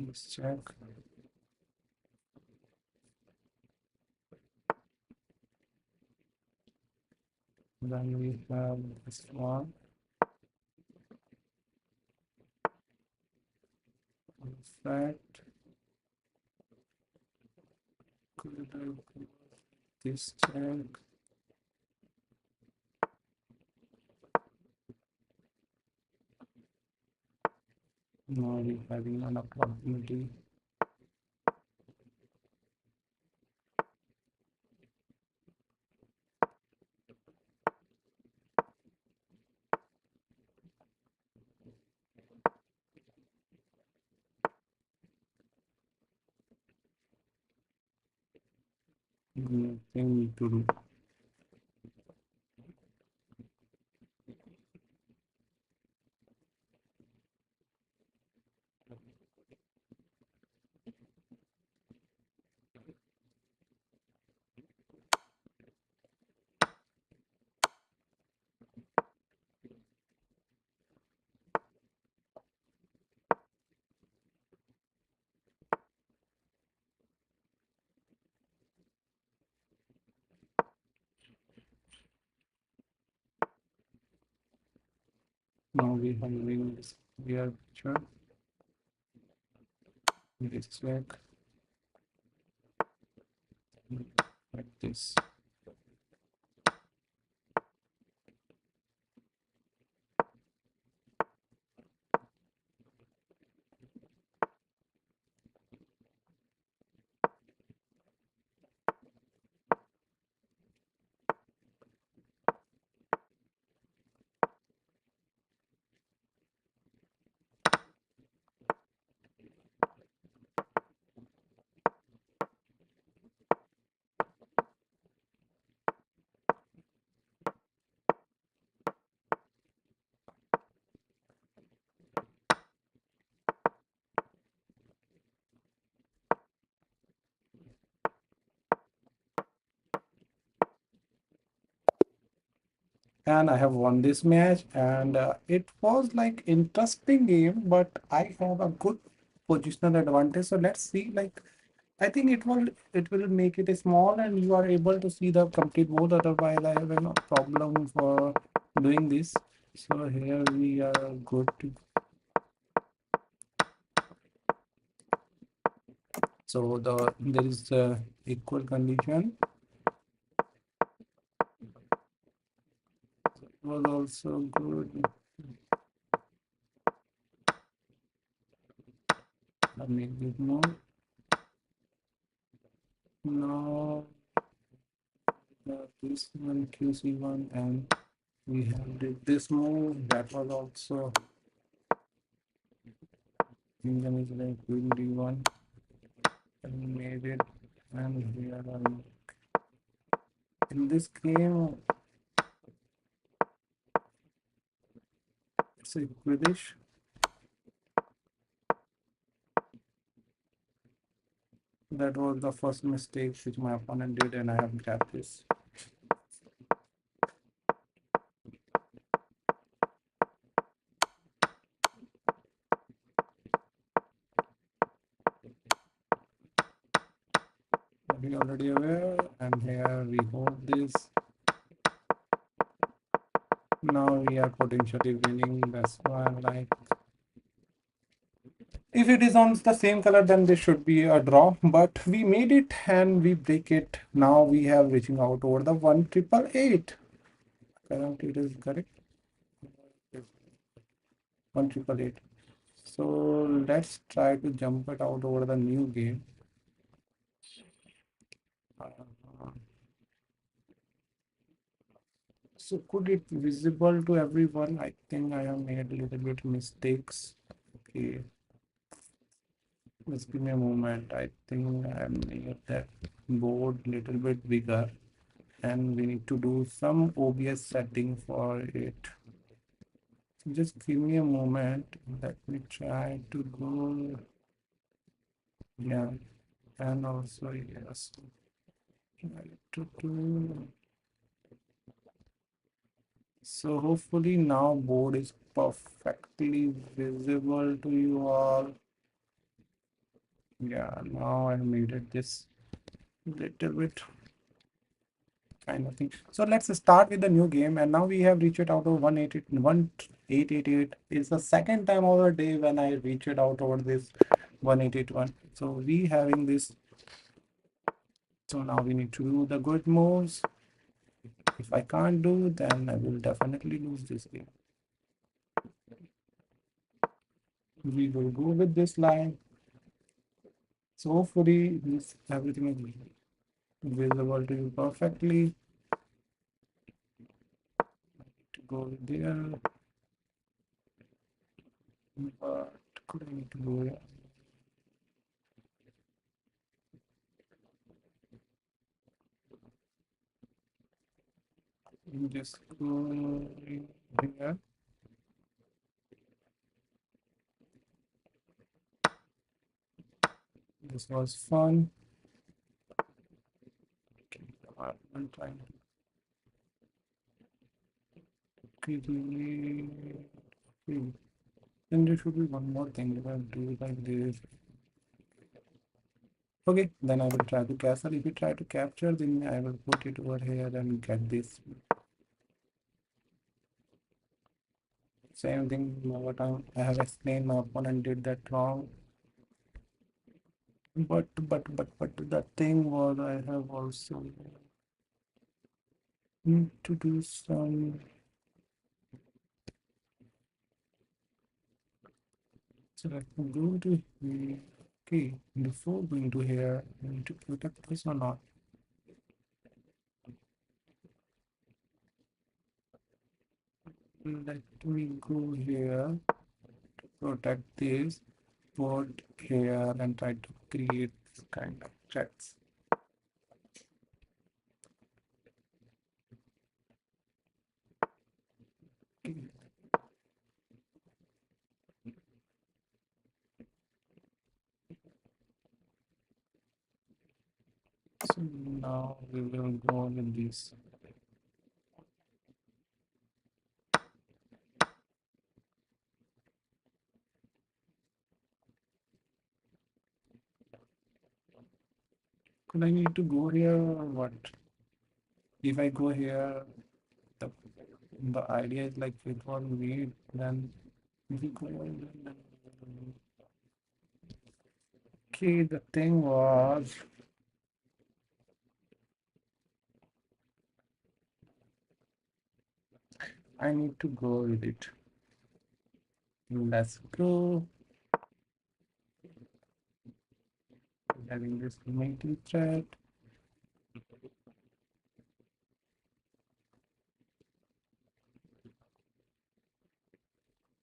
let's check. Then we have this one. Perfect. Could I do this check? Now we having an opportunity. Nothing to do. Now we having this clear picture. This check like this. And I have won this match, and it was like interesting game, but I have a good positional advantage. So let's see, like I think it will make it small, and you are able to see the complete board. Otherwise, I have a problem for doing this. So here we are good to. So there is equal condition. Was also good. Let me give more. Now this one QC1, and we have did this move that was also kingdom is like queen d1 and made it, and here in this game it's a Quidditch. That was the first mistake which my opponent did, and I have grabbed this. Are we already aware? And here we hold this. Now we are potentially winning. That's why I like. If it is on the same color, then this should be a draw. But we made it and we break it. Now we have reaching out over the 1,888. Currently it is correct. 1,888. So let's try to jump it out over the new game. Uh, So could it visible to everyone? I think I have made a little bit mistakes. Okay, just give me a moment. I think I made that board little bit bigger, and we need to do some OBS setting for it. So just give me a moment. Let me try to go. Yeah, and also yes, try to do. So hopefully now board is perfectly visible to you all. Yeah, now I made it this little bit kind of thing. So let's start with the new game, and now we have reached it out of 1,888. It's the second time over day when I reached it out over this 1,881. So we having this. So now we need to do the good moves. If I can't do, then I will definitely lose this game. We will go with this line. So hopefully this everything is visible to you perfectly. To go there, but could I need to go here? Just go here. This was fun. Okay, I'm trying to quickly. Okay. Then there should be one more thing. If I do it like this. Okay, then I will try to castle. If you try to capture, then I will put it over here and get this. Same thing what I have explained. My opponent did that wrong. But the thing was I have also need to do some. So let me go to here. Okay, before going to here, I need to protect this or not. Let me go here to protect this, put here and try to create this kind of checks. Okay. So now we will go with this. Could I need to go here or what? If I go here, the the idea is like it was made, then if we go then okay, the thing was I need to go with it. Let's go. Having this mating thread.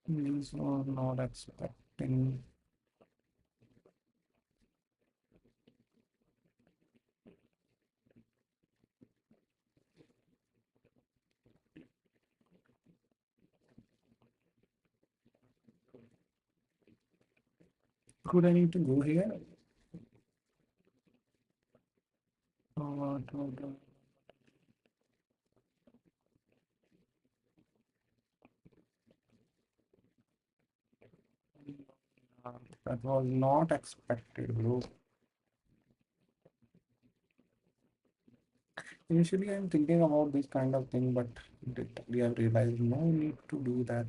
These were not expecting. Could I need to go here? What? That was not expected, bro. Initially, I'm thinking about this kind of thing, but lately I've realized no need to do that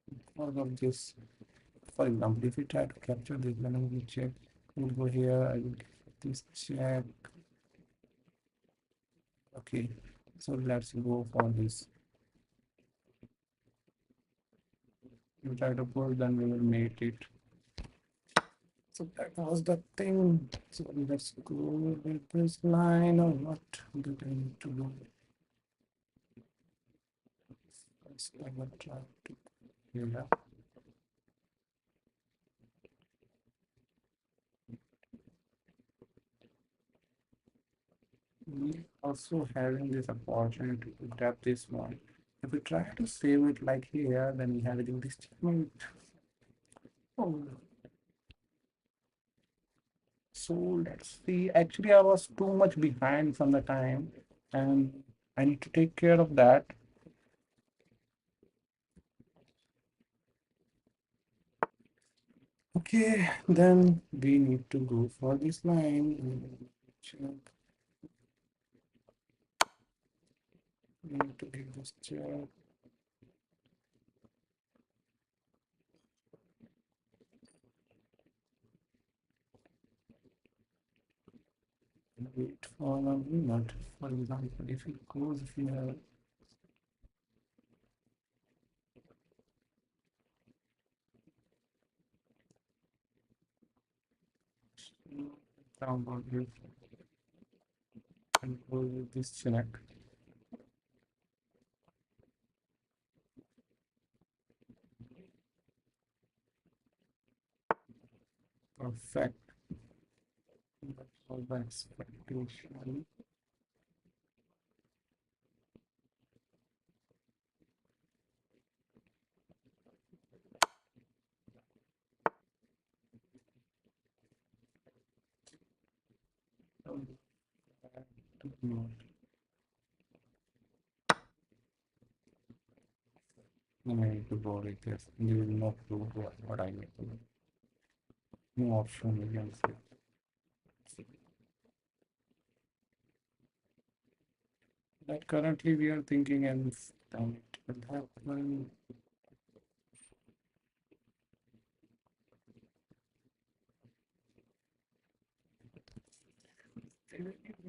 because of this. For example, if we try to capture this, then I will check. We'll go here. I will give this check. Okay, so let's go for this. We try to push, then we will make it. So that was the thing. So let's go with this line or what do I need to do? First, I will try to yeah. We also having this opportunity to grab this one. If we try to save it like here, then we have it in this statement. Oh, so let's see. Actually, I was too much behind from the time, and I need to take care of that. Okay, then we need to go for this line. Check. We need to give this check. Wait for a minute. For example, if it goes here, download it and go with this check. Perfect. That was the expectation. To not. I need to go with this. You will not do what I need to do. No option you can say. That currently we are thinking and then it will happen.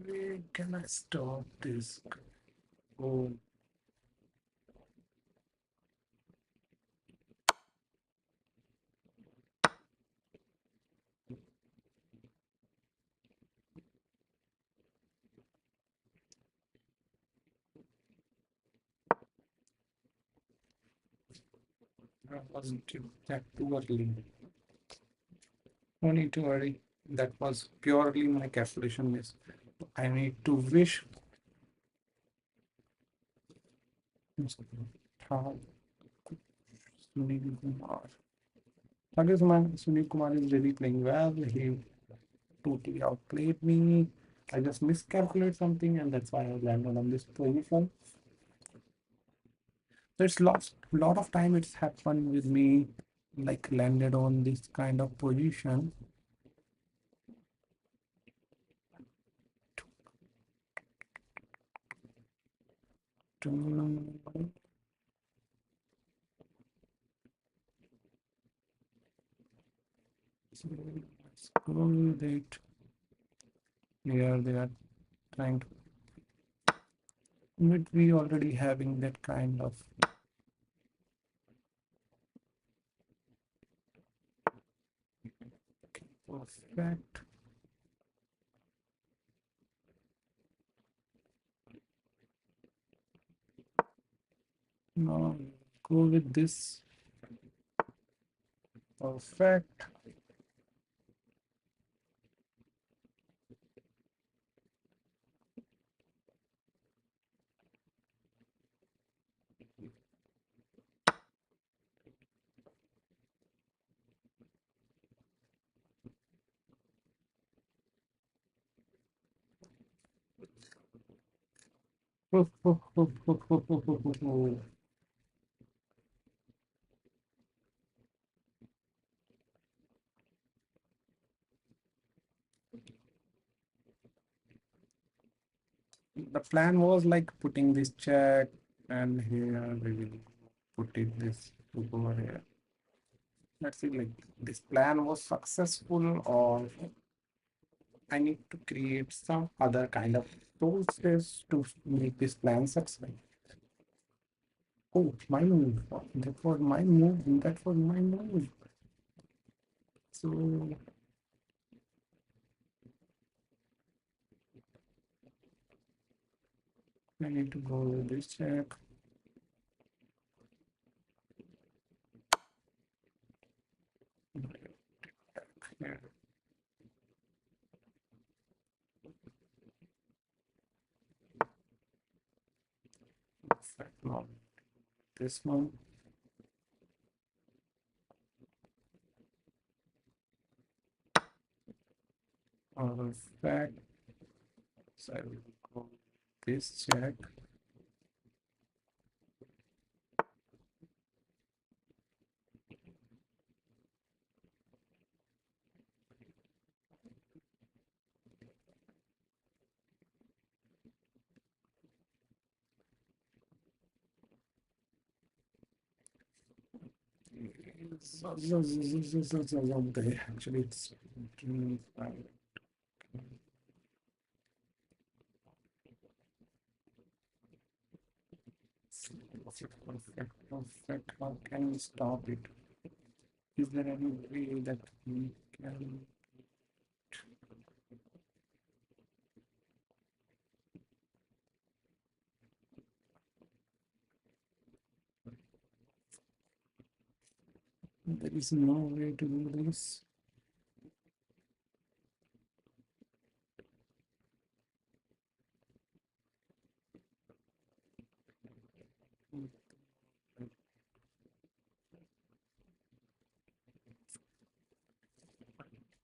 Wait, can I stop this? Oh, I wasn't that too early. No need to worry. That was purely my calculation miss. I need to wish how Sunil Kumar. Sunil Kumar is really playing well. He totally outplayed me. I just miscalculated something, and that's why I landed on this position. So it's lost a lot of time. It's happened with me, like landed on this kind of position. To, so let's go with it. Here they are trying to, but we already having that kind of perfect. Now go with this perfect. The plan was like putting this check, and here we will put it this over here. Let's see, like this plan was successful, or I need to create some other kind of process to make this plan successful. Oh, my move. That was my move. That was my move. So I need to go with this check. Yeah, perfect. Now this one. Perfect. So I will go this check. Okay, actually it's perfect, perfect, perfect. How can we stop it? Is there any way that we can? There is no way to do this.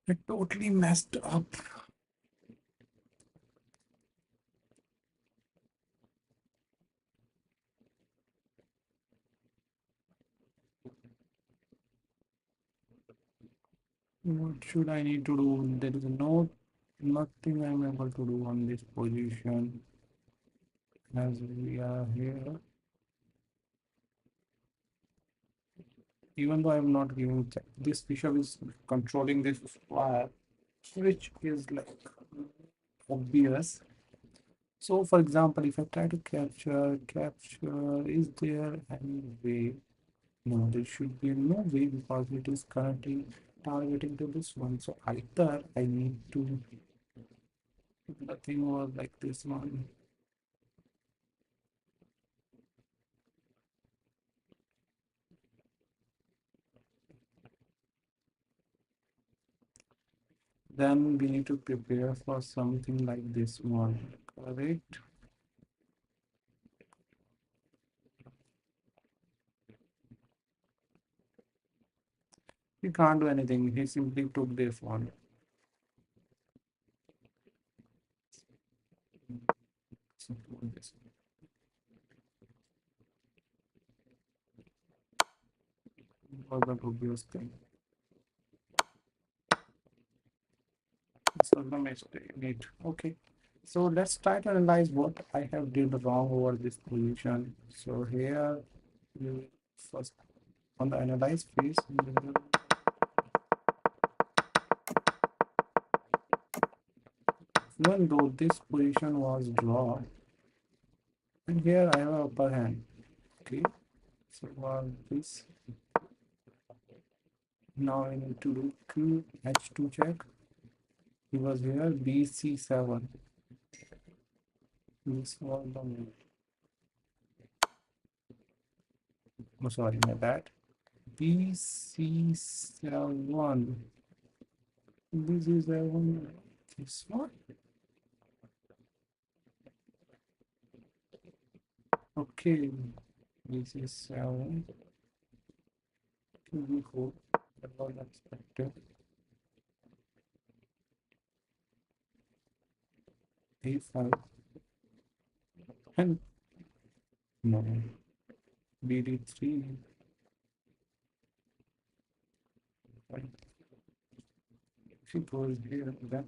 It totally messed up. What should I need to do? There is nothing I'm able to do on this position as we are here. Even though I'm not giving check, this bishop is controlling this square, which is like obvious. So, for example, if I try to capture, is there any way? No, there should be no way because it is currently targeting to this one. So either I need to, the thing was like this one. Then we need to prepare for something like this one, correct? He can't do anything. He simply took this one. So this was the obvious thing. So the mistake. Okay. So let's try to analyze what I have did wrong over this position. So here, you first on the analyze phase, even though this position was draw, and here I have a upper hand. Okay. So this now I need to do QH2 check. He was here BC7. This was the move. Oh, sorry, my bad. BC7. This is the one. This one. Okay. BC7. QB4. That was expected. A5. And no, BD3. If he goes here, then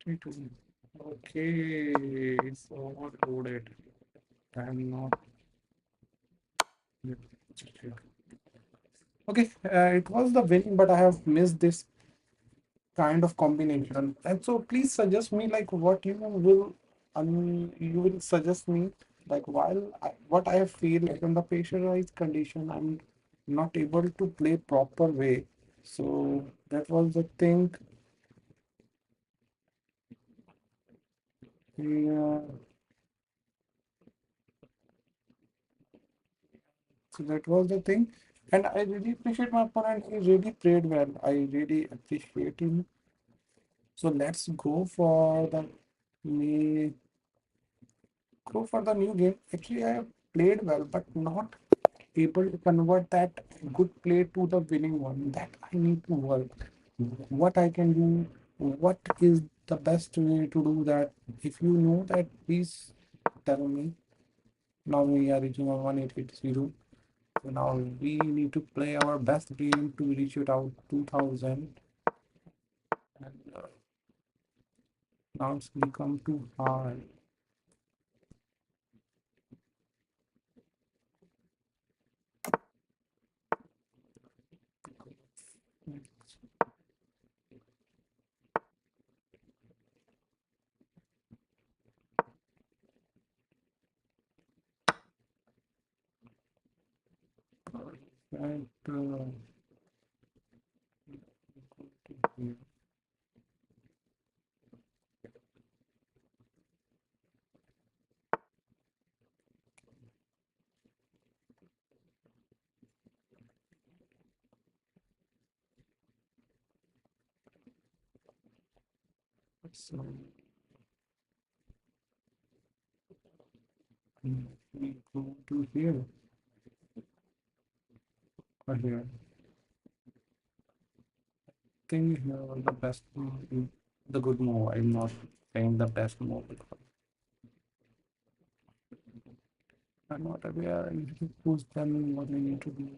22. Okay, it's overloaded. I'm not. Okay, it was the win, but I have missed this kind of combination. And so please suggest me like what you will, you will suggest me like what I feel like in the pressurized condition, I'm not able to play proper way. So that was the thing. Yeah. So that was the thing. And I really appreciate my opponent. He really played well. I really appreciate him. So let's me go for the new game. Actually, I have played well, but not able to convert that good play to the winning one. That I need to work. What I can do, what is the best way to do that? If you know that, please tell me. Now we are reaching on 1880. So now we need to play our best game to reach it out 2000. And now it's become too hard. And so we go to here or here. Think here was the best move, the good move. I'm not saying the best move because I'm not aware. I need to push them what I need to do.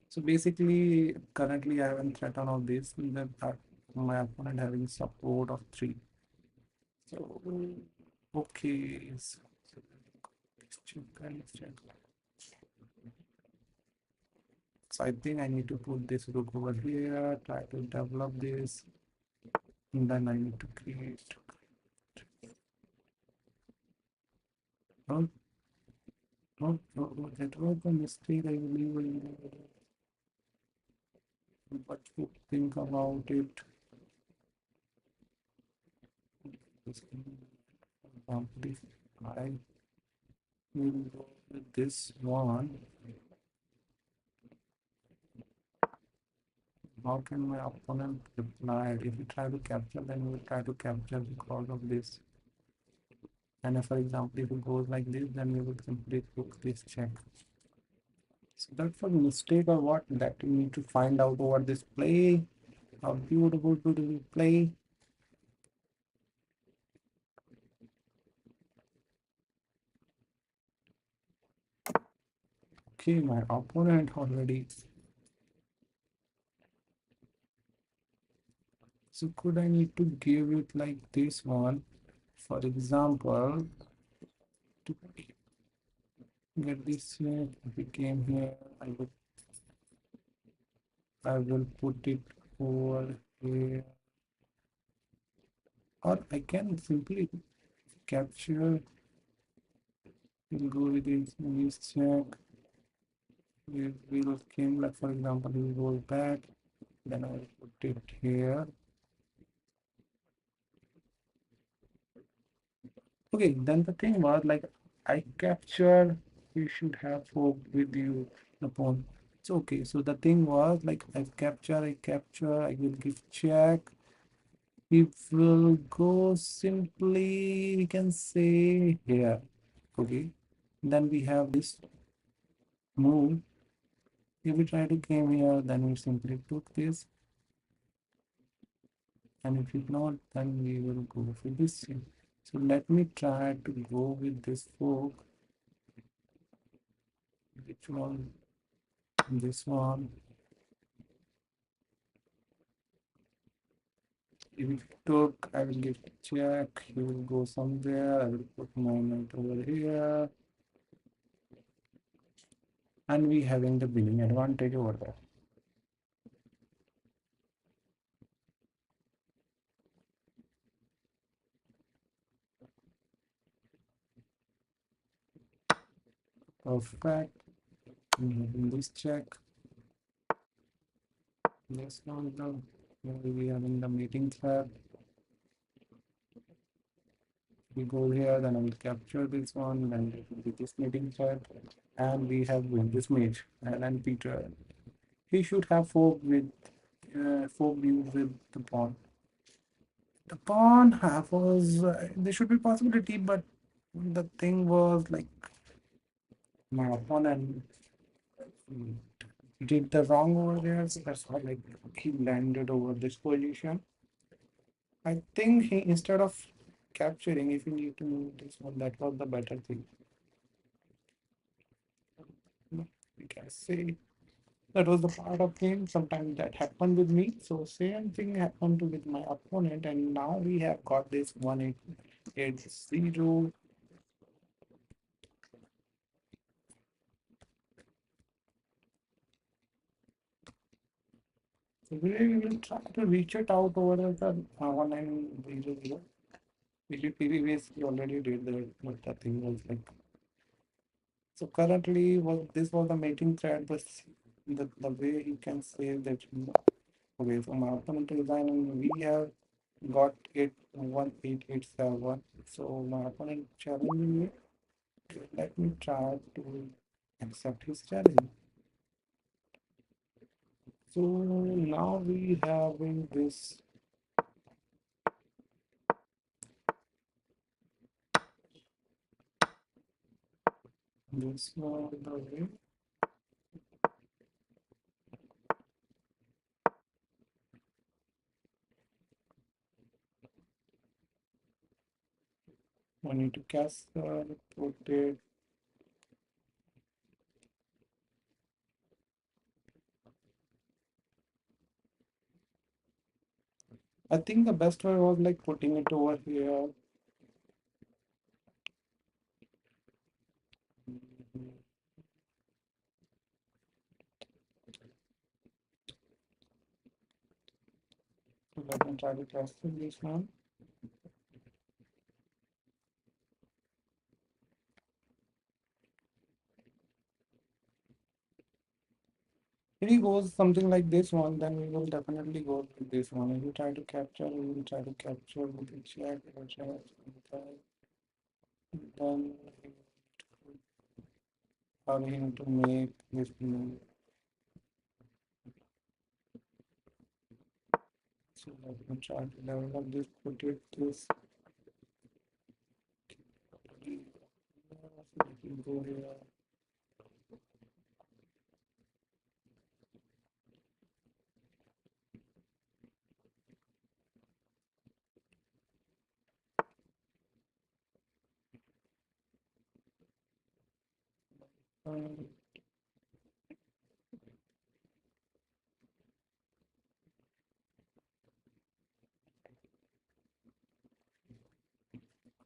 So basically, currently I have a threat on all this that my opponent having support of 3. So okay, so let's check, let's check. So I think I need to put this rook over here, try to develop this, and then I need to create. Oh, that was the mistake I believe. What you think about it? If I will go with this one, how can my opponent reply? If you try to capture, then you will try to capture because of this. And if, for example, if it goes like this, then you will simply took this check. So that's a mistake or what that you need to find out over this play. A beautiful, beautiful play. Okay, my opponent already. So could I need to give it like this one? For example, to get this here, if it came here, I will put it over here. Or I can simply capture, we'll go with this check. We will came like for example, we will go back, then I will put it here. Okay, then the thing was like I capture, you should have hope with you the pawn. It's okay. So the thing was like I capture, I will give check. We will go simply, we can say here. Okay. Then we have this move. If we try to game here, then we simply took this. And if it's not, then we will go for this thing. So let me try to go with this fork. Which one? This one. If it took, I will give check. He will go somewhere. I will put my note over here. And we having the billing advantage over there. Perfect. We having this check. This one, we having the meeting thread. We go here, then I will capture this one, then it will be this meeting thread, and we have with this mage, and then Peter. He should have four views with the pawn. The pawn half was there should be possibility, but the thing was like my opponent did the wrong over there, so that's why like he landed over this position. I think he instead of capturing, if you need to move this one, that was the better thing. We can say that was the part of game. Sometimes that happened with me. So same thing happened to with my opponent, and now we have got this 1880. So we will try to reach it out over the 1900. We already did that, but the thing was like so currently was this was the mating thread, but the way he can save that okay, so my opponent design and we have got it 1887. So my opponent challenging me. Let me try to accept his challenge. So now we have in this one the way. I need to cast put it. I think the best way was like putting it over here. So let me try to cast this one. If he goes something like this one, then we will definitely go with this one. If you try to capture, we will try to capture with the check, then how we need to make this move. So let me try to develop this, put it this. So let me go here. Um,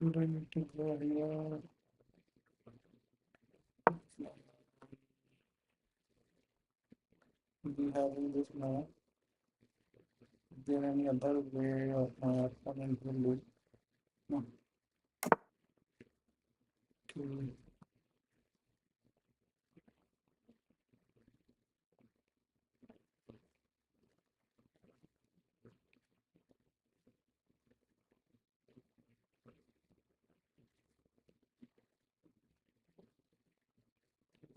I need to go here. We having this now. Is there any other way of my opponent will lose? No. Okay.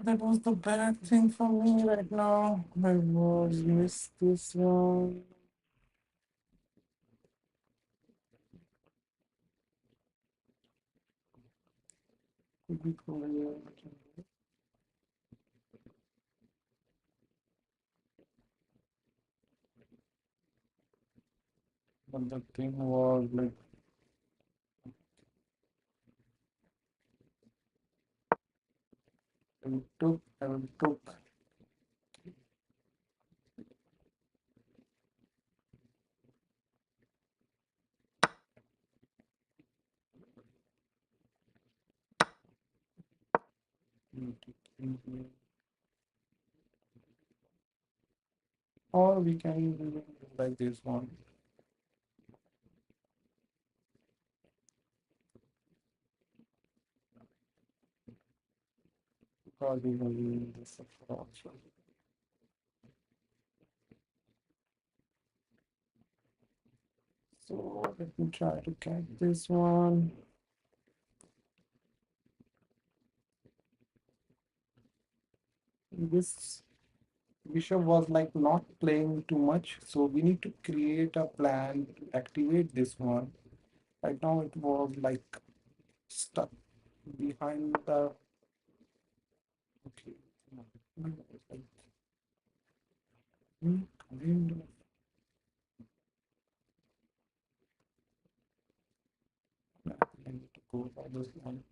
That was the bad thing for me right now. I was missed this one. Could be cool. But the thing was like I took or we can do like this one because we will use this also. So let me try to catch this one. This bishop was like not playing too much, so we need to create a plan to activate this one. Right now it was like stuck behind the okay. Like, kind of I need to go for this one.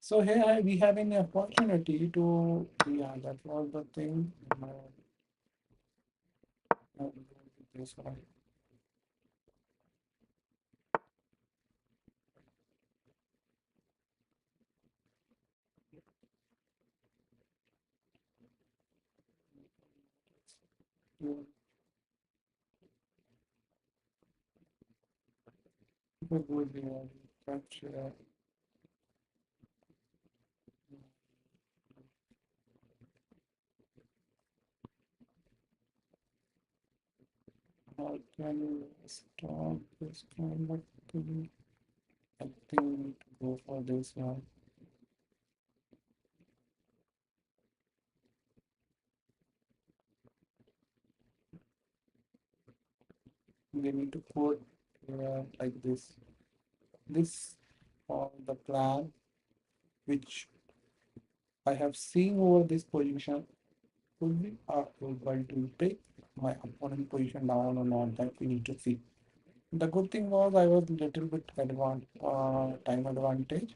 So here we have an opportunity to, yeah, that was the thing. This one. What would be capture? How can you stop this kind of thing? I think we need to go for this one. We need to put like this. This for the plan which I have seen over this position could be able to take my opponent position down or not, that we need to see. The good thing was I was little bit time advantage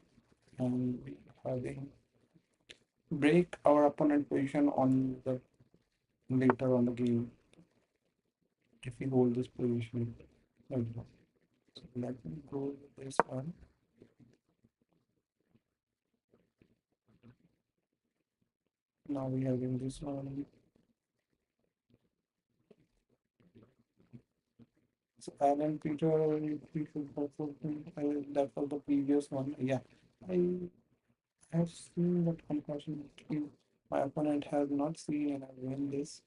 and we having break our opponent position on the later on the game if we hold this position. Like that. So let me go with this one. Now we are in this one. So Alan Peter, we should go for that was the previous one. Yeah, I have seen, but unfortunately my opponent has not seen and I win this.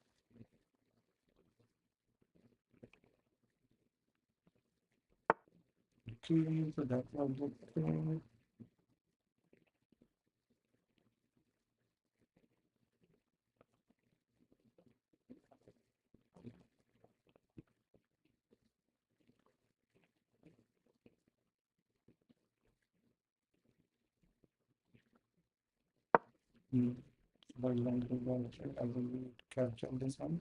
Okay, so that was the thing. Hmm. But then I will need to capture this one.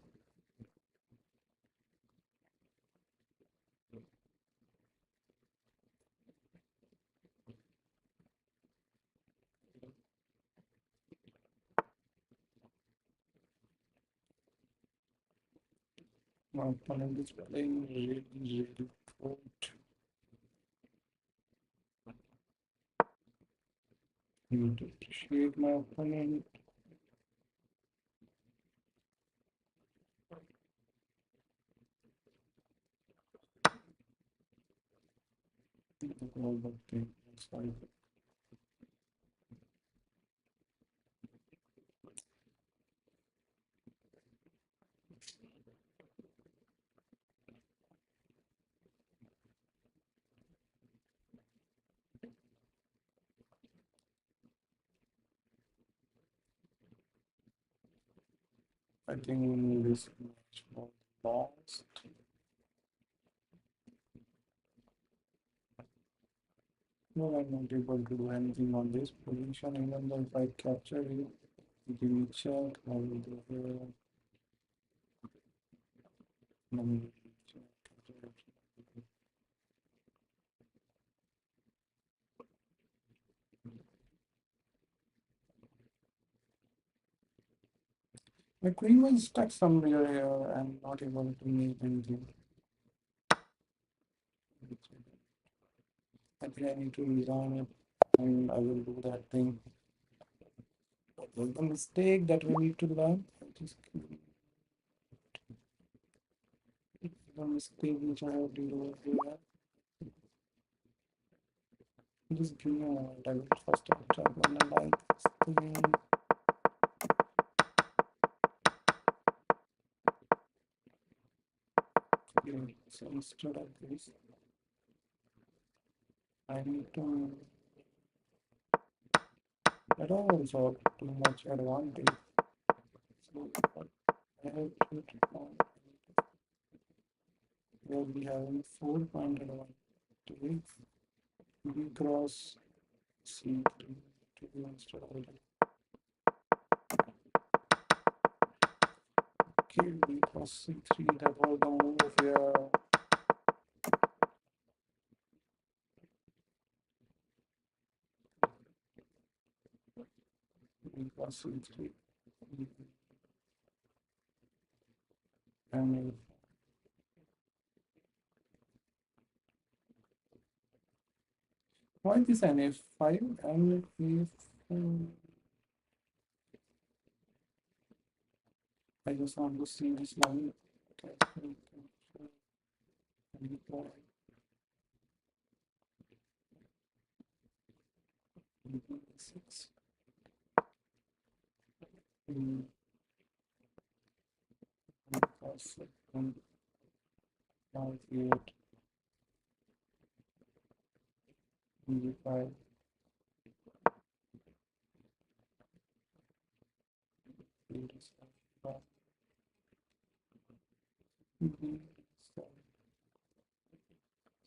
My opponent is playing really, really good. I need to appreciate my opponent. All the things. I think this match was lost. No, I'm not able to do anything on this position, even though if I capture it, give me check, I will do here. Let me check, capture it. My queen was stuck somewhere here. I'm not able to make anything. I think I need to resign it and I will do that thing. What was the mistake that we need to learn? Just the mistake which I have to do here. Just give me a moment. I will first try to analyze this thing. Okay, so instead of this, I need to. That also too much advantage. So I have to we'll be having 4 point advantage. B cross C to be instead of okay, B cross C3. That was the move here. B cross C3. And why this NF5 and if I just want to see this line. Okay, six. Plus 158 5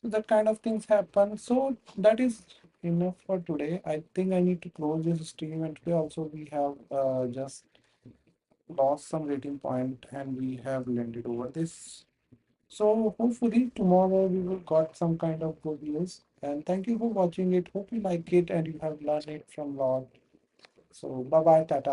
so that kind of things happen. So that is enough for today. I think I need to close this stream, and today also we have just lost some rating point and we have landed over this. So hopefully tomorrow we will got some kind of good news. And thank you for watching it. Hope you like it and you have learned it from lot. So bye bye, Tata.